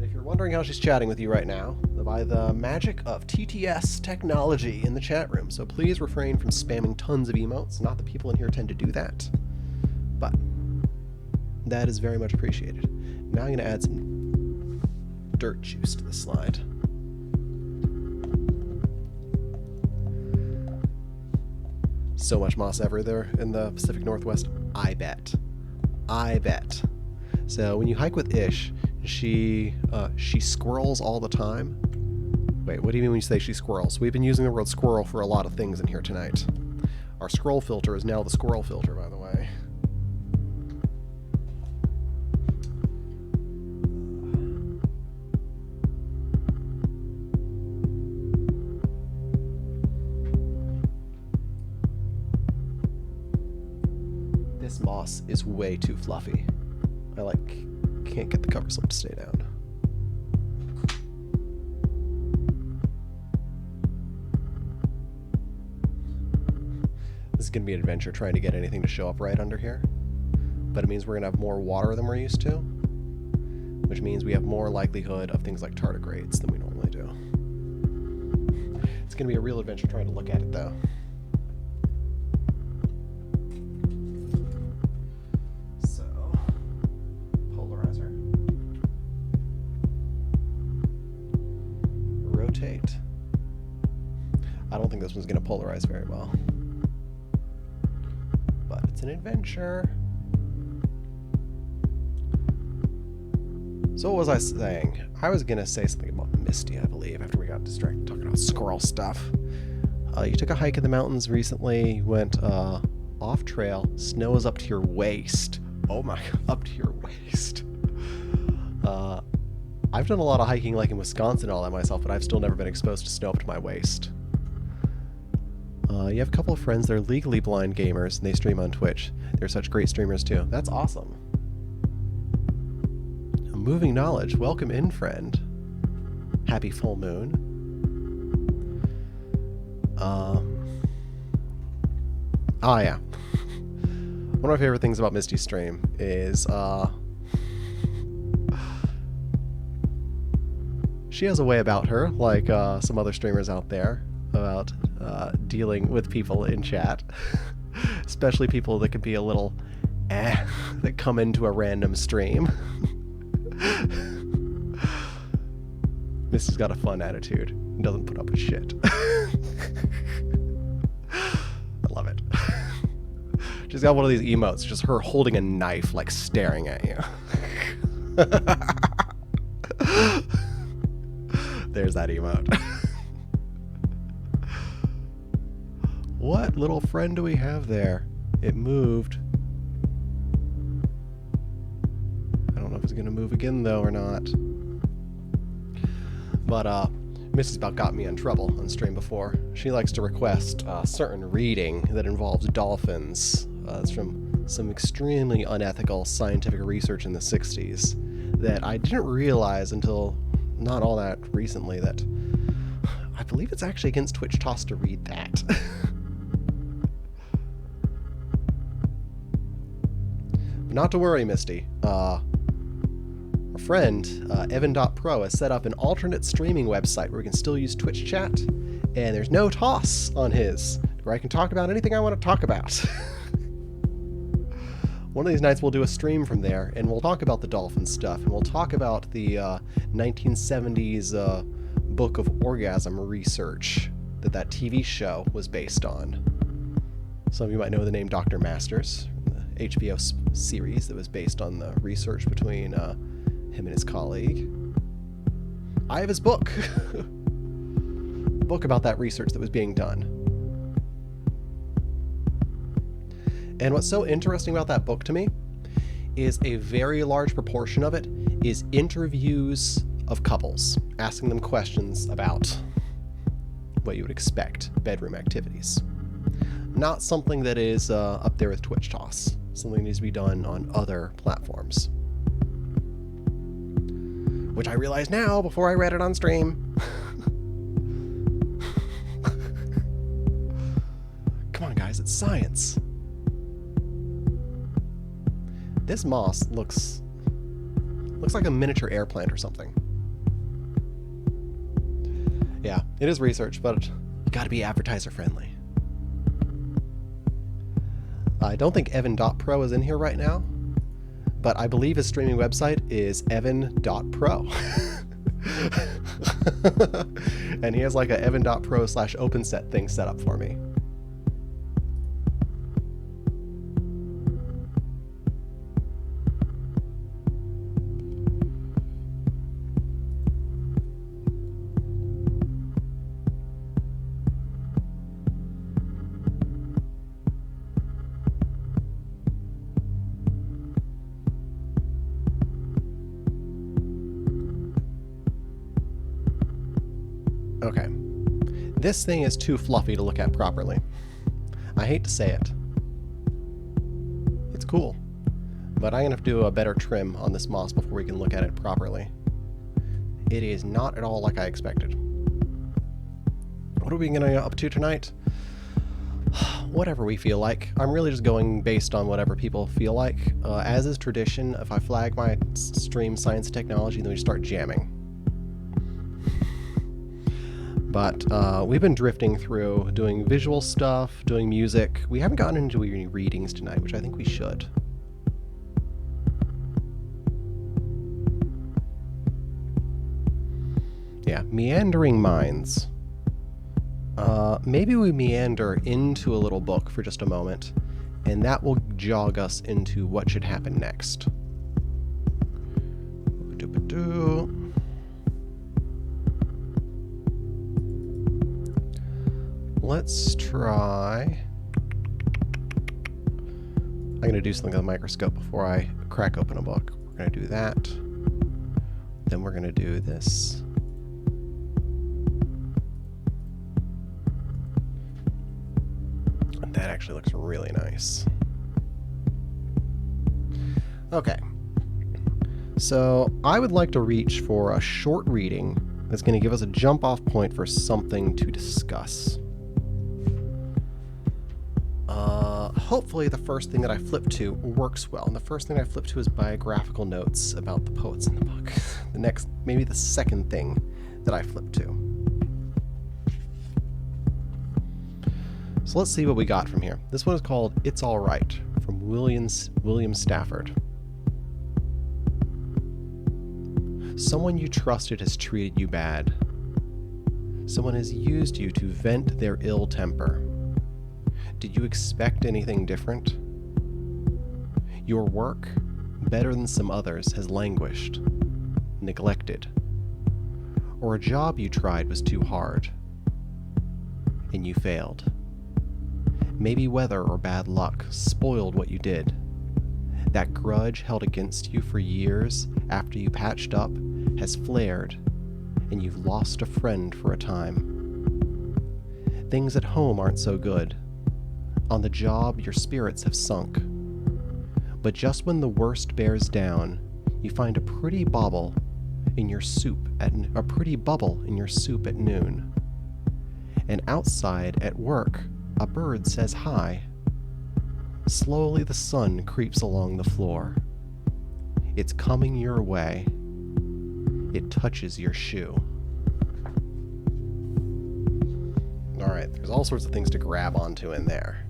If you're wondering how she's chatting with you right now, by the magic of TTS technology in the chat room. So please refrain from spamming tons of emotes. Not that people in here tend to do that. But that is very much appreciated. Now I'm going to add some dirt juice to the slide. So much moss everywhere in the Pacific Northwest. I bet. So when you hike with Ish, she squirrels all the time. Wait, what do you mean when you say she squirrels? We've been using the word squirrel for a lot of things in here tonight. Our scroll filter is now the squirrel filter, by the way. This moss is way too fluffy. I can't get the cover slip to stay down. This is going to be an adventure trying to get anything to show up right under here. But it means we're going to have more water than we're used to, which means we have more likelihood of things like tardigrades than we normally do. It's going to be a real adventure trying to look at it, though. I don't think this one's going to polarize very well. But it's an adventure. So what was I saying? I was going to say something about Misty, I believe, after we got distracted talking about squirrel stuff. You took a hike in the mountains recently, went off trail, snow is up to your waist. Oh my, up to your waist. I've done a lot of hiking like in Wisconsin and all that myself, but I've still never been exposed to snow up to my waist. You have a couple of friends that are legally blind gamers, and they stream on Twitch. They're such great streamers, too. That's awesome. Moving knowledge. Welcome in, friend. Happy full moon. Oh, yeah. One of my favorite things about Misty's stream is, she has a way about her, like some other streamers out there, about dealing with people in chat, especially people that could be a little that come into a random stream. Misty's got a fun attitude and doesn't put up with shit. I love it. She's got one of these emotes, just her holding a knife, like staring at you. There's that emote. What little friend do we have there? It moved. I don't know if it's gonna move again though or not. But Mrs. about got me in trouble on stream before. She likes to request certain reading that involves dolphins. It's from some extremely unethical scientific research in the 60s that I didn't realize until not all that recently that I believe it's actually against Twitch Toss to read that. Not to worry, Misty. Our friend, Evan.pro, has set up an alternate streaming website where we can still use Twitch chat, and there's no toss on his, where I can talk about anything I want to talk about. One of these nights we'll do a stream from there, and we'll talk about the dolphin stuff, and we'll talk about the 1970s Book of Orgasm research that TV show was based on. Some of you might know the name Dr. Masters, the HBO series that was based on the research between him and his colleague. I have his book. Book about that research that was being done. And what's so interesting about that book to me is a very large proportion of it is interviews of couples, asking them questions about what you would expect, bedroom activities. Not something that is up there with Twitch Toss. Something that needs to be done on other platforms. Which I realize now before I read it on stream. Come on guys, it's science. This moss looks like a miniature air plant or something. Yeah, it is research, but you gotta be advertiser friendly. I don't think Evan.pro is in here right now, but I believe his streaming website is evan.pro. And he has like a evan.pro/OpenSet thing set up for me. Okay. This thing is too fluffy to look at properly. I hate to say it. It's cool, but I'm gonna have to do a better trim on this moss before we can look at it properly. It is not at all like I expected. What are we gonna get up to tonight? Whatever we feel like. I'm really just going based on whatever people feel like. As is tradition, if I flag my stream science and technology, then we start jamming. But we've been drifting through, doing visual stuff, doing music. We haven't gotten into any readings tonight, which I think we should. Yeah, meandering minds. Maybe we meander into a little book for just a moment, and that will jog us into what should happen next. Let's try... I'm going to do something with a microscope before I crack open a book. We're going to do that. Then we're going to do this. And that actually looks really nice. Okay. So I would like to reach for a short reading that's going to give us a jump-off point for something to discuss. Hopefully the first thing that I flip to works well. And the first thing I flip to is biographical notes about the poets in the book. The next, maybe the second thing that I flip to. So let's see what we got from here. This one is called It's All Right, from William Stafford. Someone you trusted has treated you bad. Someone has used you to vent their ill temper. Did you expect anything different? Your work, better than some others, has languished, neglected. Or a job you tried was too hard, and you failed. Maybe weather or bad luck spoiled what you did. That grudge held against you for years after you patched up has flared, and you've lost a friend for a time. Things at home aren't so good. On the job, your spirits have sunk. But just when the worst bears down, you find a pretty bubble in your soup at noon. And outside at work, a bird says hi. Slowly the sun creeps along the floor. It's coming your way. It touches your shoe. Alright, there's all sorts of things to grab onto in there.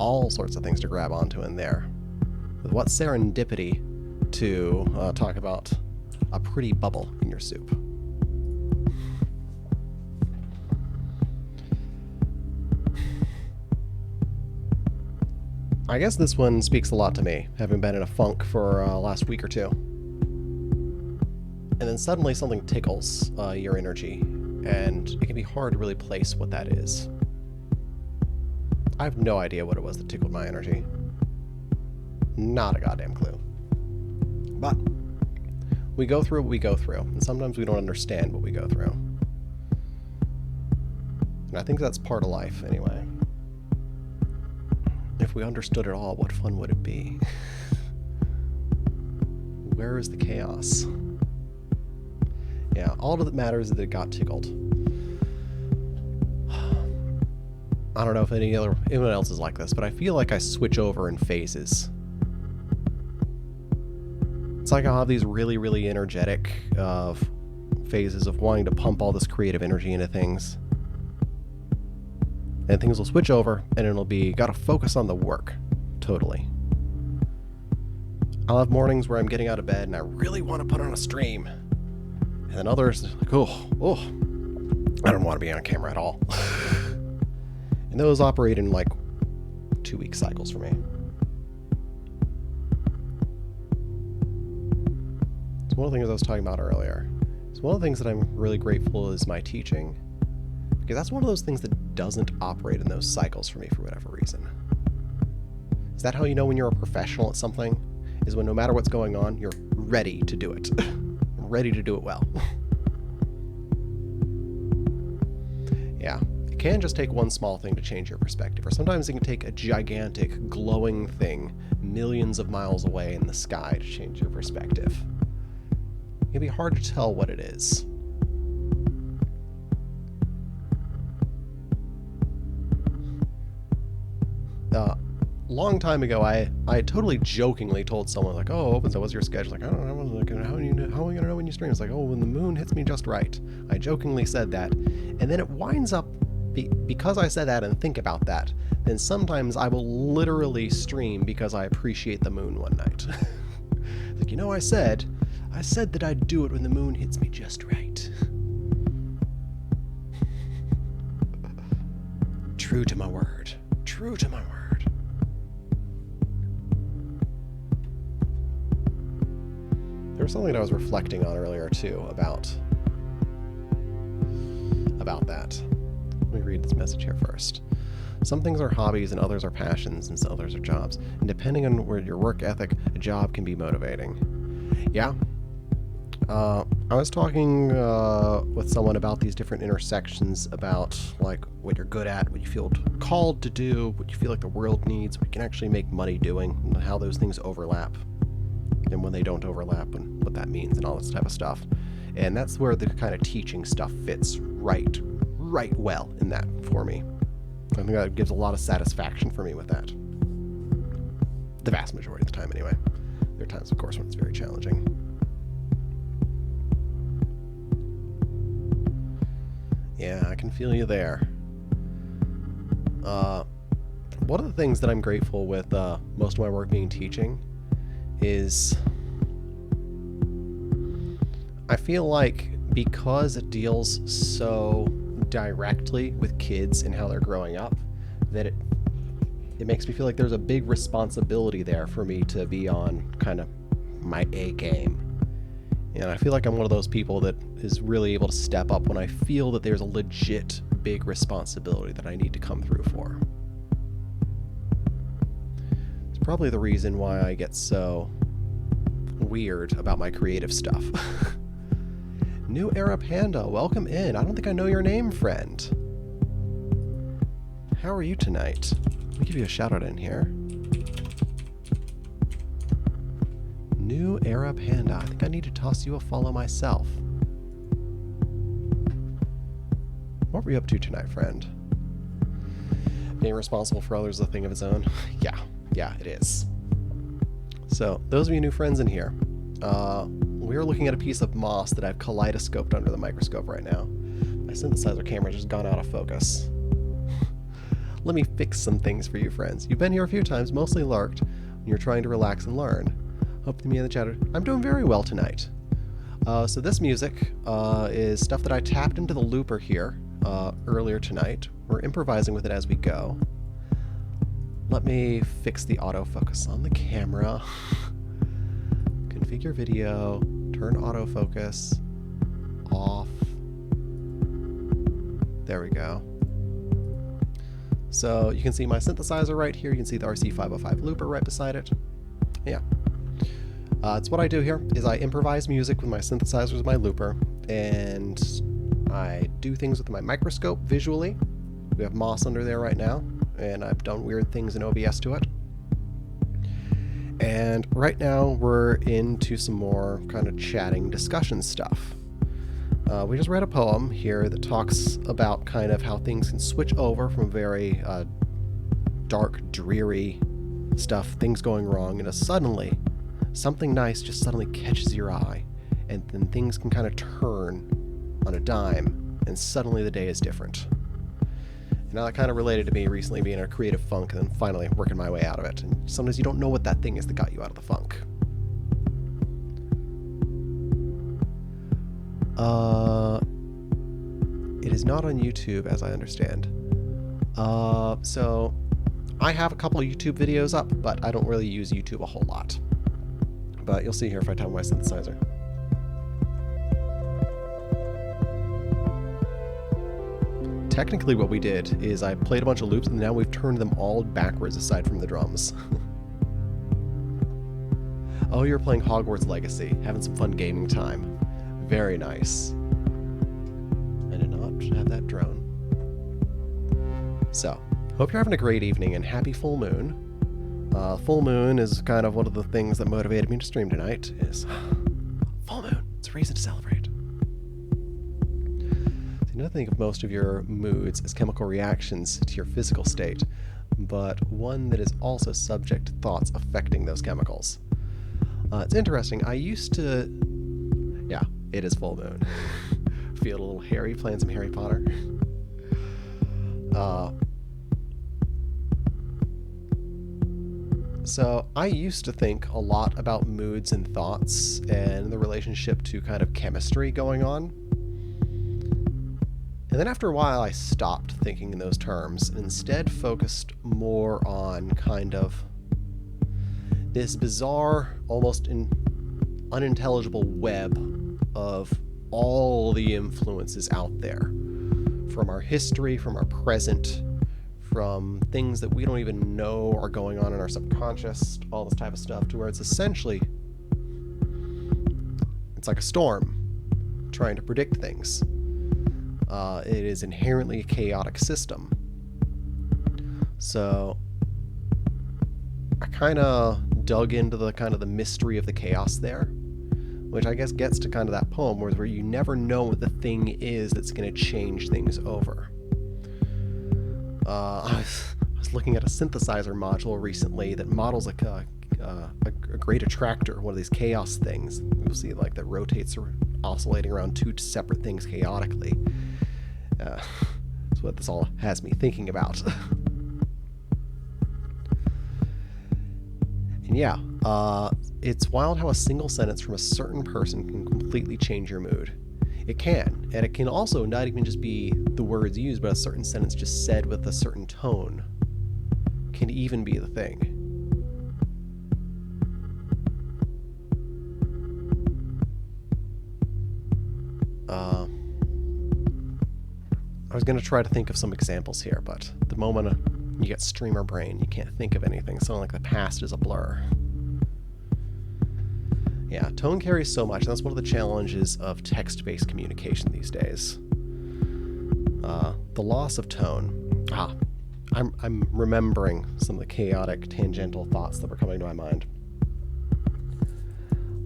all sorts of things to grab onto in there. With what serendipity to talk about a pretty bubble in your soup. I guess this one speaks a lot to me, having been in a funk for last week or two. And then suddenly something tickles your energy, and it can be hard to really place what that is. I have no idea what it was that tickled my energy. Not a goddamn clue. But we go through what we go through, and sometimes we don't understand what we go through. And I think that's part of life, anyway. If we understood it all, what fun would it be? Where is the chaos? Yeah, all that matters is that it got tickled. I don't know if anyone else is like this, but I feel like I switch over in phases. It's like I'll have these really, really energetic phases of wanting to pump all this creative energy into things. And things will switch over, and it'll be, gotta focus on the work. Totally. I'll have mornings where I'm getting out of bed and I really want to put on a stream. And then others, like, oh, I don't want to be on camera at all. And those operate in like 2-week cycles for me. It's one of the things I was talking about earlier. It's one of the things that I'm really grateful is my teaching. Because that's one of those things that doesn't operate in those cycles for me for whatever reason. Is that how you know when you're a professional at something? Is when no matter what's going on, you're ready to do it. Ready to do it well. Yeah. It can just take one small thing to change your perspective, or sometimes it can take a gigantic, glowing thing millions of miles away in the sky to change your perspective. It can be hard to tell what it is. Long time ago, I totally jokingly told someone, like, oh, OpenSet, what's your schedule? Like, I don't know, like, how are you going to know when you stream? It's like, oh, when the moon hits me just right. I jokingly said that. And then it winds up, because I said that and think about that, then sometimes I will literally stream because I appreciate the moon one night. Like, I said that I'd do it when the moon hits me just right. True to my word. True to my word. There was something that I was reflecting on earlier, too, about that. Let me read this message here first. Some things are hobbies and others are passions and some others are jobs. And depending on where your work ethic, a job can be motivating. Yeah. I was talking with someone about these different intersections about, like, what you're good at, what you feel called to do, what you feel like the world needs, what you can actually make money doing, and how those things overlap. And when they don't overlap and what that means and all this type of stuff. And that's where the kind of teaching stuff fits right well in that for me. I think that gives a lot of satisfaction for me with that. The vast majority of the time anyway. There are times, of course, when it's very challenging. Yeah, I can feel you there. One of the things that I'm grateful with most of my work being teaching is I feel like because it deals so directly with kids and how they're growing up, that it makes me feel like there's a big responsibility there for me to be on kind of my A game. And I feel like I'm one of those people that is really able to step up when I feel that there's a legit big responsibility that I need to come through for. It's probably the reason why I get so weird about my creative stuff. New Era Panda, welcome in. I don't think I know your name, friend. How are you tonight? Let me give you a shout out in here. New Era Panda. I think I need to toss you a follow myself. What were you up to tonight, friend? Being responsible for others is a thing of its own? Yeah, it is. So, those of you new friends in here, we're looking at a piece of moss that I've kaleidoscoped under the microscope right now. My synthesizer camera just gone out of focus. Let me fix some things for you, friends. You've been here a few times, mostly lurked, when you're trying to relax and learn. Hope to me in the chatter. I'm doing very well tonight. So this music is stuff that I tapped into the looper here earlier tonight. We're improvising with it as we go. Let me fix the autofocus on the camera. Configure video, turn autofocus off. There we go. So you can see my synthesizer right here. You can see the RC505 looper right beside it. Yeah. It's what I do here is I improvise music with my synthesizer as my looper, and I do things with my microscope visually. We have moss under there right now, and I've done weird things in OBS to it. And right now we're into some more kind of chatting discussion stuff. We just read a poem here that talks about kind of how things can switch over from very dark, dreary stuff, things going wrong, and suddenly something nice just suddenly catches your eye, and then things can kind of turn on a dime, and suddenly the day is different. And now that kind of related to me recently being in a creative funk and then finally working my way out of it. And sometimes you don't know what that thing is that got you out of the funk. It is not on YouTube, as I understand. So I have a couple of YouTube videos up, but I don't really use YouTube a whole lot. But you'll see here if I tap my synthesizer. Technically what we did is I played a bunch of loops and now we've turned them all backwards aside from the drums. Oh, you're playing Hogwarts Legacy, having some fun gaming time. Very nice. I did not have that drone. So, hope you're having a great evening and happy full moon. Full moon is kind of one of the things that motivated me to stream tonight, is full moon. It's a reason to celebrate. So you know, I think of most of your moods as chemical reactions to your physical state, but one that is also subject to thoughts affecting those chemicals. It's interesting. I used to... Yeah, it is full moon. Feel a little hairy playing some Harry Potter. So I used to think a lot about moods and thoughts and the relationship to kind of chemistry going on. And then after a while I stopped thinking in those terms and instead focused more on kind of this bizarre, almost unintelligible web of all the influences out there. From our history, from our present, from things that we don't even know are going on in our subconscious, all this type of stuff, to where it's essentially, it's like a storm trying to predict things. It is inherently a chaotic system. So I kind of dug into the kind of the mystery of the chaos there, which I guess gets to kind of that poem where you never know what the thing is that's going to change things over. I was looking at a synthesizer module recently that models like a great attractor, one of these chaos things. You'll see like that rotates or oscillating around two separate things chaotically. That's what this all has me thinking about. And yeah, it's wild how a single sentence from a certain person can completely change your mood. It can, and it can also not even just be the words used, but a certain sentence just said with a certain tone can even be the thing. I was going to try to think of some examples here, but the moment you get streamer brain, you can't think of anything, so like the past is a blur. Yeah, tone carries so much, and that's one of the challenges of text-based communication these days. The loss of tone. I'm remembering some of the chaotic, tangential thoughts that were coming to my mind.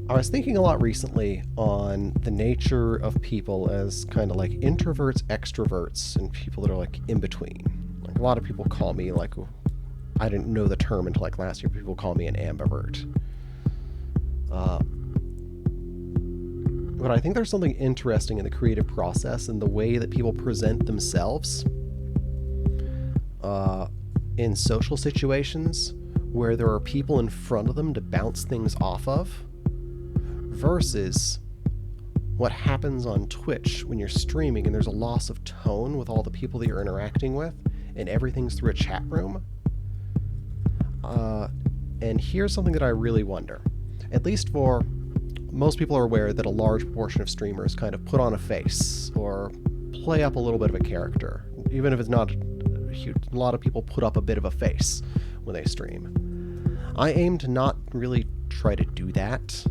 I was thinking a lot recently on the nature of people as kind of like introverts, extroverts, and people that are like in between. Like a lot of people call me like, I didn't know the term until like last year, people call me an ambivert. But I think there's something interesting in the creative process and the way that people present themselves. in social situations where there are people in front of them to bounce things off of, versus what happens on Twitch when you're streaming and there's a loss of tone with all the people that you're interacting with and everything's through a chat room. And here's something that I really wonder. At least for most people are aware that a large proportion of streamers kind of put on a face or play up a little bit of a character. Even if it's not huge, a lot of people put up a bit of a face when they stream. I aim to not really try to do that.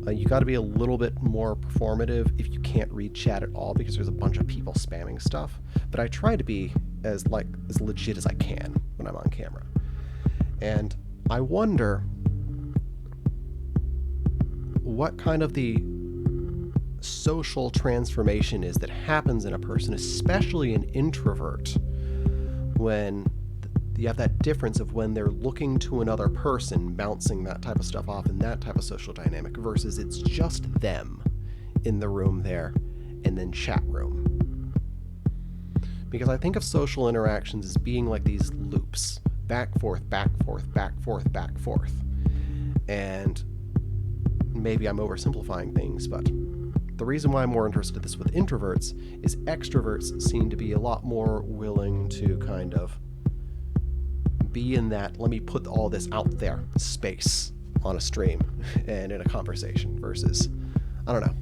You got to be a little bit more performative if you can't read chat at all, because there's a bunch of people spamming stuff. But I try to be as legit as I can when I'm on camera. And I wonder what kind of the social transformation is that happens in a person, especially an introvert, when you have that difference of when they're looking to another person, bouncing that type of stuff off in that type of social dynamic, versus it's just them in the room there and then chat room. Because I think of social interactions as being like these loops, back, forth, back, forth, back, forth, back, forth. And maybe I'm oversimplifying things, but the reason why I'm more interested in this with introverts is extroverts seem to be a lot more willing to kind of be in that, let me put all this out there space on a stream and in a conversation, versus, I don't know.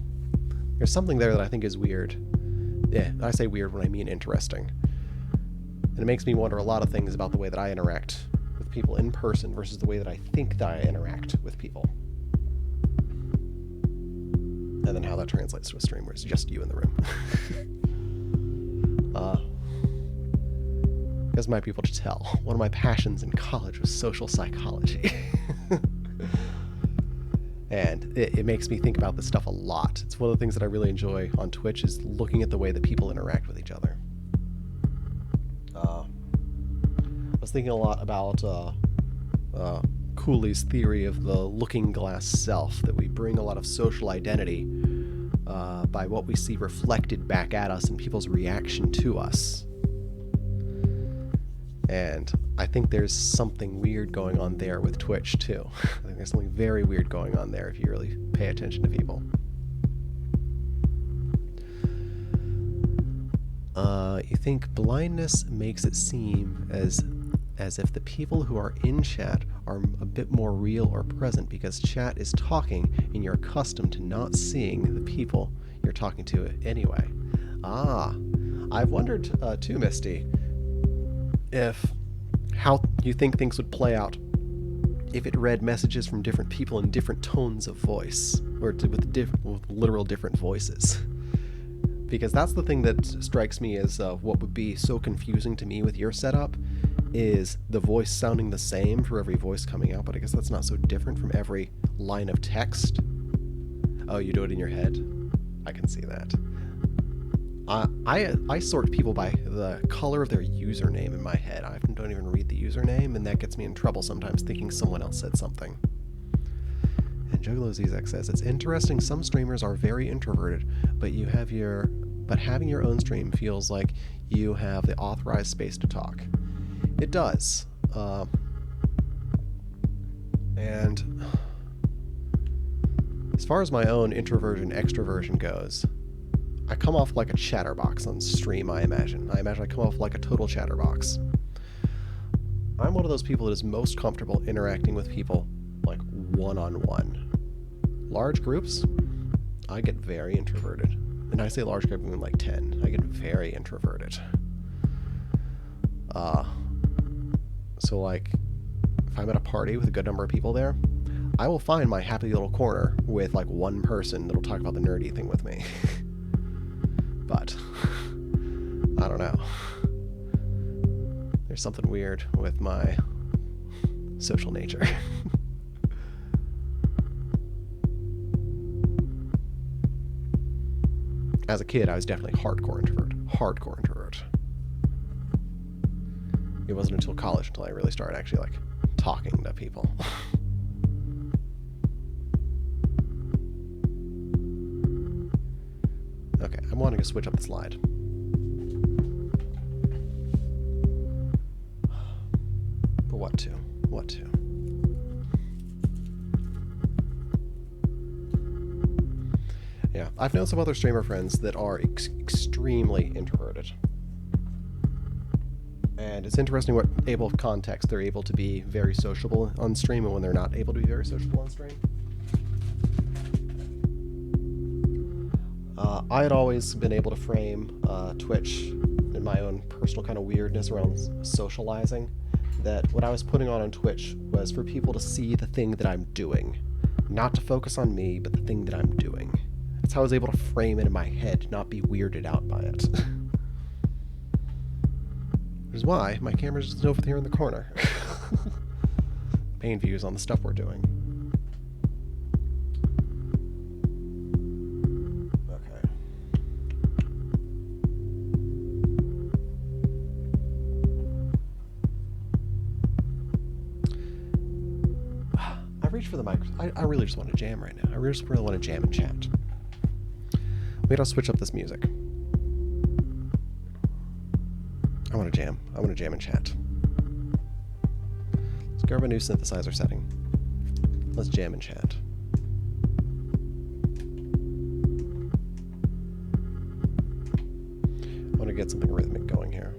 There's something there that I think is weird. Yeah, I say weird when I mean interesting. And it makes me wonder a lot of things about the way that I interact with people in person versus the way that I think that I interact with people. And then how that translates to a stream where it's just you in the room. As might be able to tell, one of my passions in college was social psychology. And it makes me think about this stuff a lot. It's one of the things that I really enjoy on Twitch, is looking at the way that people interact with each other. I was thinking a lot about Cooley's theory of the looking glass self, that we bring a lot of social identity by what we see reflected back at us and people's reaction to us. And I think there's something weird going on there with Twitch too. I think there's something very weird going on there if you really pay attention to people. You think blindness makes it seem as if the people who are in chat are a bit more real or present because chat is talking and you're accustomed to not seeing the people you're talking to anyway. I've wondered too, Misty, if how you think things would play out if it read messages from different people in different tones of voice, or with literal different voices. Because that's the thing that strikes me as what would be so confusing to me with your setup, is the voice sounding the same for every voice coming out, but I guess that's not so different from every line of text. Oh, you do it in your head? I can see that. I sort people by the color of their username in my head. I often don't even read the username, and that gets me in trouble sometimes thinking someone else said something. And Juggalo Zizek says, it's interesting, some streamers are very introverted, but having your own stream feels like you have the authorized space to talk. It does. And as far as my own introversion, extroversion goes, I come off like a chatterbox on stream, I imagine. I come off like a total chatterbox. I'm one of those people that is most comfortable interacting with people like one-on-one. Large groups, I get very introverted. And I say large group, I mean like 10. I get very introverted. So like, if I'm at a party with a good number of people there, I will find my happy little corner with like one person that'll talk about the nerdy thing with me. But I don't know. There's something weird with my social nature. As a kid, I was definitely hardcore introvert. Hardcore introvert. It wasn't until college until I really started actually like talking to people. Okay, I'm wanting to switch up the slide. what to. What to. Yeah, I've known some other streamer friends that are extremely introverted. And it's interesting what able context they're able to be very sociable on stream and when they're not able to be very sociable on stream. I had always been able to frame Twitch in my own personal kind of weirdness around socializing, that what I was putting on Twitch was for people to see the thing that I'm doing, not to focus on me, but the thing that I'm doing. That's how I was able to frame it in my head, not be weirded out by it. Which is why my camera's just over here in the corner. Pain views on the stuff we're doing. Okay. I reached for the mic. I really just want to jam right now. I really want to jam and chat. Wait, I'll switch up this music. I want to jam. I want to jam and chat. Let's grab a new synthesizer setting. Let's jam and chat. I want to get something rhythmic going here.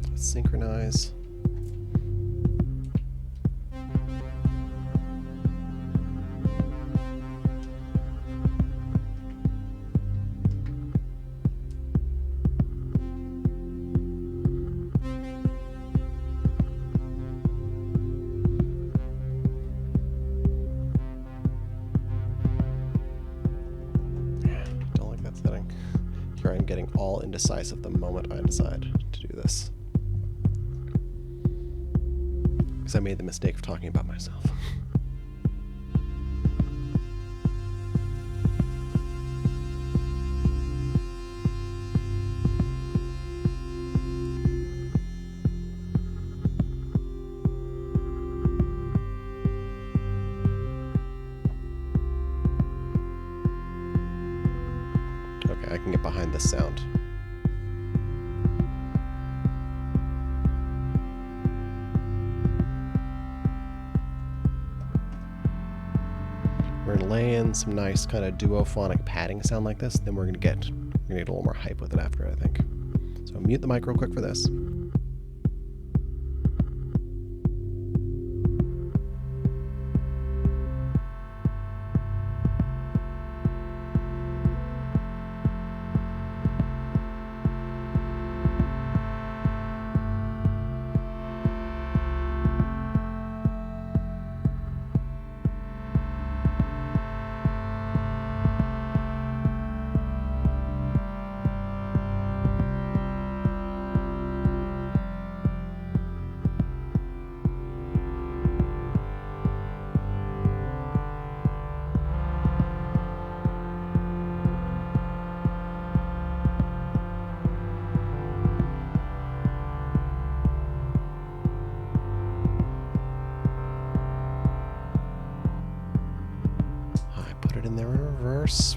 Let's synchronize. All indecisive the moment I decide to do this. Because I made the mistake of talking about myself. Okay, I can get behind this sound. We're gonna lay in some nice kind of duophonic padding sound like this, then we're gonna get a little more hype with it after, I think. So mute the mic real quick for this.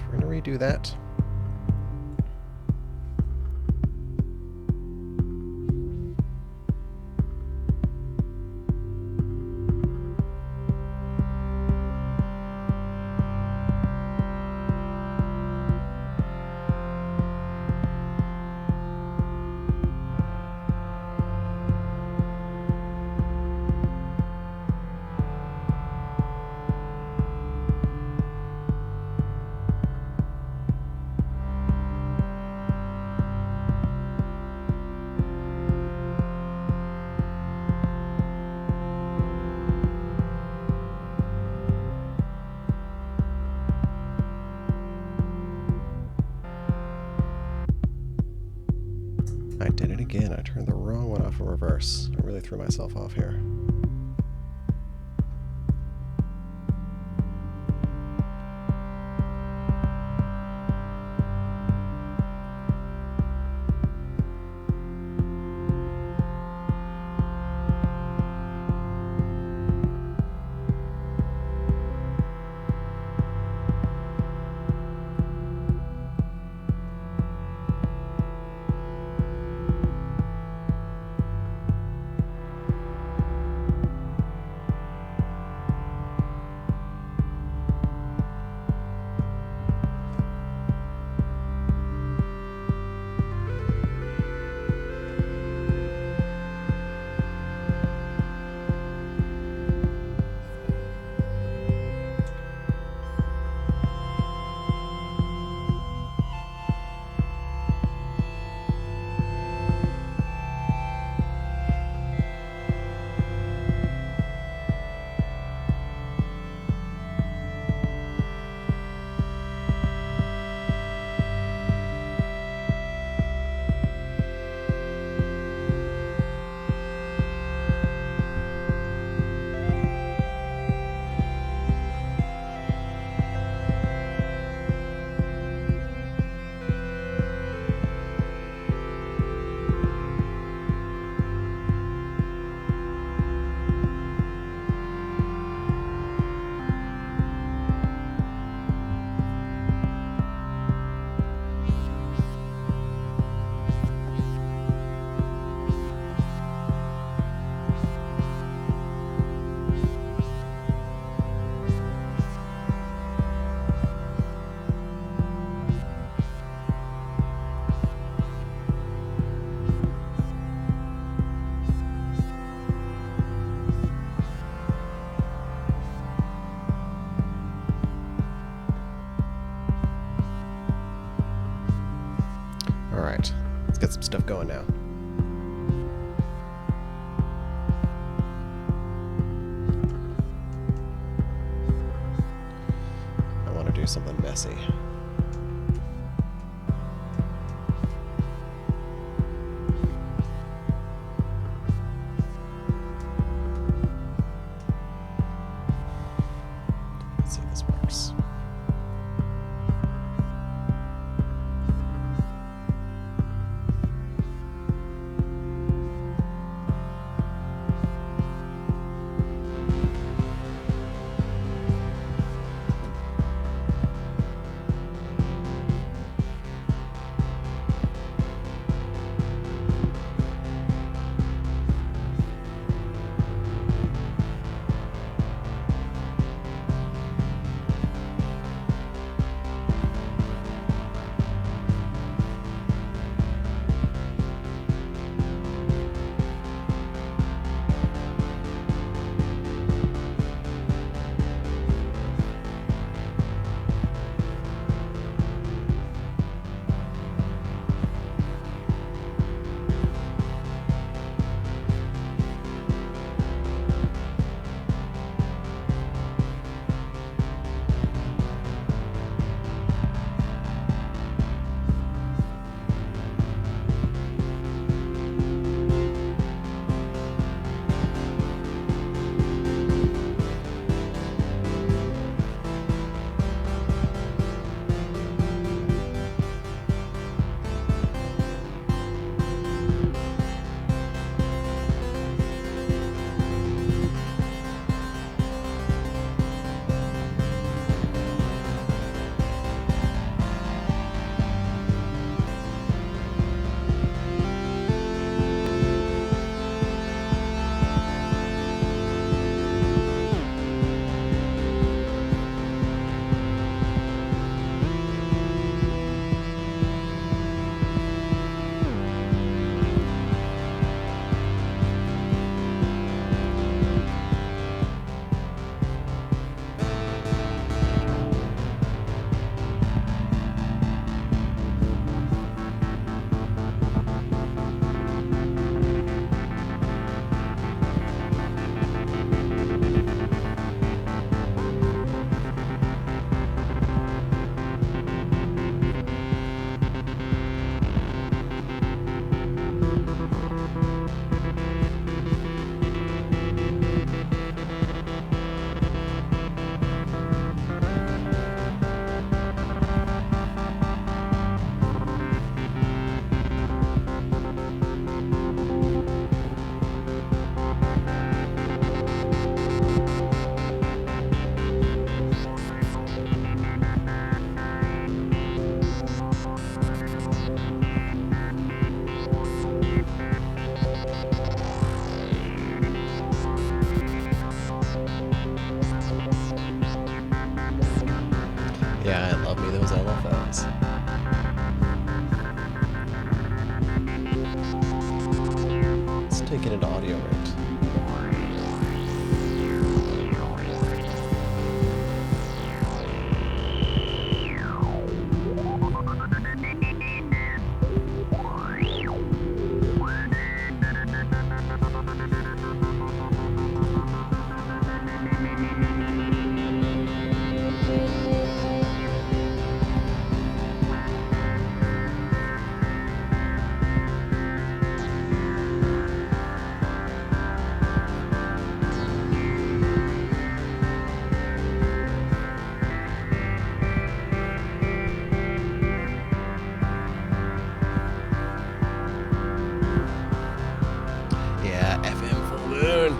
We're going to redo that. I did it again. I turned the wrong one off in reverse. I really threw myself off here. some stuff going now. I want to do something messy. Let's see if this works. Yeah, I love me those LFOs. Let's take it into audio rate.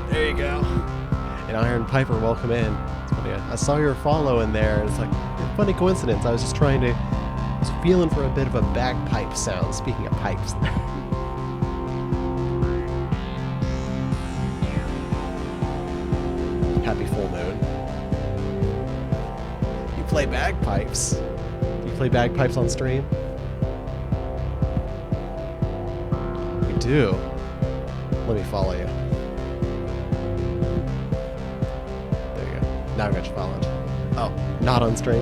There you go. And Iron Piper, welcome in. It's funny, I saw your follow in there. It's like a funny coincidence. I was just trying to, I was feeling for a bit of a bagpipe sound. Speaking of pipes. Happy full moon. You play bagpipes? Do you play bagpipes on stream? You do. Let me follow you. Now I got you followed. Oh, not on stream.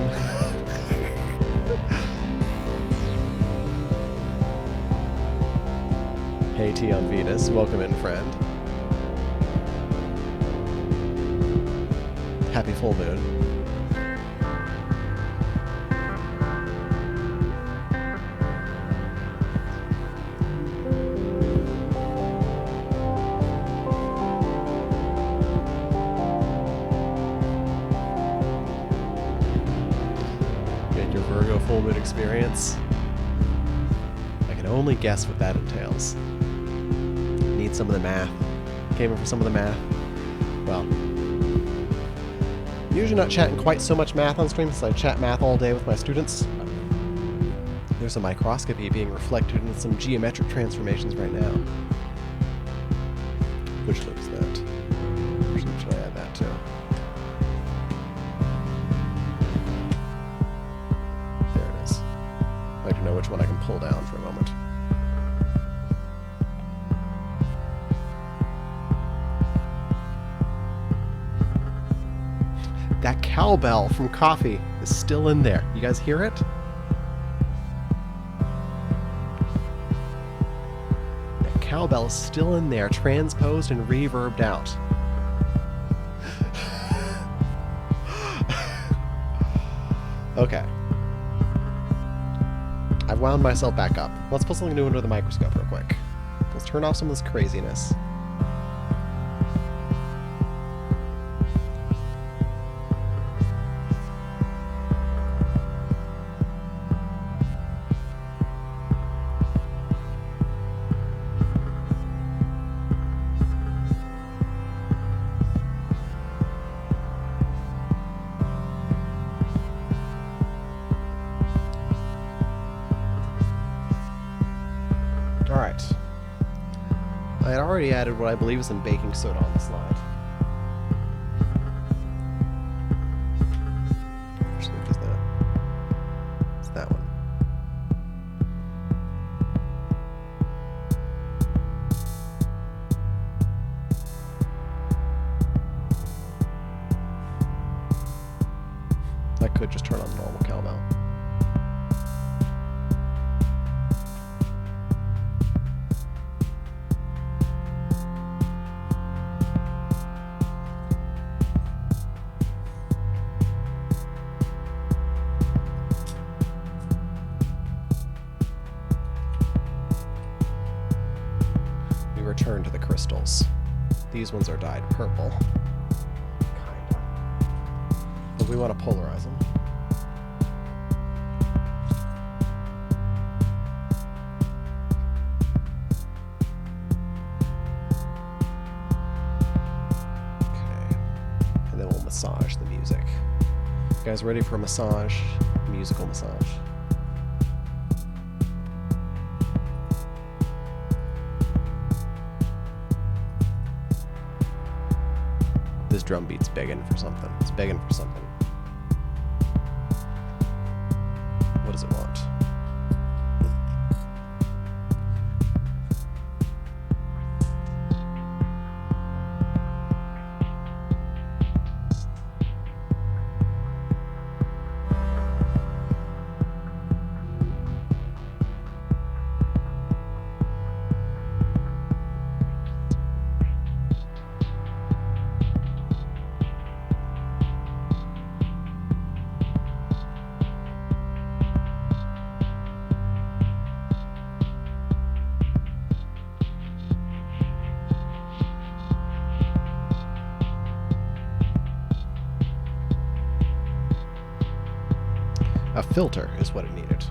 Hey T on Venus, welcome in, friend. Happy full moon. Get your Virgo full moon experience. I can only guess what that entails. Need some of the math. Came in for some of the math. Well, usually not chatting quite so much math on stream, since I chat math all day with my students. There's a microscopy being reflected in some geometric transformations right now. Which loop is that? Which loop should I add that to? There it is. I'd like to know which one I can pull down for a moment. That cowbell from coffee is still in there. You guys hear it? That cowbell is still in there, transposed and reverbed out. Okay. I've wound myself back up. Let's put something new under the microscope real quick. Let's turn off some of this craziness. Alright. I had already added what I believe is some baking soda on the slide. Which loop is that? It's that one. I could just turn on the normal cowbell. Return to the crystals. These ones are dyed purple. Kinda. But we want to polarize them. Okay. And then we'll massage the music. You guys ready for a massage? Musical massage. This drum beat's begging for something. It's begging for something. What does it want? A filter is what it needed.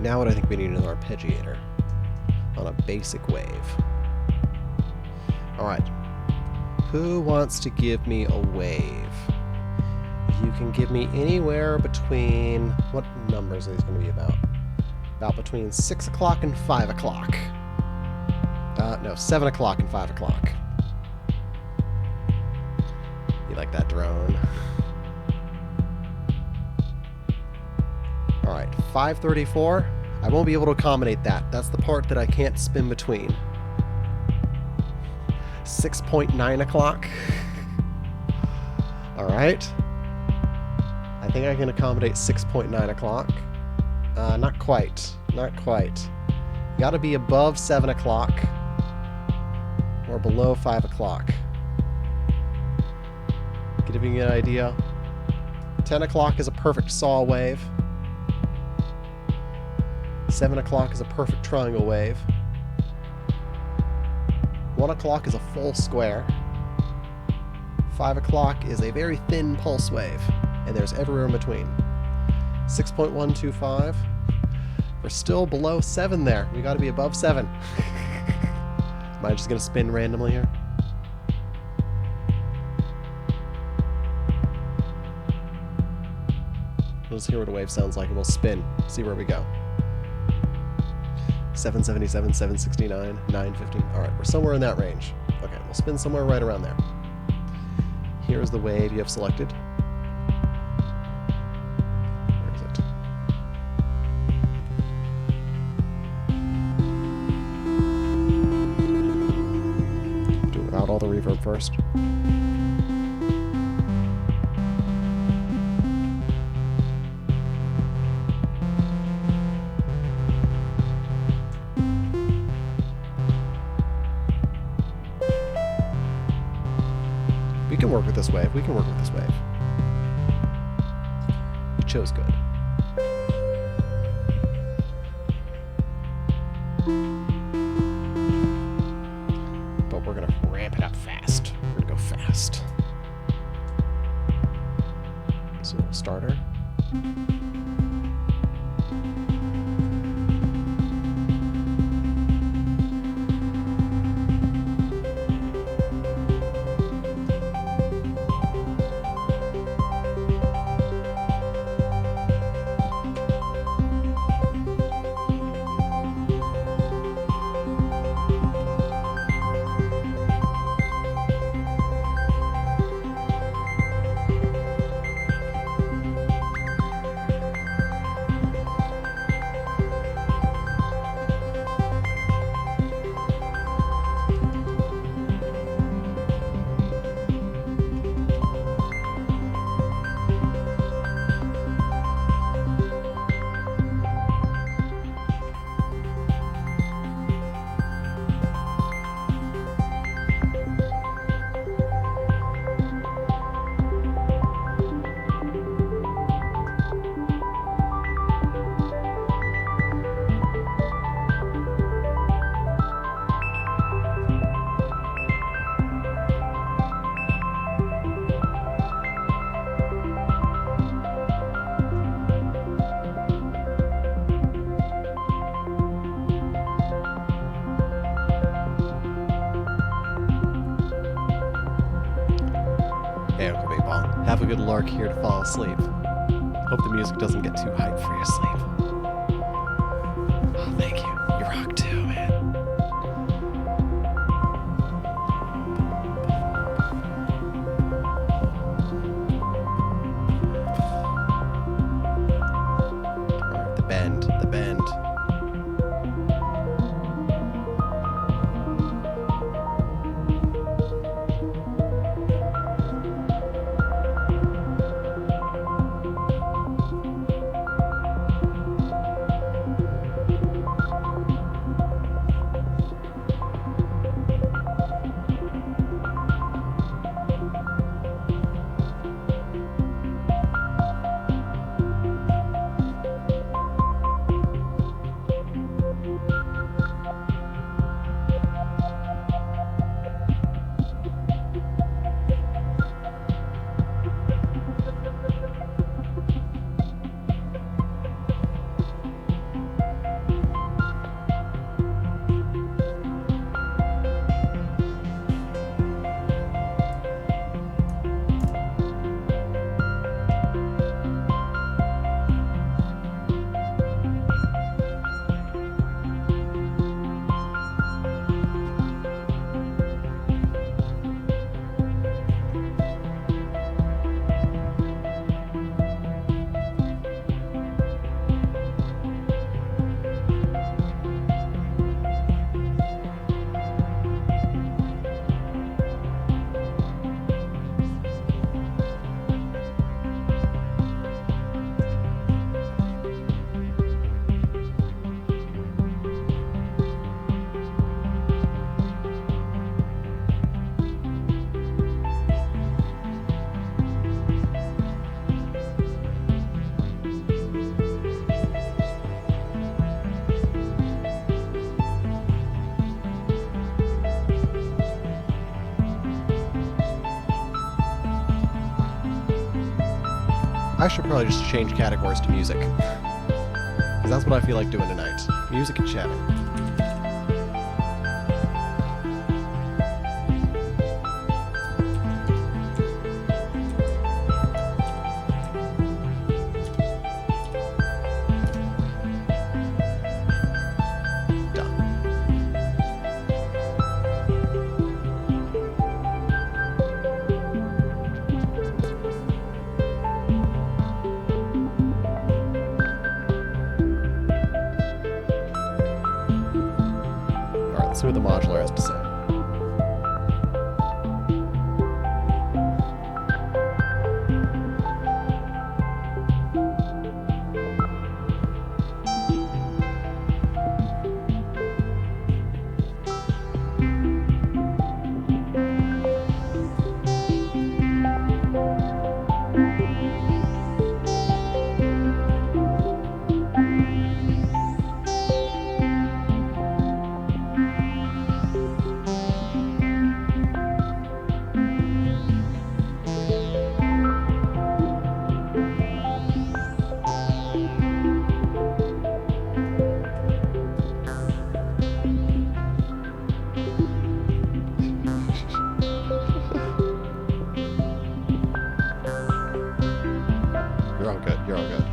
Now what I think we need is an arpeggiator on a basic wave. Alright. Who wants to give me a wave? You can give me anywhere between... What numbers are these going to be about? About between 6 o'clock and 5 o'clock. No, 7 o'clock and 5 o'clock. You like that drone? Alright, 5:34. I won't be able to accommodate that. That's the part that I can't spin between. 6.9 o'clock. Alright. I think I can accommodate 6.9 o'clock. Not quite. Not quite. You gotta be above 7 o'clock or below 5 o'clock. Give you an idea. 10 o'clock is a perfect saw wave. 7 o'clock is a perfect triangle wave. 1 o'clock is a full square. 5 o'clock is a very thin pulse wave, and there's everywhere in between. 6.125. We're still below 7 there. We gotta be above 7. Am I just gonna spin randomly here? Let's hear what a wave sounds like and we'll spin. See where we go. 777, 769, 915. Alright, we're somewhere in that range. Okay, we'll spin somewhere right around there. Here's the wave you have selected. Where is it? Do it without all the reverb first. We can work with this wave. We can work with this wave. You chose good. But we're going to ramp it up fast. We're going to go fast. So, starter. Hey, Uncle Big Ball. Have a good lark here to fall asleep. Hope the music doesn't get too hype for your sleep. Oh, thank you. You rock too, man. Alright, the bend, the bend. I should probably just change categories to music. Because that's what I feel like doing tonight. Music and chatting. Let's see what the modular has to say. You're all good. You're all good.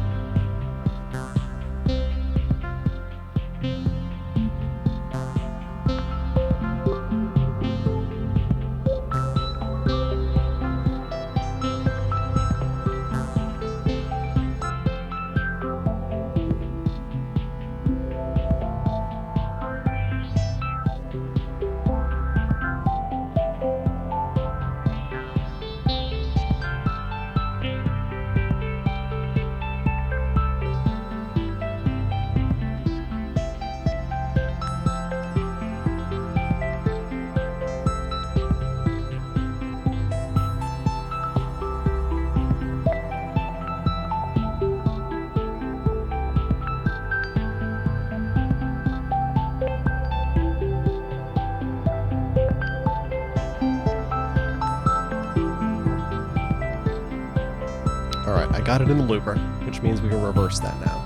Alright, I got it in the looper, which means we can reverse that now.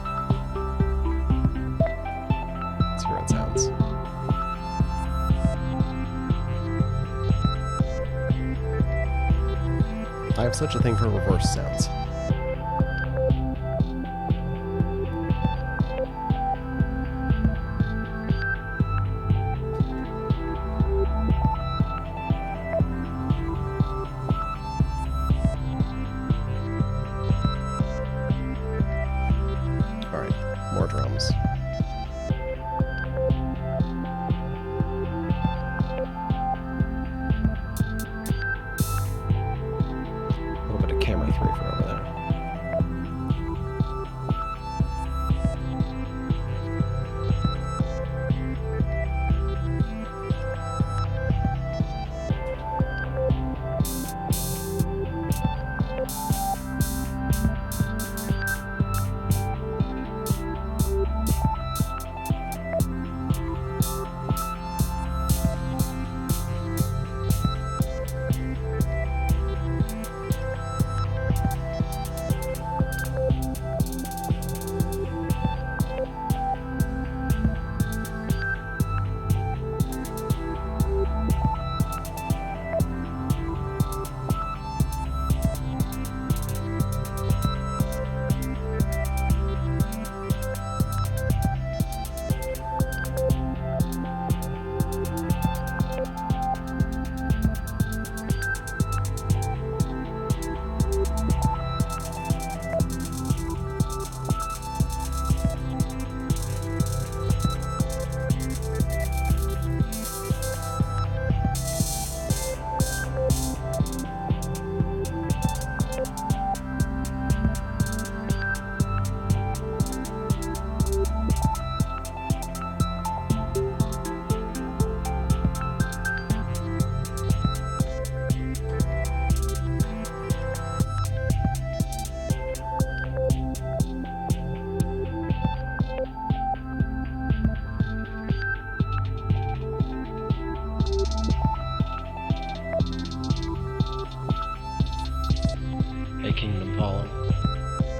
Let's hear how it sounds. I have such a thing for reverse sounds. More drums. A little bit of camera 3 for over there.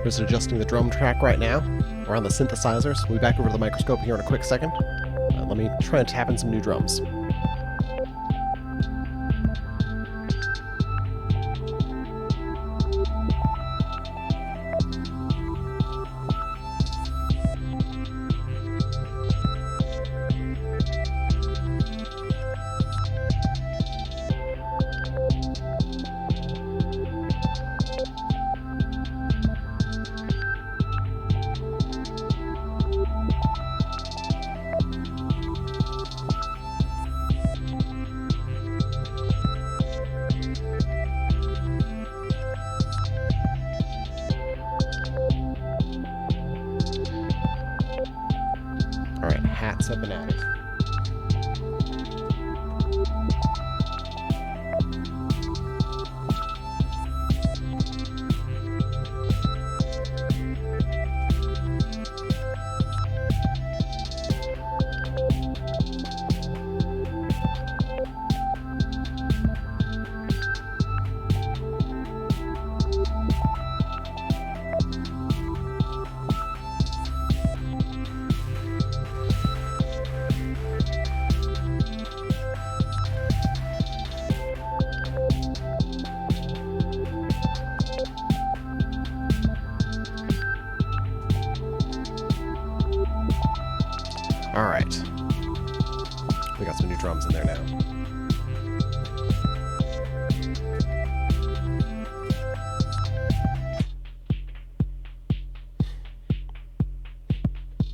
Just adjusting the drum track right now. We're on the synthesizers. We'll be back over to the microscope here in a quick second. Let me try and tap in some new drums. Alright, hats have been added. Alright. We got some new drums in there now.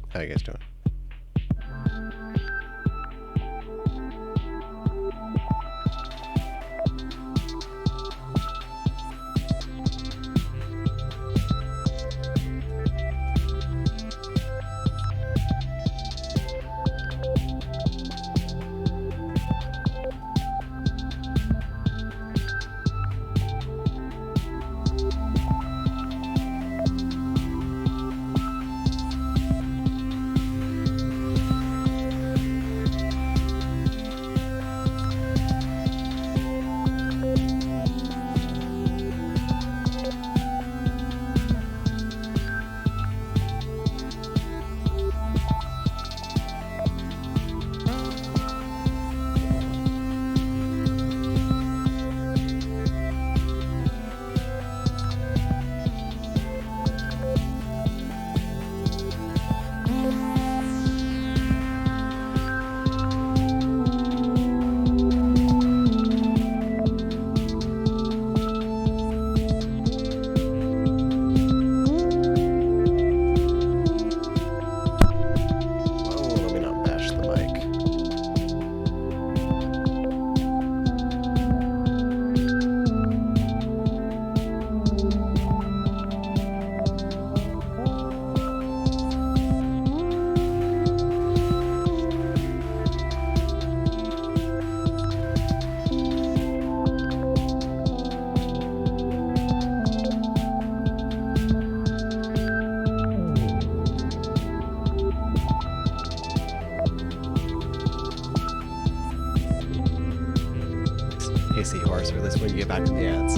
How you guys doing? Seahorse, or this when you get back to the ads.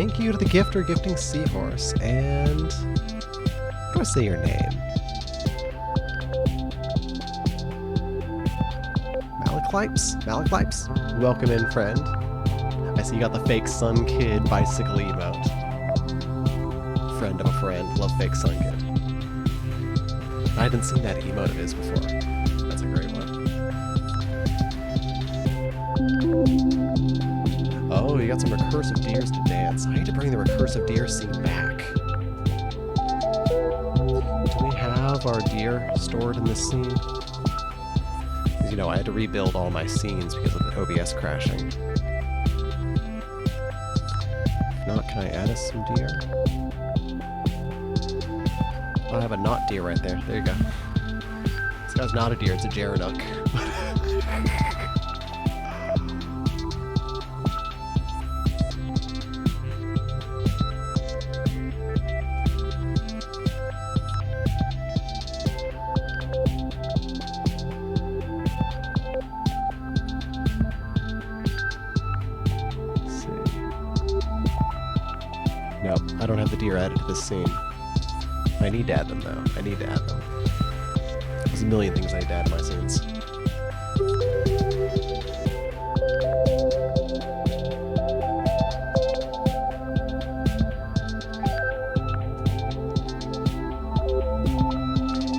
Thank you to the gifter gifting Seahorse. And how do I say your name? Malaclipes? Welcome in, friend. I see you got the fake sun kid bicycle emote. Friend of a friend. Love fake sun kid. I hadn't seen that emote of his before. That's a great one. Oh, you got some recursive deers to dance. I need to bring the recursive deer scene back. Do we have our deer stored in this scene? Because, you know, I had to rebuild all my scenes because of the OBS crashing. If not, can I add us some deer? Oh, I have a not deer right there. There you go. This guy's not a deer, it's a Gerenuk. Nope, I don't have the deer added to this scene. I need to add them, though. I need to add them. There's a million things I need to add to my scenes.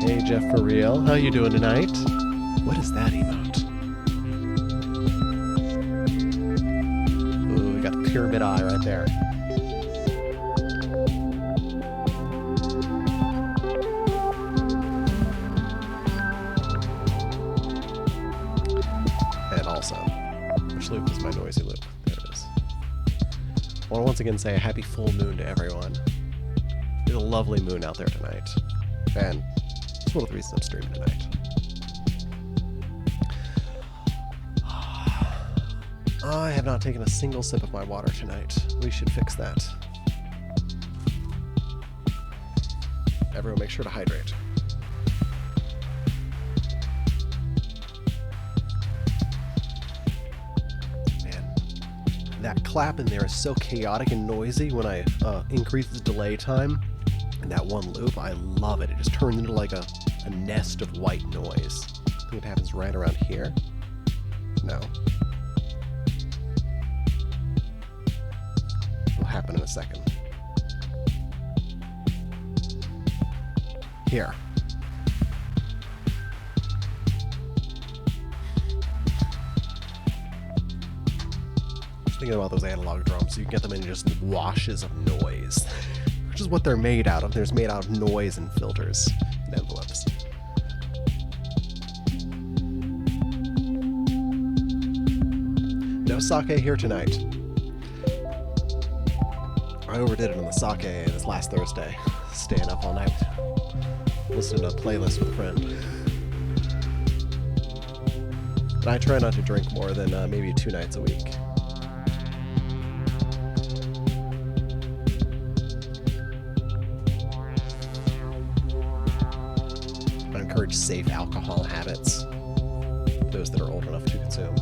Hey, Jeff, for real? How you doing tonight? What is that emote? Ooh, we got the pyramid eye right there. Loop is my noisy loop. There it is. I want to once again say a happy full moon to everyone. There's a lovely moon out there tonight. And it's one of the reasons I'm streaming tonight. I have not taken a single sip of my water tonight. We should fix that. Everyone make sure to hydrate. That clap in there is so chaotic and noisy when I increase the delay time in that one loop. I love it. It just turns into like a nest of white noise. I think it happens right around here. No. It'll happen in a second. Here. Thinking about those analog drums, so you can get them in just washes of noise, which is what they're made out of. They're just made out of noise and filters and envelopes. No sake here tonight. I overdid it on the sake this last Thursday, staying up all night, listening to a playlist with a friend. But I try not to drink more than maybe 2 nights a week. Encourage safe alcohol habits, those that are old enough to consume.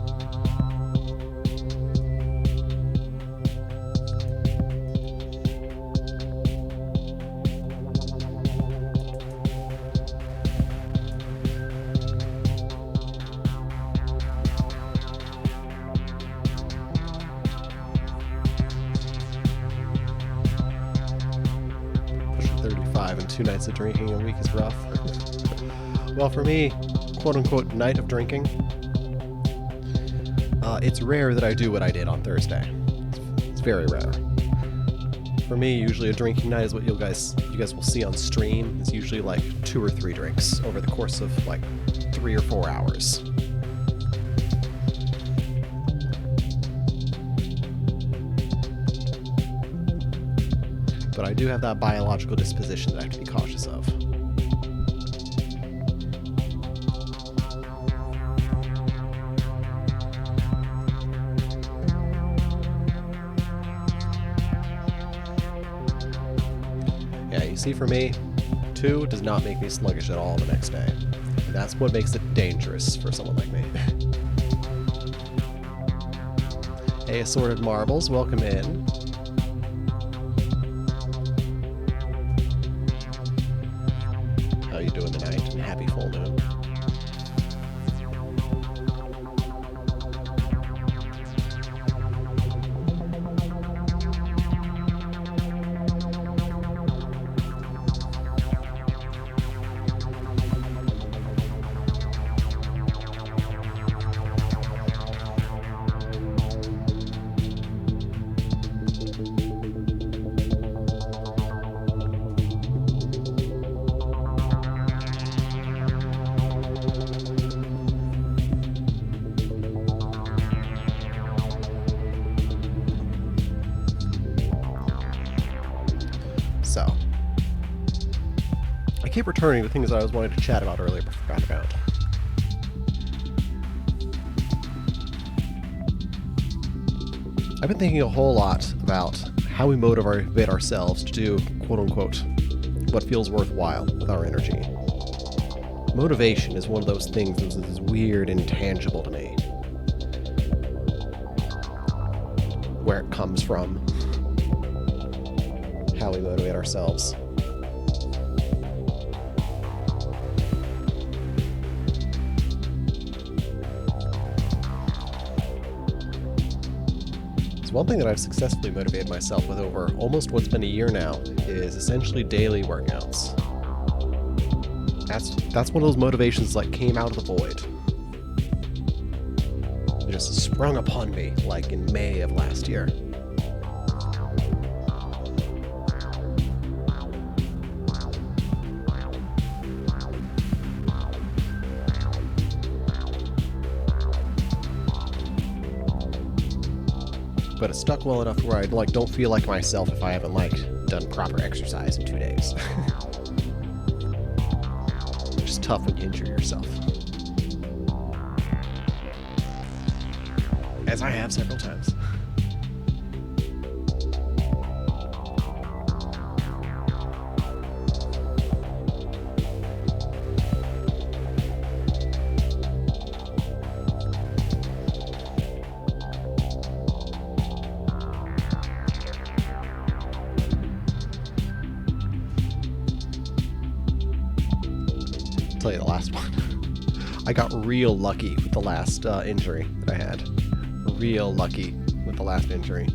Pushing 35 and 2 nights of drinking a week is rough. Well, for me, quote-unquote, night of drinking, it's rare that I do what I did on Thursday. It's very rare. For me, usually a drinking night is what you guys will see on stream. It's usually like 2 or 3 drinks over the course of like 3 or 4 hours. But I do have that biological disposition that I have to be cautious of. See, for me, 2 does not make me sluggish at all the next day. And that's what makes it dangerous for someone like me. Hey, Assorted Marbles, welcome in. do in the night, and happy full moon. So, I keep returning to things I was wanting to chat about earlier but forgot about. I've been thinking a whole lot about how we motivate ourselves to do, quote-unquote, what feels worthwhile with our energy. Motivation is one of those things that is weird and intangible to me. Where it comes from, how we motivate ourselves. So one thing that I've successfully motivated myself with over almost what's been a year now is essentially daily workouts. That's one of those motivations that came out of the void. It just sprung upon me like in May of last year. But it's stuck well enough where I don't feel like myself if I haven't done proper exercise in 2 days. Which is tough when you injure yourself. As I have several times. Tell you the last one. I got real lucky with the last injury that I had. Real lucky with the last injury.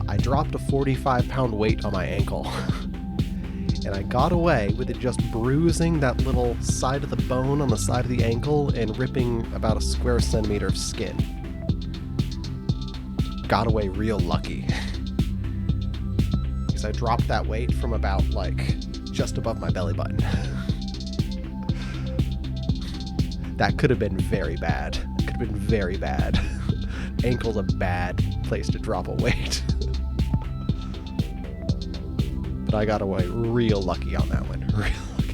I dropped a 45-pound weight on my ankle. And I got away with it just bruising that little side of the bone on the side of the ankle and ripping about a square centimeter of skin. Got away real lucky. Because I dropped that weight from about just above my belly button. That could have been very bad. It could have been very bad. Ankle's a bad place to drop a weight. But I got away real lucky on that one. Real lucky.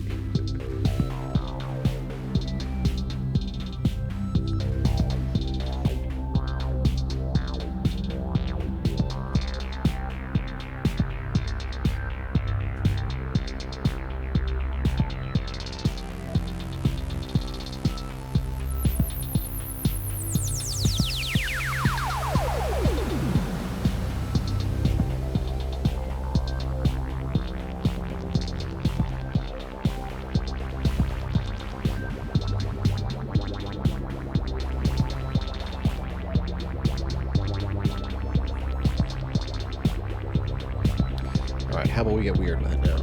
Alright, how about we get weird with it now?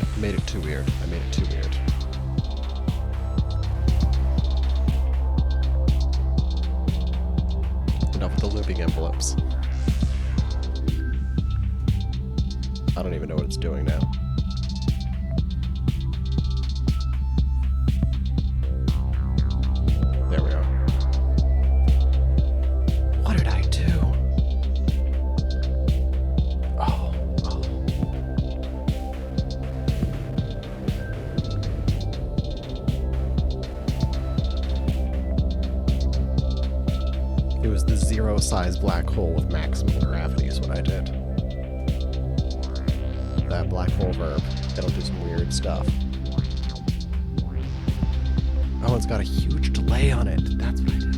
Okay, made it too weird. I made it too weird. Enough with the looping envelopes. I don't even know what it's doing now. There we are. What did I do? Oh. It was the zero-size black hole with maximum gravity is what I did. That black hole verb, that'll do some weird stuff. Oh, it's got a huge delay on it. That's what I did.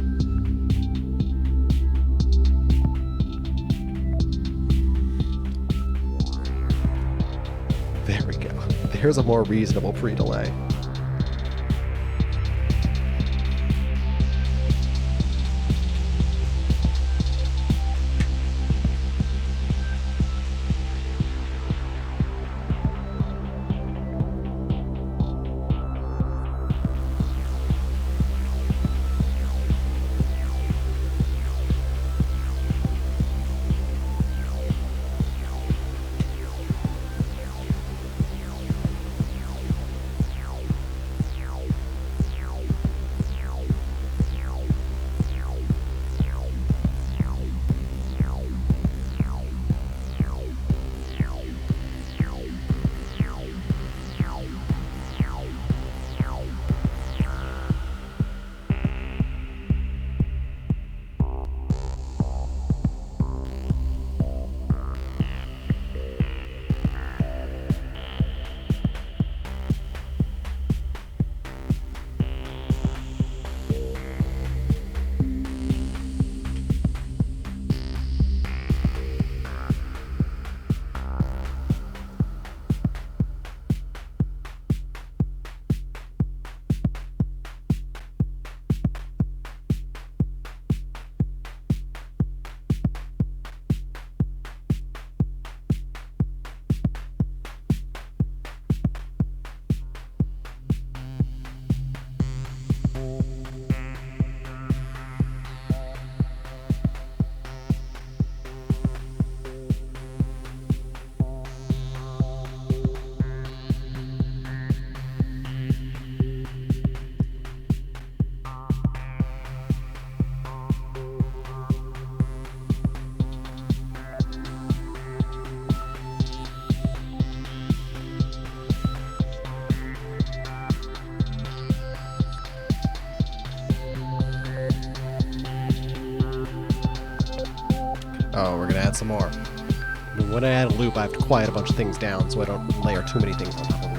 There we go. There's a more reasonable pre-delay. Oh, we're gonna add some more. When I add a loop, I have to quiet a bunch of things down so I don't layer too many things on top of a loop.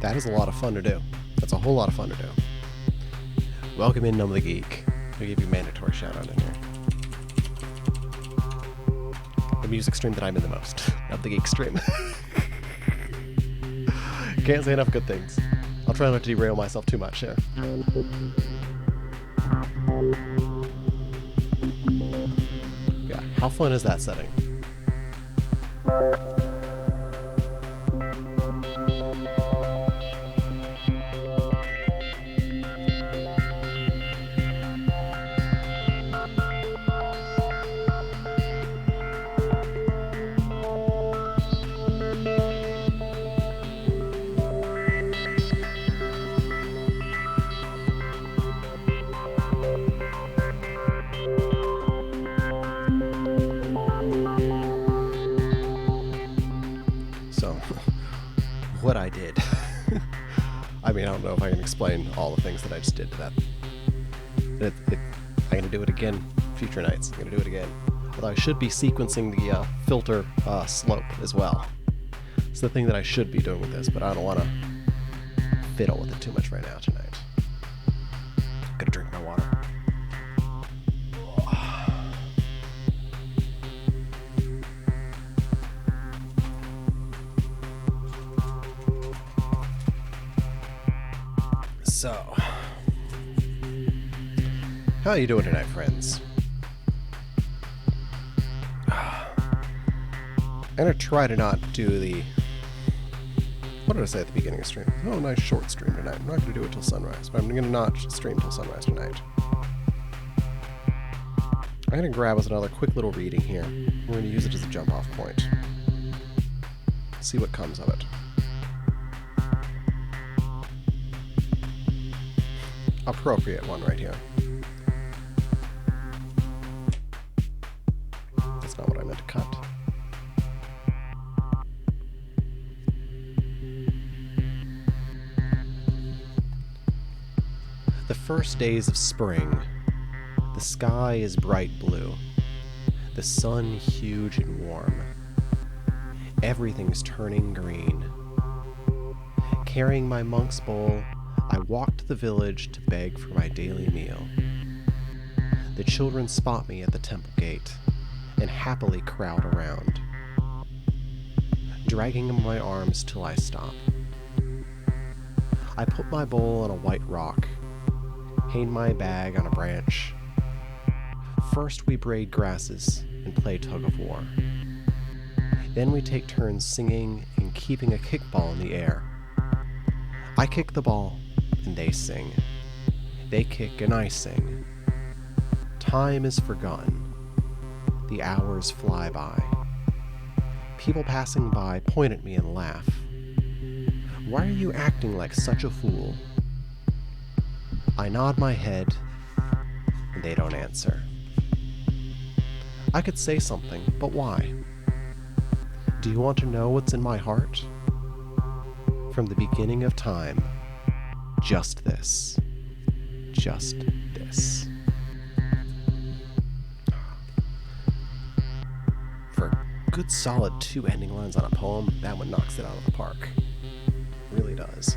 That is a lot of fun to do. That's a whole lot of fun to do. Welcome in, Numb the Geek. I'll give you a mandatory shout out in here. The music stream that I'm in the most. Numb the Geek stream. Can't say enough good things. I'll try not to derail myself too much here. Yeah, how fun is that setting? What I did. I mean, I don't know if I can explain all the things that I just did to that. I'm going to do it again future nights. I'm going to do it again. Although I should be sequencing the filter slope as well. It's the thing that I should be doing with this, but I don't want to fiddle with it too much right now tonight. I'm going to drink my water. So, how are you doing tonight, friends? I'm going to try to not do the... What did I say at the beginning of stream? Oh, nice short stream tonight. I'm not going to do it till sunrise, but I'm going to not stream till sunrise tonight. I'm going to grab us another quick little reading here. We're going to use it as a jump-off point. See what comes of it. Appropriate one right here. That's not what I meant to cut. The first days of spring. The sky is bright blue. The sun huge and warm. Everything's turning green. Carrying my monk's bowl, I walk to the village to beg for my daily meal. The children spot me at the temple gate and happily crowd around, dragging in my arms till I stop. I put my bowl on a white rock, hang my bag on a branch. First we braid grasses and play tug of war. Then we take turns singing and keeping a kickball in the air. I kick the ball, and they sing. They kick and I sing. Time is forgotten. The hours fly by. People passing by point at me and laugh. Why are you acting like such a fool? I nod my head, and they don't answer. I could say something, but why? Do you want to know what's in my heart? From the beginning of time, just this. Just this. For a good solid 2 ending lines on a poem, that one knocks it out of the park. Really does.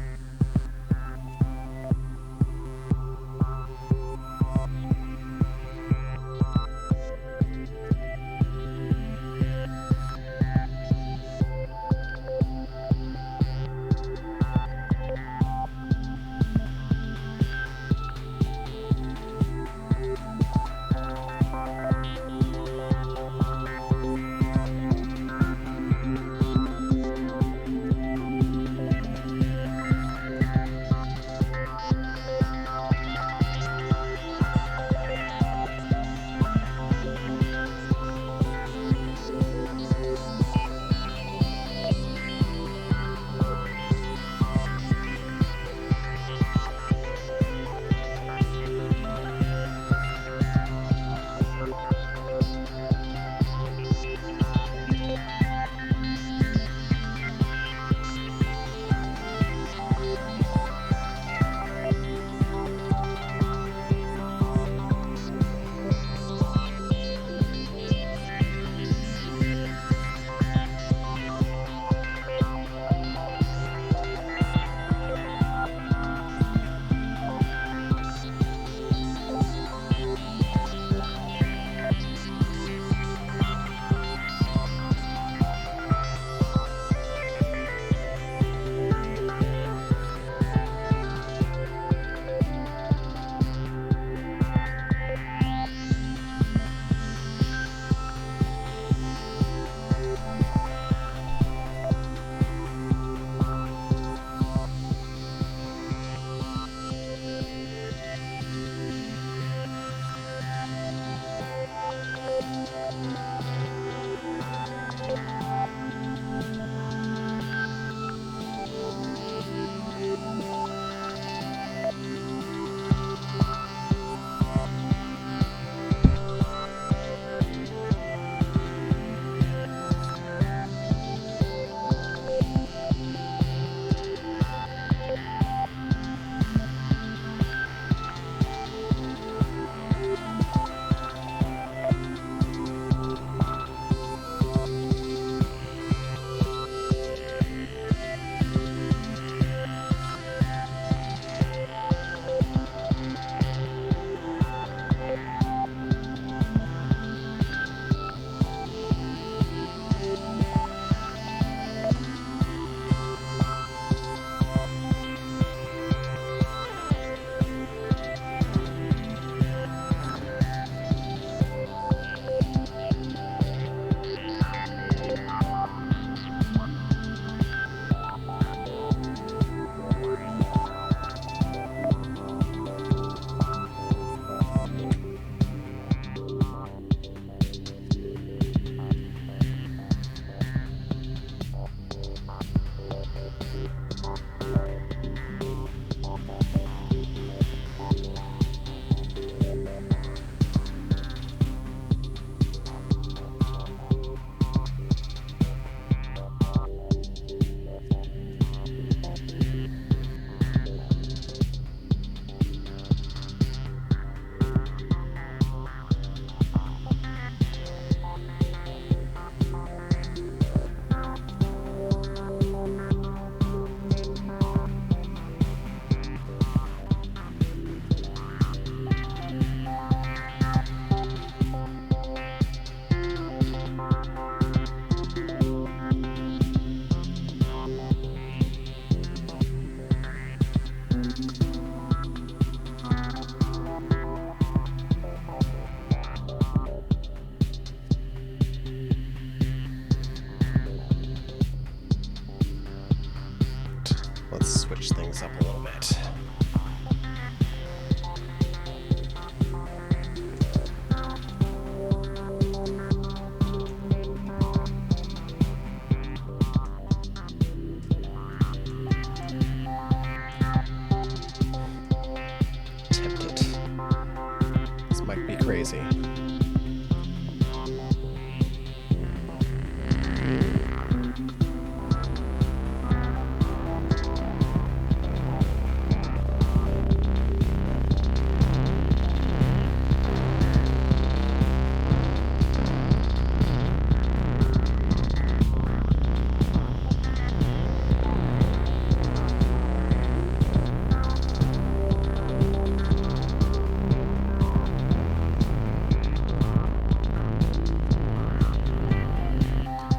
crazy.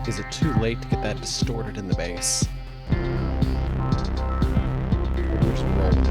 Is it too late to get that distorted in the bass? We're just rolling.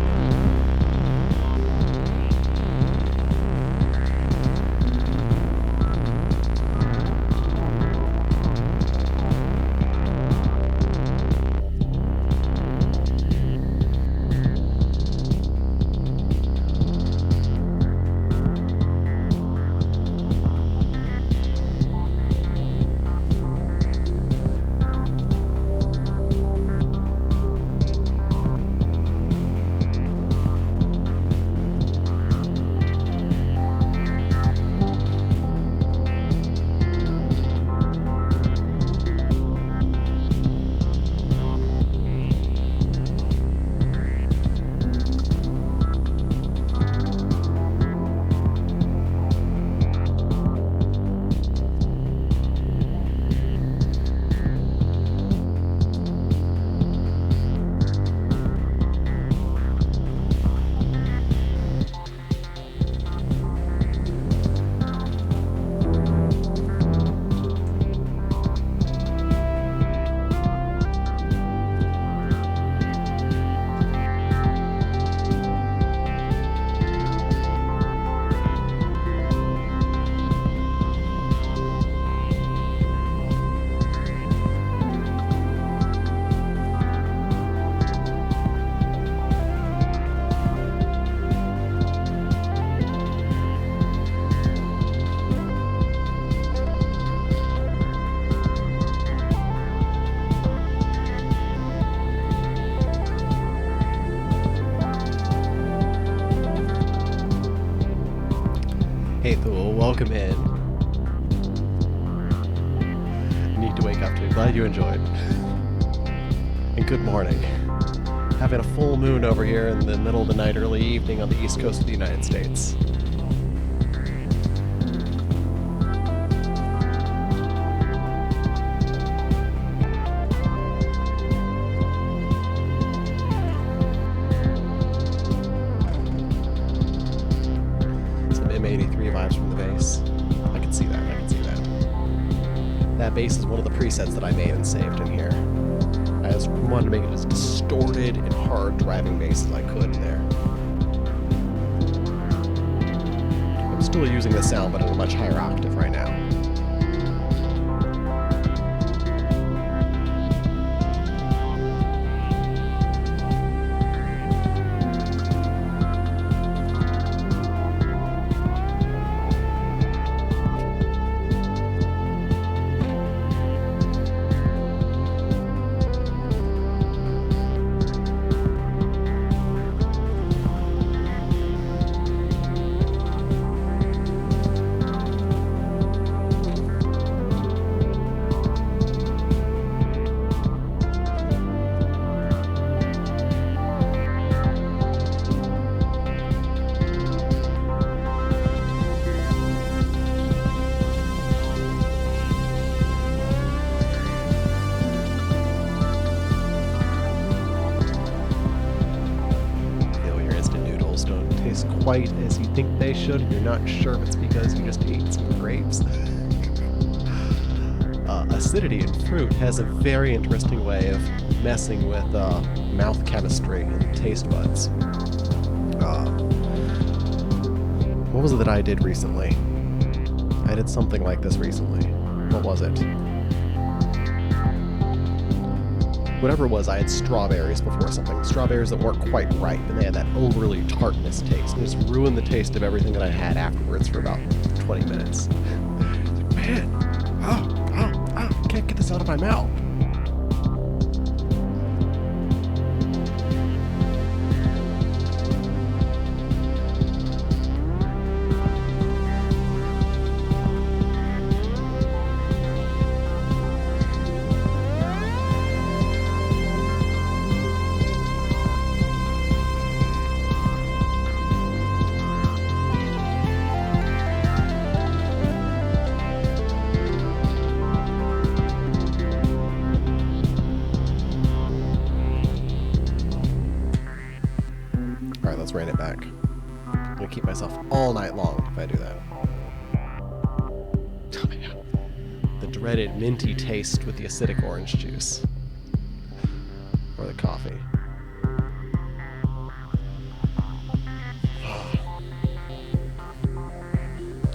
Hey, Thule, welcome in. Need to wake up to. Glad you enjoyed. And good morning. Having a full moon over here in the middle of the night, early evening on the east coast of the United States. That bass is one of the presets that I made and saved in here. I just wanted to make it as distorted and hard driving bass as I could in there. I'm still using the sound, but at a much higher octave right now. Quite as you think they should, and you're not sure if it's because you just ate some grapes. Acidity in fruit has a very interesting way of messing with mouth chemistry and taste buds. What was it that I did recently? I did something like this recently. What was it? Whatever it was, I had strawberries before something. Strawberries that weren't quite ripe, and they had that overly tartness taste. And it just ruined the taste of everything that I had afterwards for about 20 minutes. Man, I can't get this out of my mouth. Let's rein it back. I'm gonna keep myself all night long if I do that. The dreaded minty taste with the acidic orange juice. Or the coffee.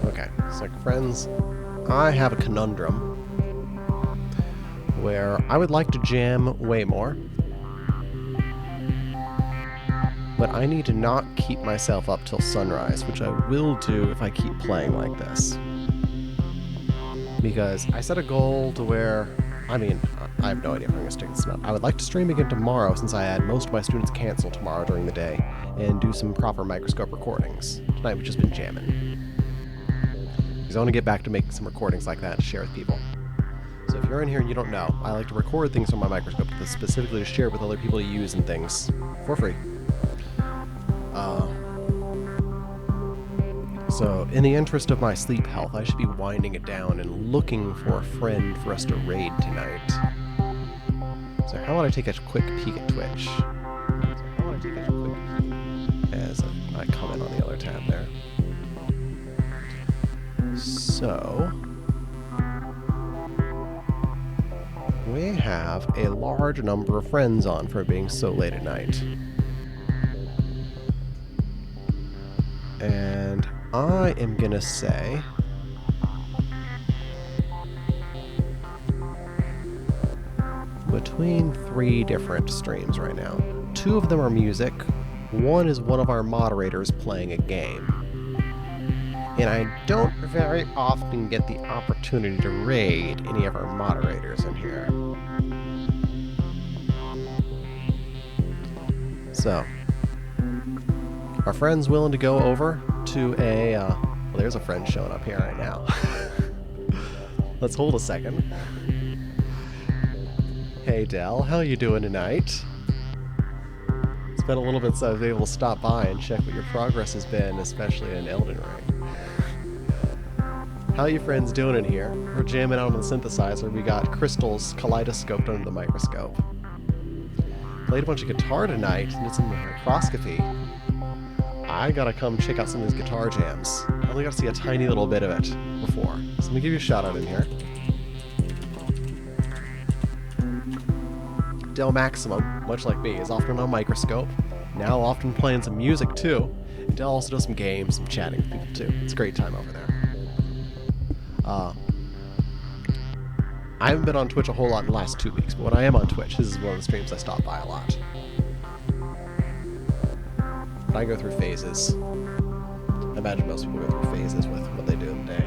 Okay, so friends, I have a conundrum where I would like to jam way more, but I need to not keep myself up till sunrise, which I will do if I keep playing like this. Because I set a goal to where, I have no idea if I'm going to stick this out. I would like to stream again tomorrow, since I had most of my students cancel tomorrow during the day, and do some proper Microscope recordings. Tonight we've just been jamming. Because I want to get back to making some recordings like that to share with people. So if you're in here and you don't know, I like to record things from my Microscope specifically to share with other people to use and things for free. So in the interest of my sleep health, I should be winding it down and looking for a friend for us to raid tonight. So how about I take a quick peek at Twitch? As I comment on the other tab there. So we have a large number of friends on for it being so late at night. And I am gonna say between 3 different streams right now. 2 of them are music. 1 is one of our moderators playing a game. And I don't very often get the opportunity to raid any of our moderators in here. So, are friends willing to go over to a, well, there's a friend showing up here right now. Let's hold a second. Hey Del, how you doing tonight? It's been a little bit since I was able to stop by and check what your progress has been, especially in Elden Ring. How you friends doing in here? We're jamming out on the synthesizer. We got crystals kaleidoscoped under the microscope. Played a bunch of guitar tonight and did some microscopy. I gotta come check out some of these guitar jams. I only got to see a tiny little bit of it before. So let me give you a shout out in here. Del Maximum, much like me, is often on Microscope. Now often playing some music too. And Del also does some games, some chatting with people too. It's a great time over there. I haven't been on Twitch a whole lot in the last 2 weeks, but when I am on Twitch, this is one of the streams I stop by a lot. But I go through phases. I imagine most people go through phases with what they do in the day.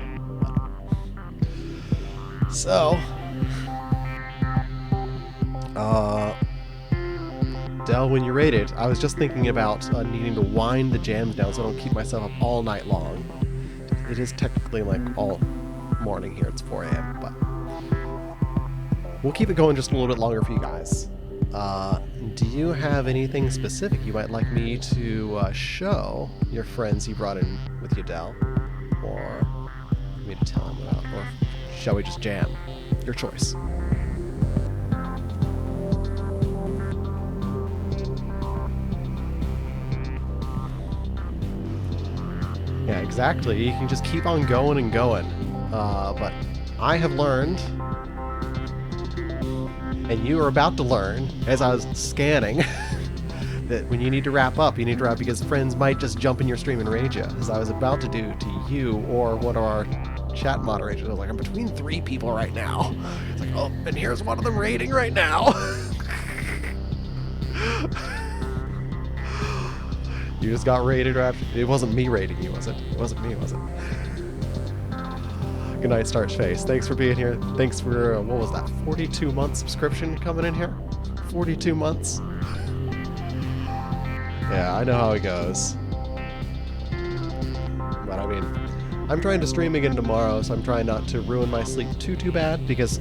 So, Del, when you rate it, I was just thinking about needing to wind the jams down so I don't keep myself up all night long. It is technically like all morning here, it's 4 a.m., but we'll keep it going just a little bit longer for you guys. Do you have anything specific you might like me to show your friends you brought in with you, Del? Or for me to tell them about? Or shall we just jam? Your choice. Yeah, exactly. You can just keep on going and going. But I have learned, and you are about to learn, as I was scanning, that when you need to wrap up, you need to wrap because friends might just jump in your stream and raid you, as I was about to do to you or one of our chat moderators. I was like, I'm between 3 people right now. It's like, oh, and here's one of them raiding right now. You just got raided right after. It wasn't me raiding you, was it? It wasn't me, was it? Good night, Starch Face. Thanks for being here. Thanks for, what was that, 42-month subscription coming in here? 42 months? Yeah, I know how it goes. But I mean, I'm trying to stream again tomorrow, so I'm trying not to ruin my sleep too bad, because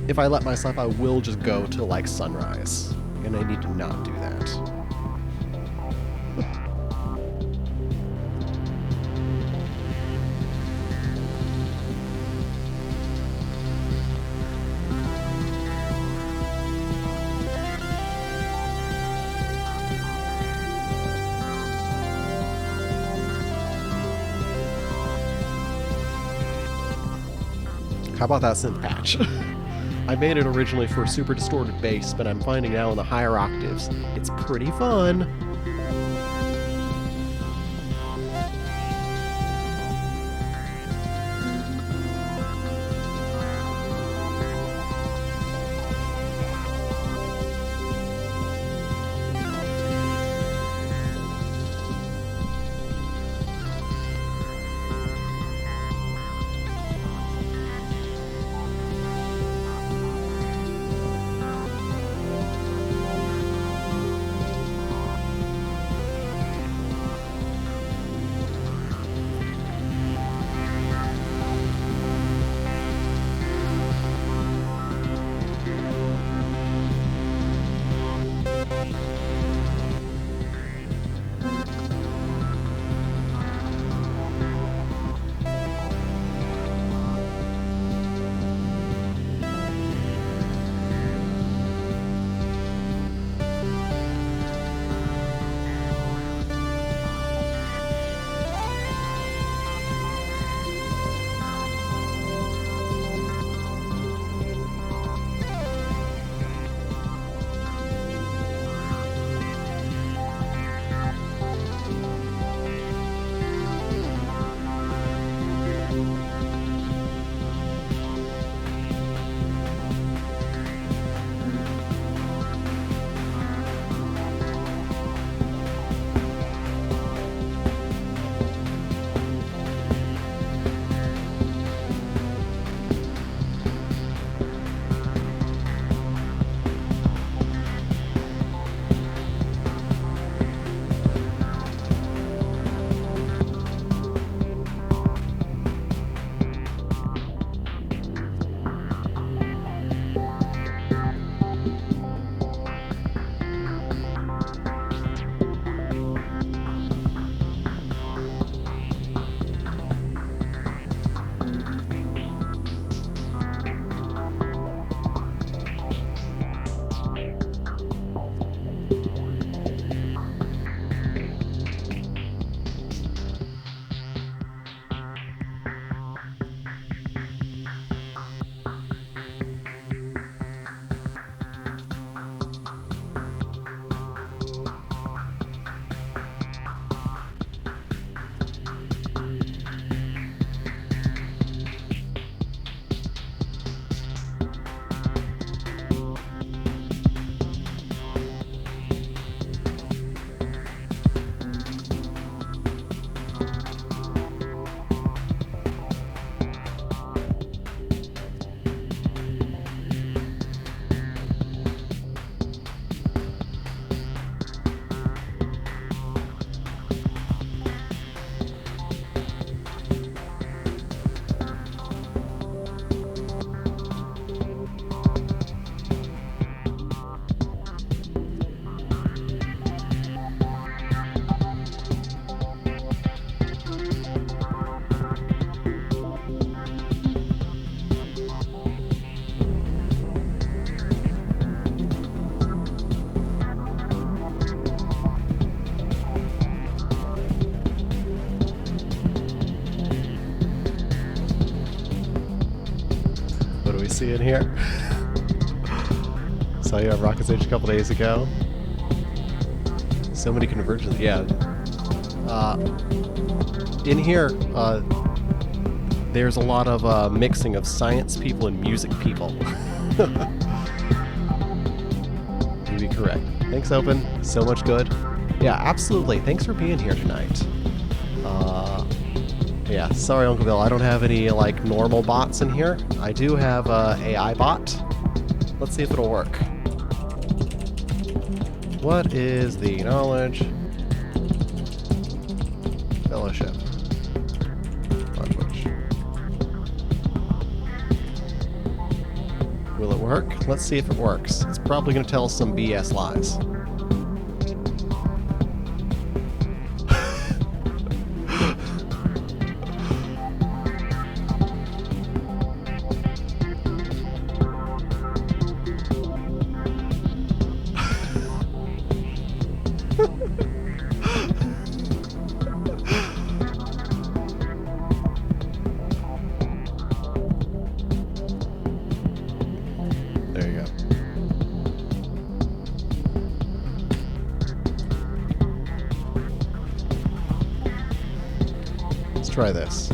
if I let myself, I will just go to, like, sunrise. And I need to not do that. How about that synth patch? I made it originally for a super distorted bass, but I'm finding now in the higher octaves, it's pretty fun. See in here. Saw you on Rocket Stage a couple days ago. So many convergences. Yeah. In here, there's a lot of mixing of science people and music people. You'd be correct. Thanks, Open. So much good. Yeah, absolutely. Thanks for being here tonight. Yeah, sorry, Uncle Bill. I don't have any, like, normal bots in here. I do have a AI bot. Let's see if it'll work. What is the knowledge fellowship on Twitch? Will it work? Let's see if it works. It's probably going to tell some BS lies. Let's try this.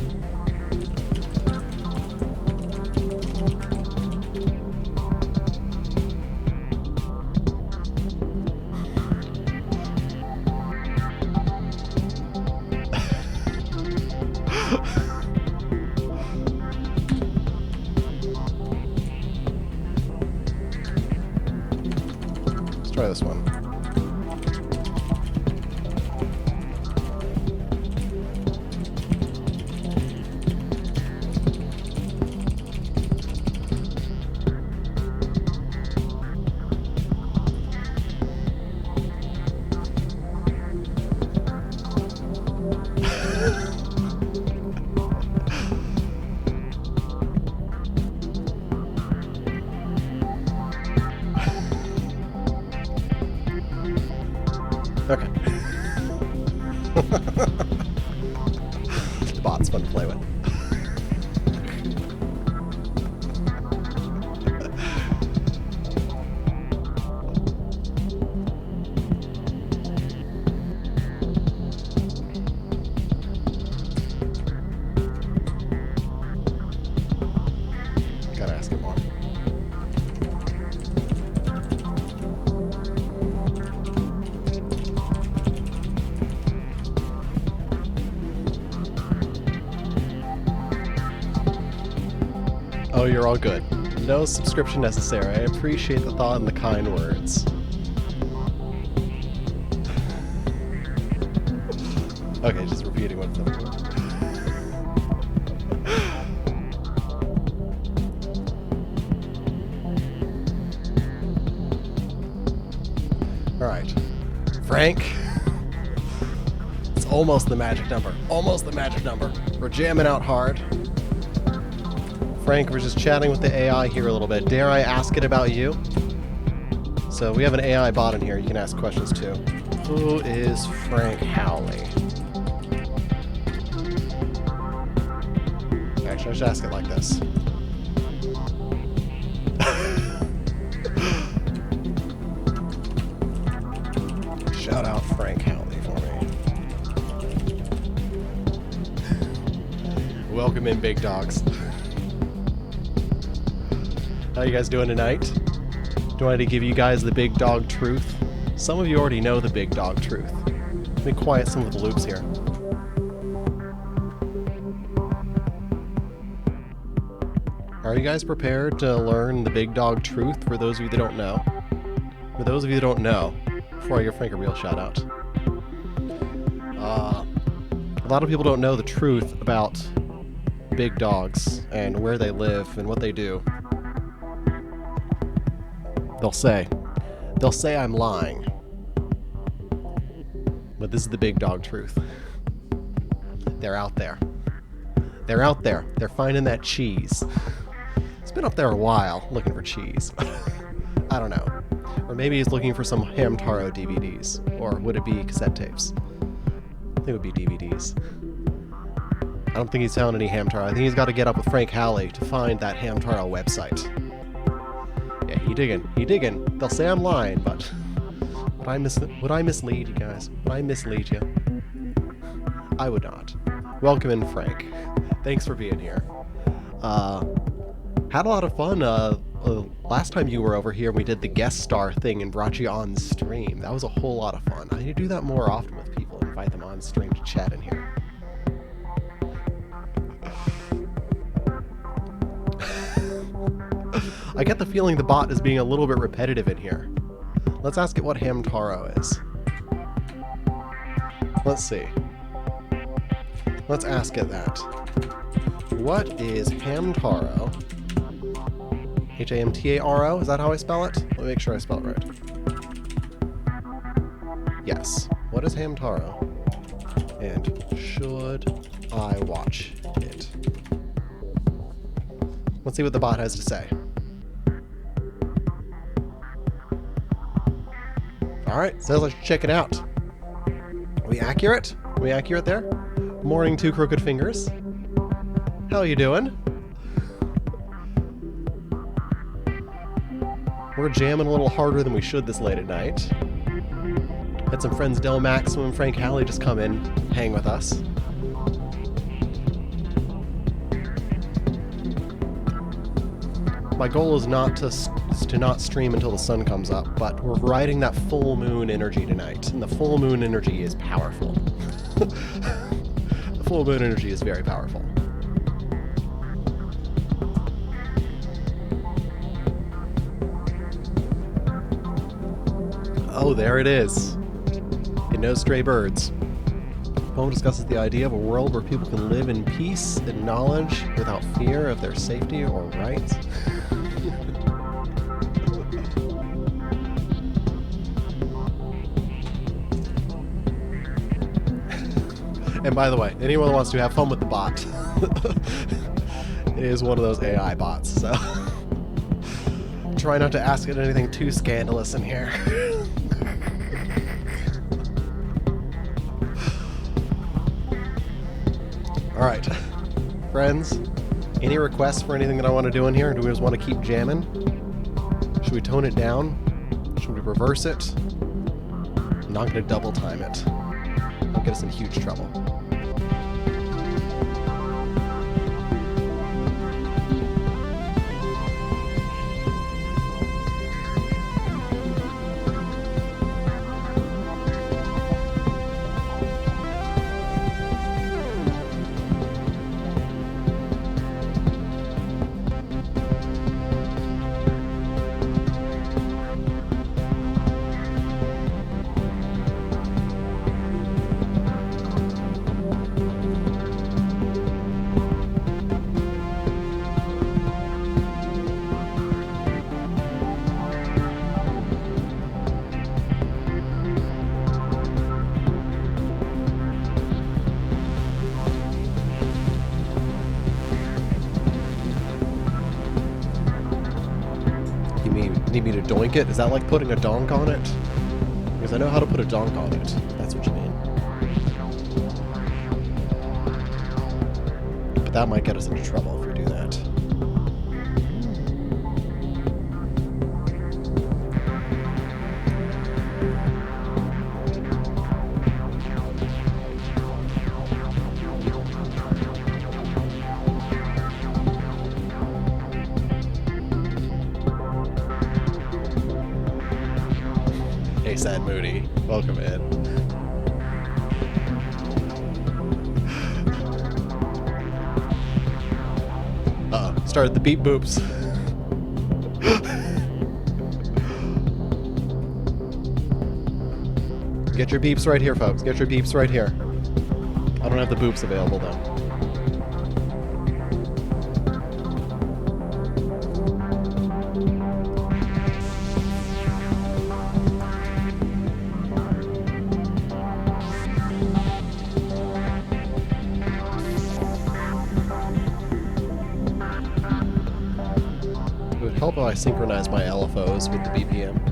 Let's try this one. Okay. The bot's fun to play with. Gotta ask it more. Oh, you're all good. No subscription necessary. I appreciate the thought and the kind words. Okay, just repeating what's up. Alright. Frank. It's almost the magic number. Almost the magic number. We're jamming out hard. Frank, we're just chatting with the AI here a little bit. Dare I ask it about you? So we have an AI bot in here. You can ask questions too. Who is Frank Howley? Actually, I should ask it like this. Shout out Frank Howley for me. Welcome in, big dogs. How you guys doing tonight? Do I need to give you guys the big dog truth? Some of you already know the big dog truth. Let me quiet some of the loops here. Are you guys prepared to learn the big dog truth for those of you that don't know? For those of you that don't know, before I give Frank a real shout out. A lot of people don't know the truth about big dogs and where they live and what they do. They'll say I'm lying. But this is the big dog truth. They're out there. They're out there. They're finding that cheese. It's been up there a while looking for cheese. I don't know. Or maybe he's looking for some Hamtaro DVDs. Or would it be cassette tapes? I think it would be DVDs. I don't think he's found any Hamtaro. I think he's got to get up with Frank Howley to find that Hamtaro website. Yeah, he digging. They'll say I'm lying, but would I mislead you guys? Would I mislead you? I would not. Welcome in, Frank. Thanks for being here. Had a lot of fun. Last time you were over here, we did the guest star thing and brought you on stream. That was a whole lot of fun. I need to do that more often with people. Invite them on stream to chat in here. I get the feeling the bot is being a little bit repetitive in here. Let's ask it what Hamtaro is. Let's see. Let's ask it that. What is Hamtaro? Hamtaro? Is that how I spell it? Let me make sure I spell it right. Yes. What is Hamtaro? And should I watch it? Let's see what the bot has to say. Alright, says let's check it out. Are we accurate? Are we accurate there? Morning, two crooked fingers. How are you doing? We're jamming a little harder than we should this late at night. Had some friends Del Maximum and Frank Howley just come in, hang with us. my goal is to not stream until the sun comes up, but we're riding that full moon energy tonight, and the full moon energy is powerful. The full moon energy is very powerful. Oh, there it is. In No Stray Birds. The poem discusses the idea of a world where people can live in peace and knowledge without fear of their safety or rights. And by the way, anyone who wants to have fun with the bot is one of those AI bots, so try not to ask it anything too scandalous in here. Alright, friends, any requests for anything that I want to do in here? Do we just want to keep jamming? Should we tone it down? Should we reverse it? I'm not going to double time it. It'll get us in huge trouble. Need me to doink it? Is that like putting a donk on it? Because I know how to put a donk on it. That's what you mean. But that might get us into trouble if we do that. Sad Moody, welcome in. Started the beep boops. Get your beeps right here, folks. Get your beeps right here. I don't have the boops available though. Help if I synchronize my LFOs with the BPM.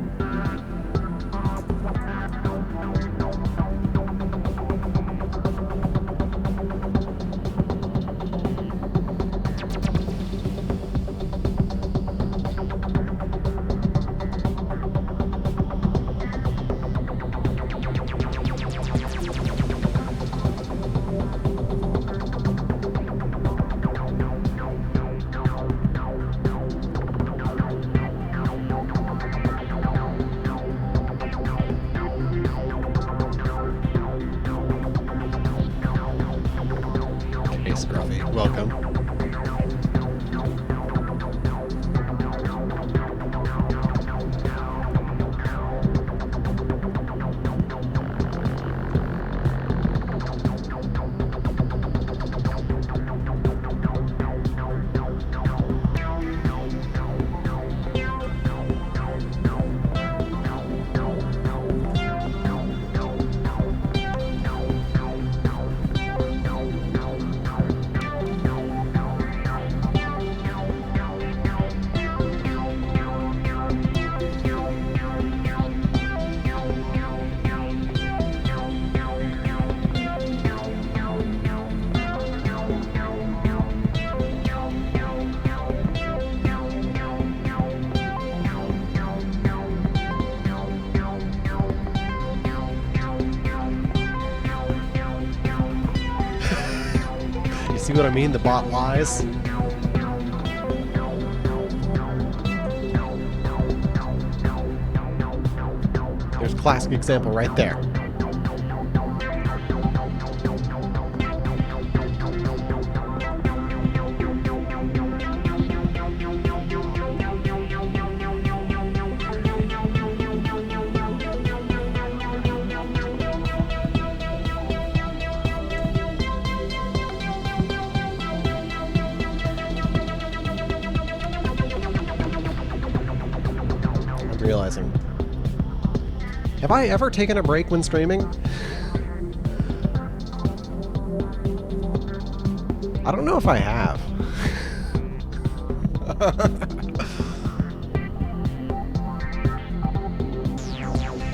Welcome. See what I mean? The bot lies. classic example right there. Realizing. Have I ever taken a break when streaming? I don't know if I have.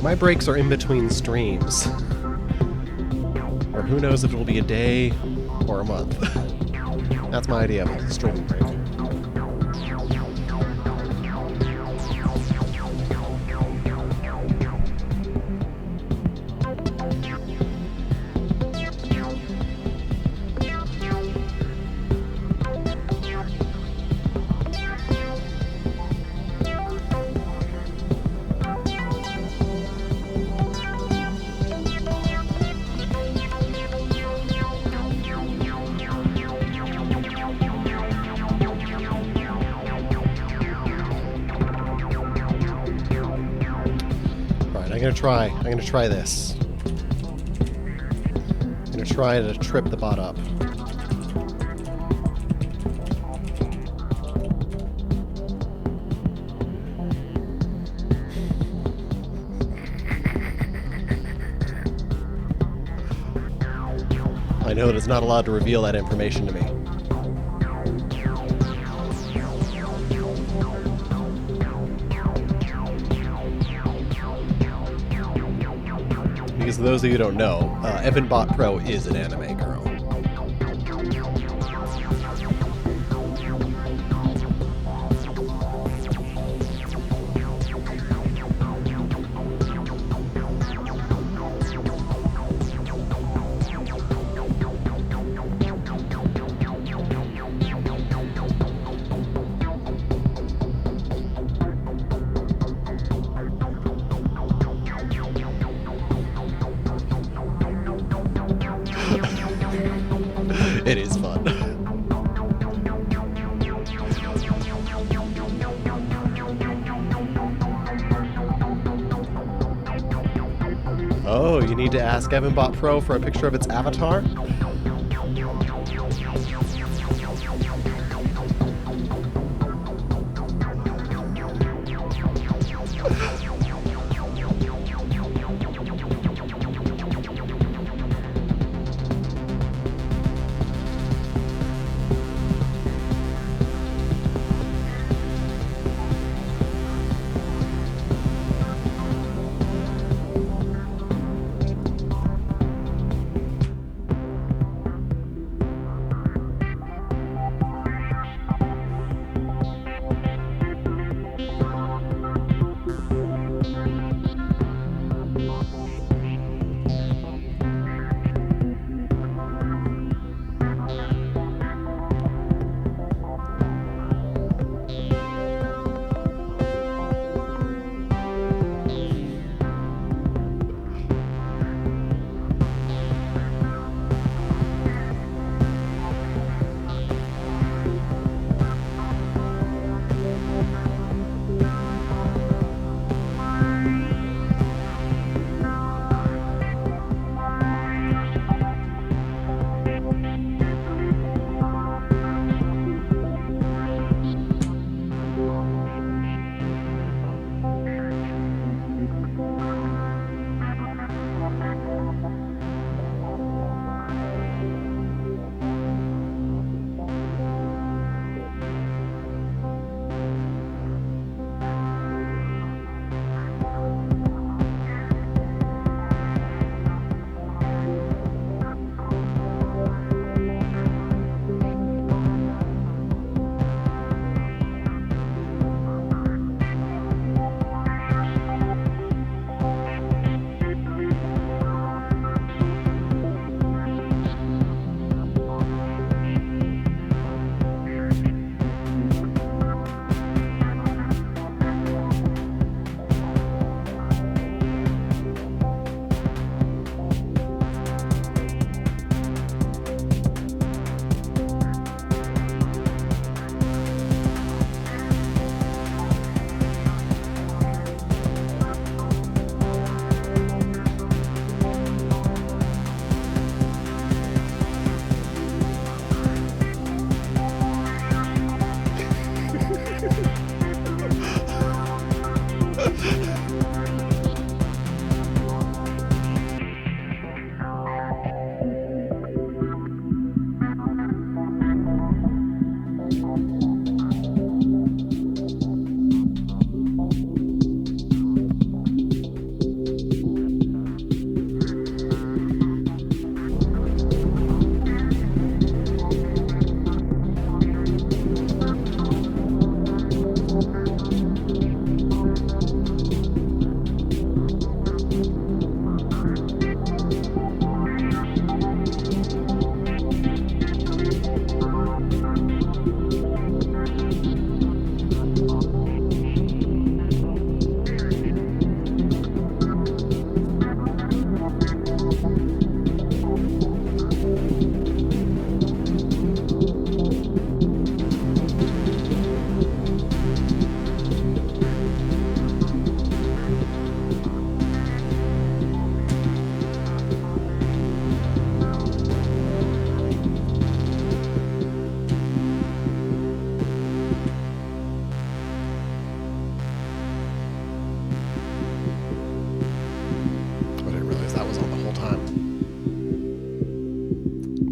My breaks are in between streams. Or who knows if it'll be a day or a month. That's my idea of a streaming break. I'm gonna try this. I'm gonna try to trip the bot up. I know it is not allowed to reveal that information to me. Because for those of you who don't know, EvanBot Pro is an anime girl. It is fun. Oh, you need to ask EvanBot Pro for a picture of its avatar?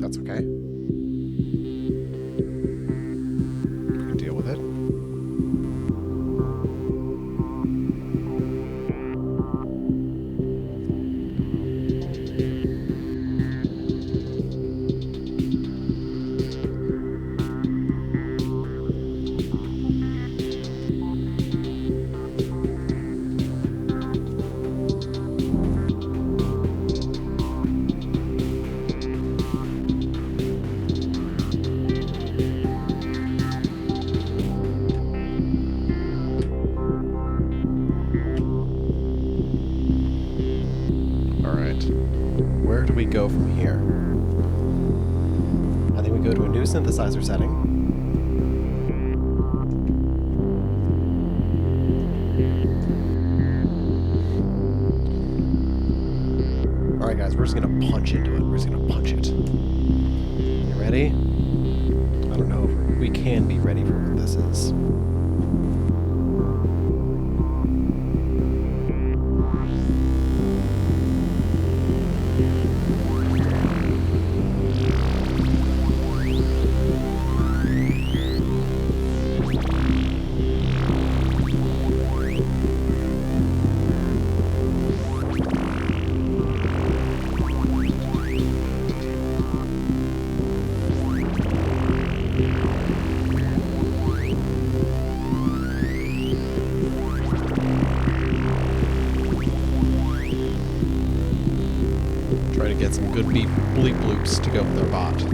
That's okay. We can deal with it. Where do we go from here? I think we go to a new synthesizer setting. Alright guys, we're just gonna punch into it. We're just gonna punch it. You ready? I don't know if we can be ready for what this is. Try to get some good beep bleep bloops to go with our bot.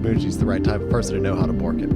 Muji's the right type of person to know how to bork it.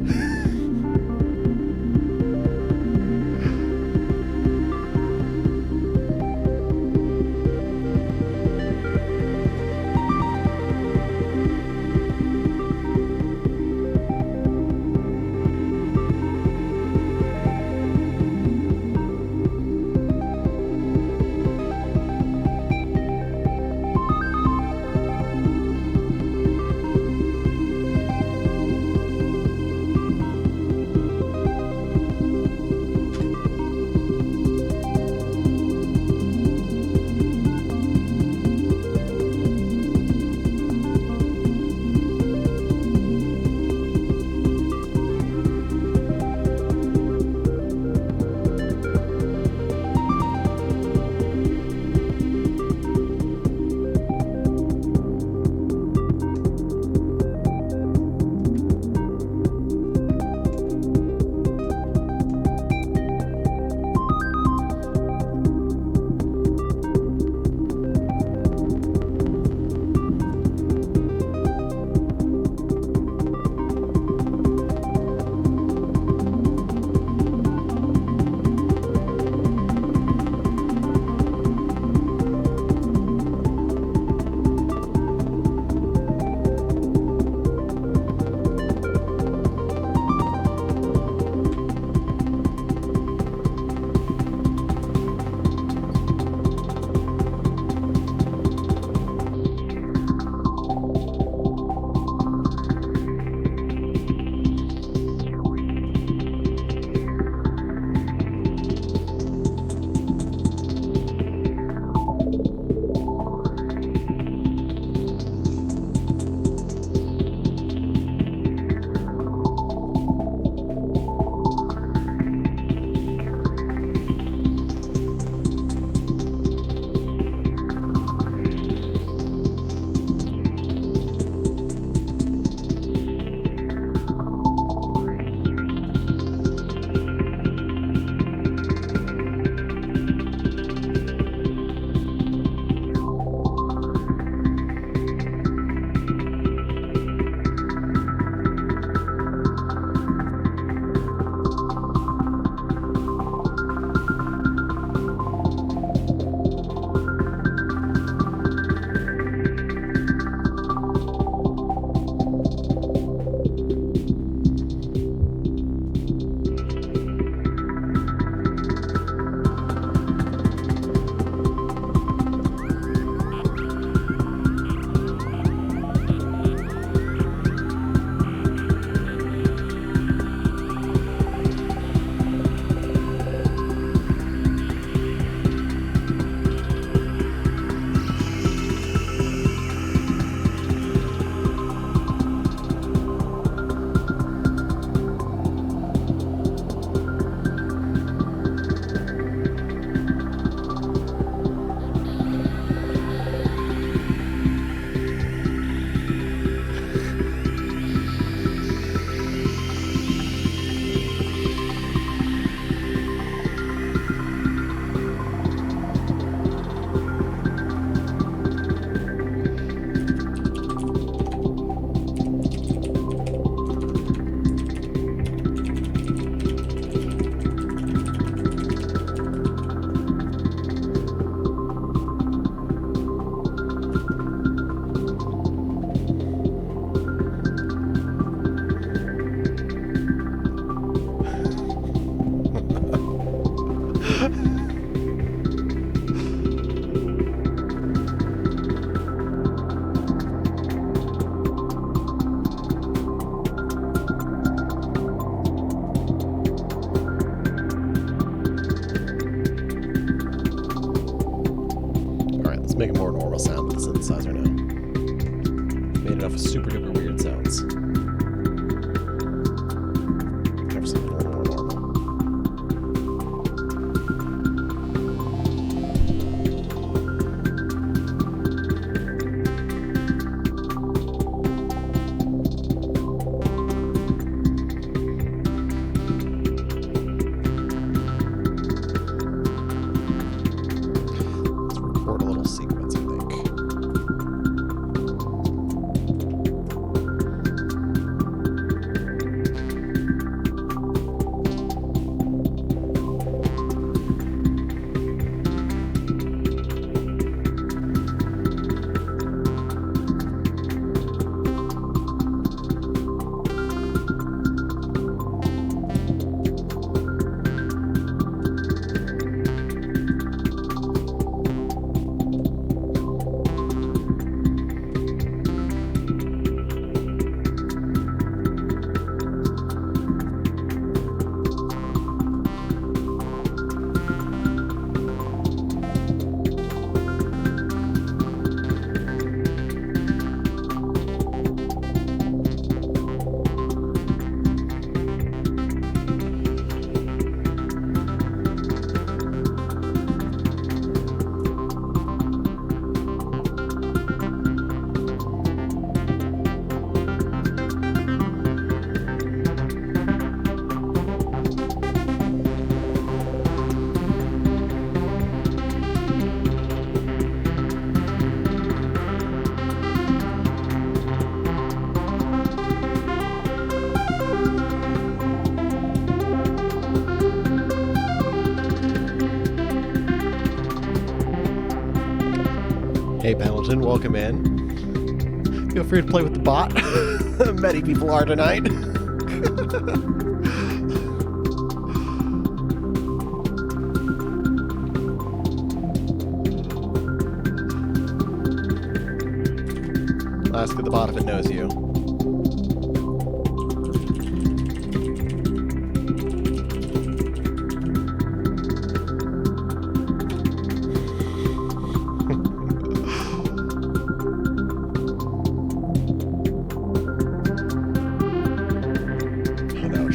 Make a more normal sound with the synthesizer now. Made enough super duper weird sounds. Never seen it more normal. Let's record a little sequence, I think. Hey, Pendleton, welcome in. Feel free to play with the bot. Many people are tonight. I'll ask the bot if it knows you.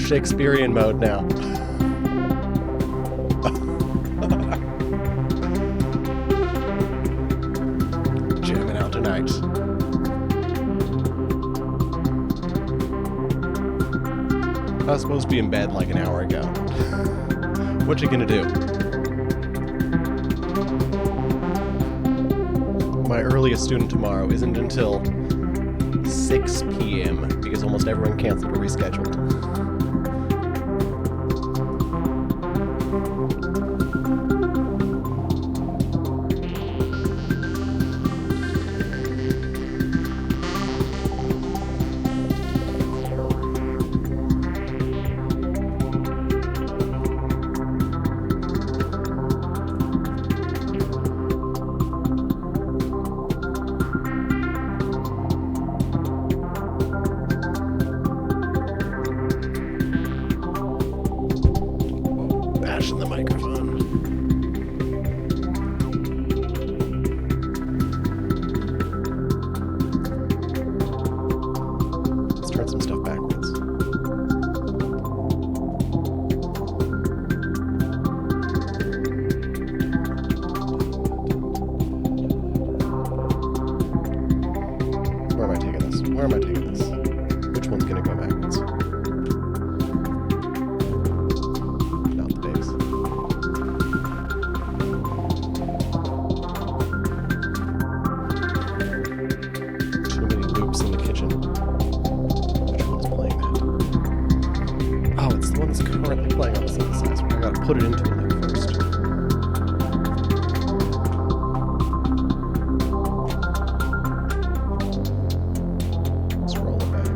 Shakespearean mode now. Jamming out tonight. I was supposed to be in bed like an hour ago. What you gonna do? My earliest student tomorrow isn't until 6 p.m. because almost everyone canceled or rescheduled. In the microphone. Let's turn some stuff backwards. Where am I taking this? Where am I taking this? Which one's gonna go backwards? Put it into a loop first. Let's roll it back.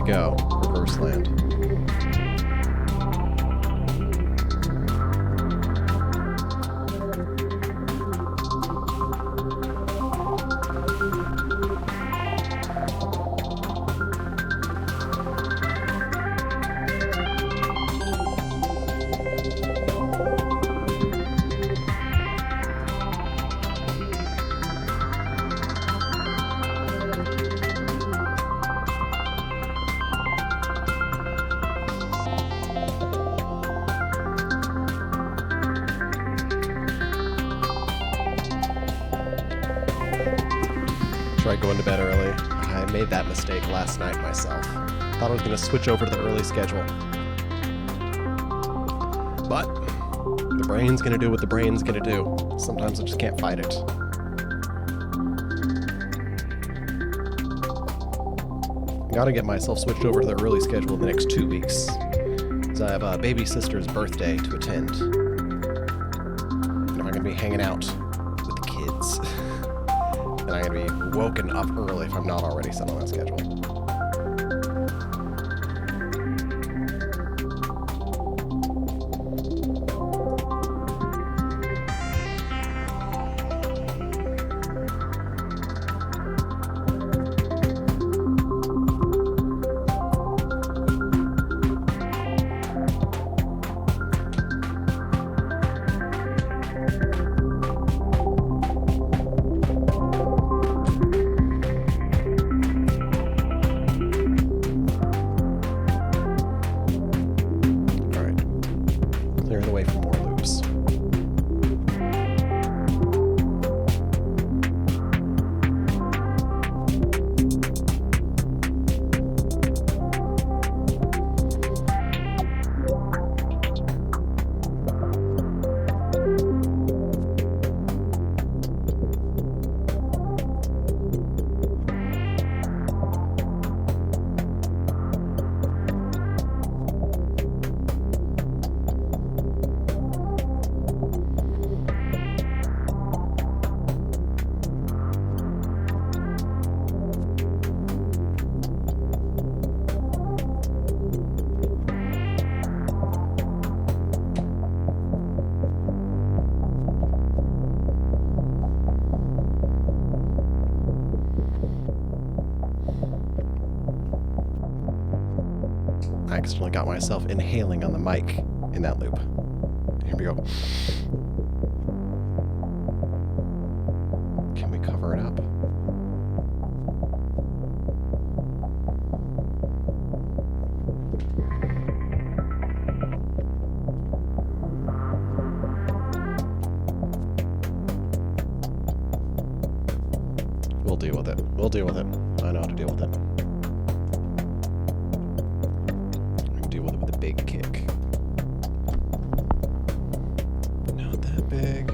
Go. Reverse land. Tried going to bed early. I made that mistake last night myself. Thought I was going to switch over to the early schedule. But the brain's going to do what the brain's going to do. Sometimes I just can't fight it. Gotta get myself switched over to the early schedule in the next 2 weeks. Because I have a baby sister's birthday to attend. And I'm going to be hanging out with the kids. And I'm going to be woken up early if I'm not already set on that schedule. I accidentally got myself inhaling on the mic in that loop. Here we go. Can we cover it up? We'll deal with it. We'll deal with it. I know how to deal with it. I can deal with it with a big kick. Not that big.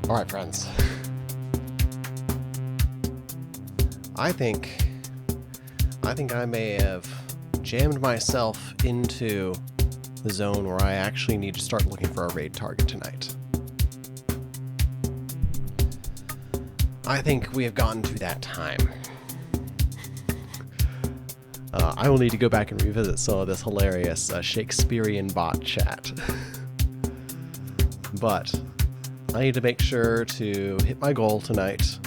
All right, friends. I think I may have jammed myself into the zone where I actually need to start looking for a raid target tonight. I think we have gotten to that time. I will need to go back and revisit some of this hilarious Shakespearean bot chat. But I need to make sure to hit my goal tonight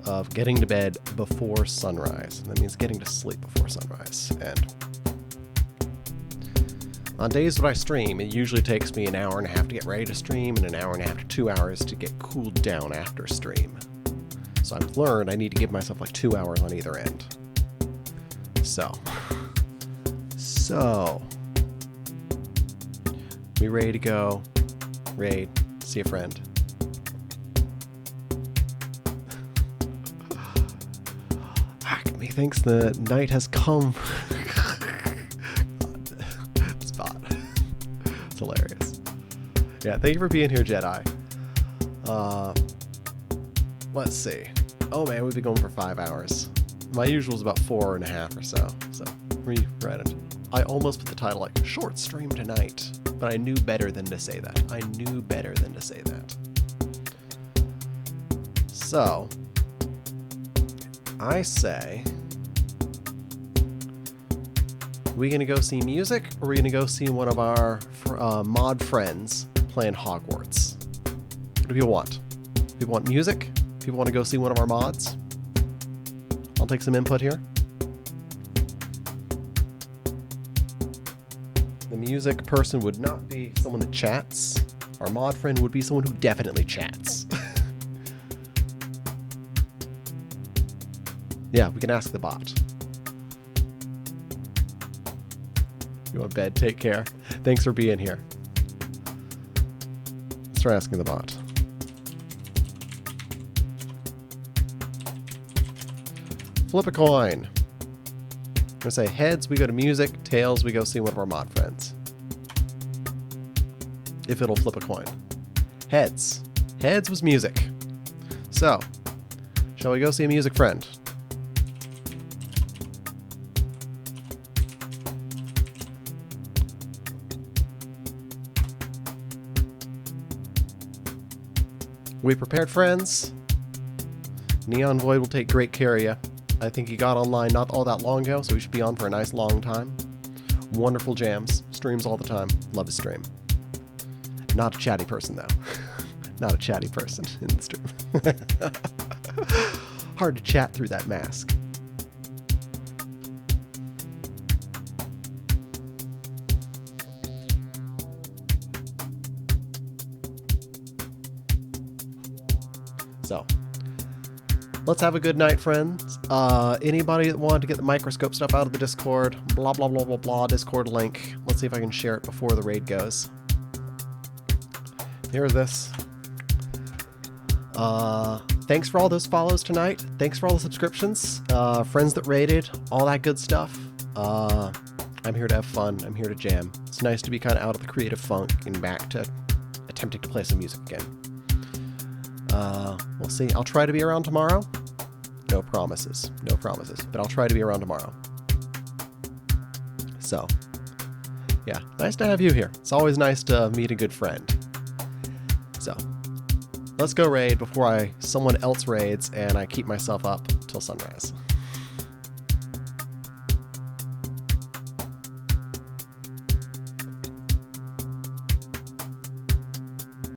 of getting to bed before sunrise. That means getting to sleep before sunrise. And on days that I stream, it usually takes me an hour and a half to get ready to stream and an hour and a half to 2 hours to get cooled down after stream. So I've learned I need to give myself like 2 hours on either end. So, we ready to go? Raid, see a friend. Thinks the night has come. Spot. It's hilarious. Yeah, thank you for being here, Jedi. Let's see. Oh man, we've been going for 5 hours. My usual is about 4.5 or so. So read it. I almost put the title like short stream tonight, but I knew better than to say that. So I say, we gonna go see music, or are we gonna go see one of our mod friends playing Hogwarts? What do people want? People want music? People want to go see one of our mods? I'll take some input here. The music person would not be someone that chats. Our mod friend would be someone who definitely chats. Yeah, we can ask the bot. You want bed? Take care. Thanks for being here. Let's try asking the bot. Flip a coin. I'm gonna say heads, we go to music. Tails, we go see one of our mod friends. If it'll flip a coin. Heads. Heads was music. So, shall we go see a music friend? We prepared, friends. Neon Void will take great care of you. I think he got online not all that long ago, so he should be on for a nice long time. Wonderful jams. Streams all the time. Love his stream. Not a chatty person, though. Not a chatty person in the stream. Hard to chat through that mask. So, let's have a good night, friends. Anybody that wanted to get the microscope stuff out of the Discord, blah, blah, blah, blah, blah, Discord link. Let's see if I can share it before the raid goes. Here's this. Thanks for all those follows tonight. Thanks for all the subscriptions. Friends that raided, all that good stuff. I'm here to have fun. I'm here to jam. It's nice to be kind of out of the creative funk and back to attempting to play some music again. We'll see. I'll try to be around tomorrow. No promises, but I'll try to be around tomorrow. So, yeah, nice to have you here. It's always nice to meet a good friend. So, let's go raid before someone else raids and I keep myself up till sunrise.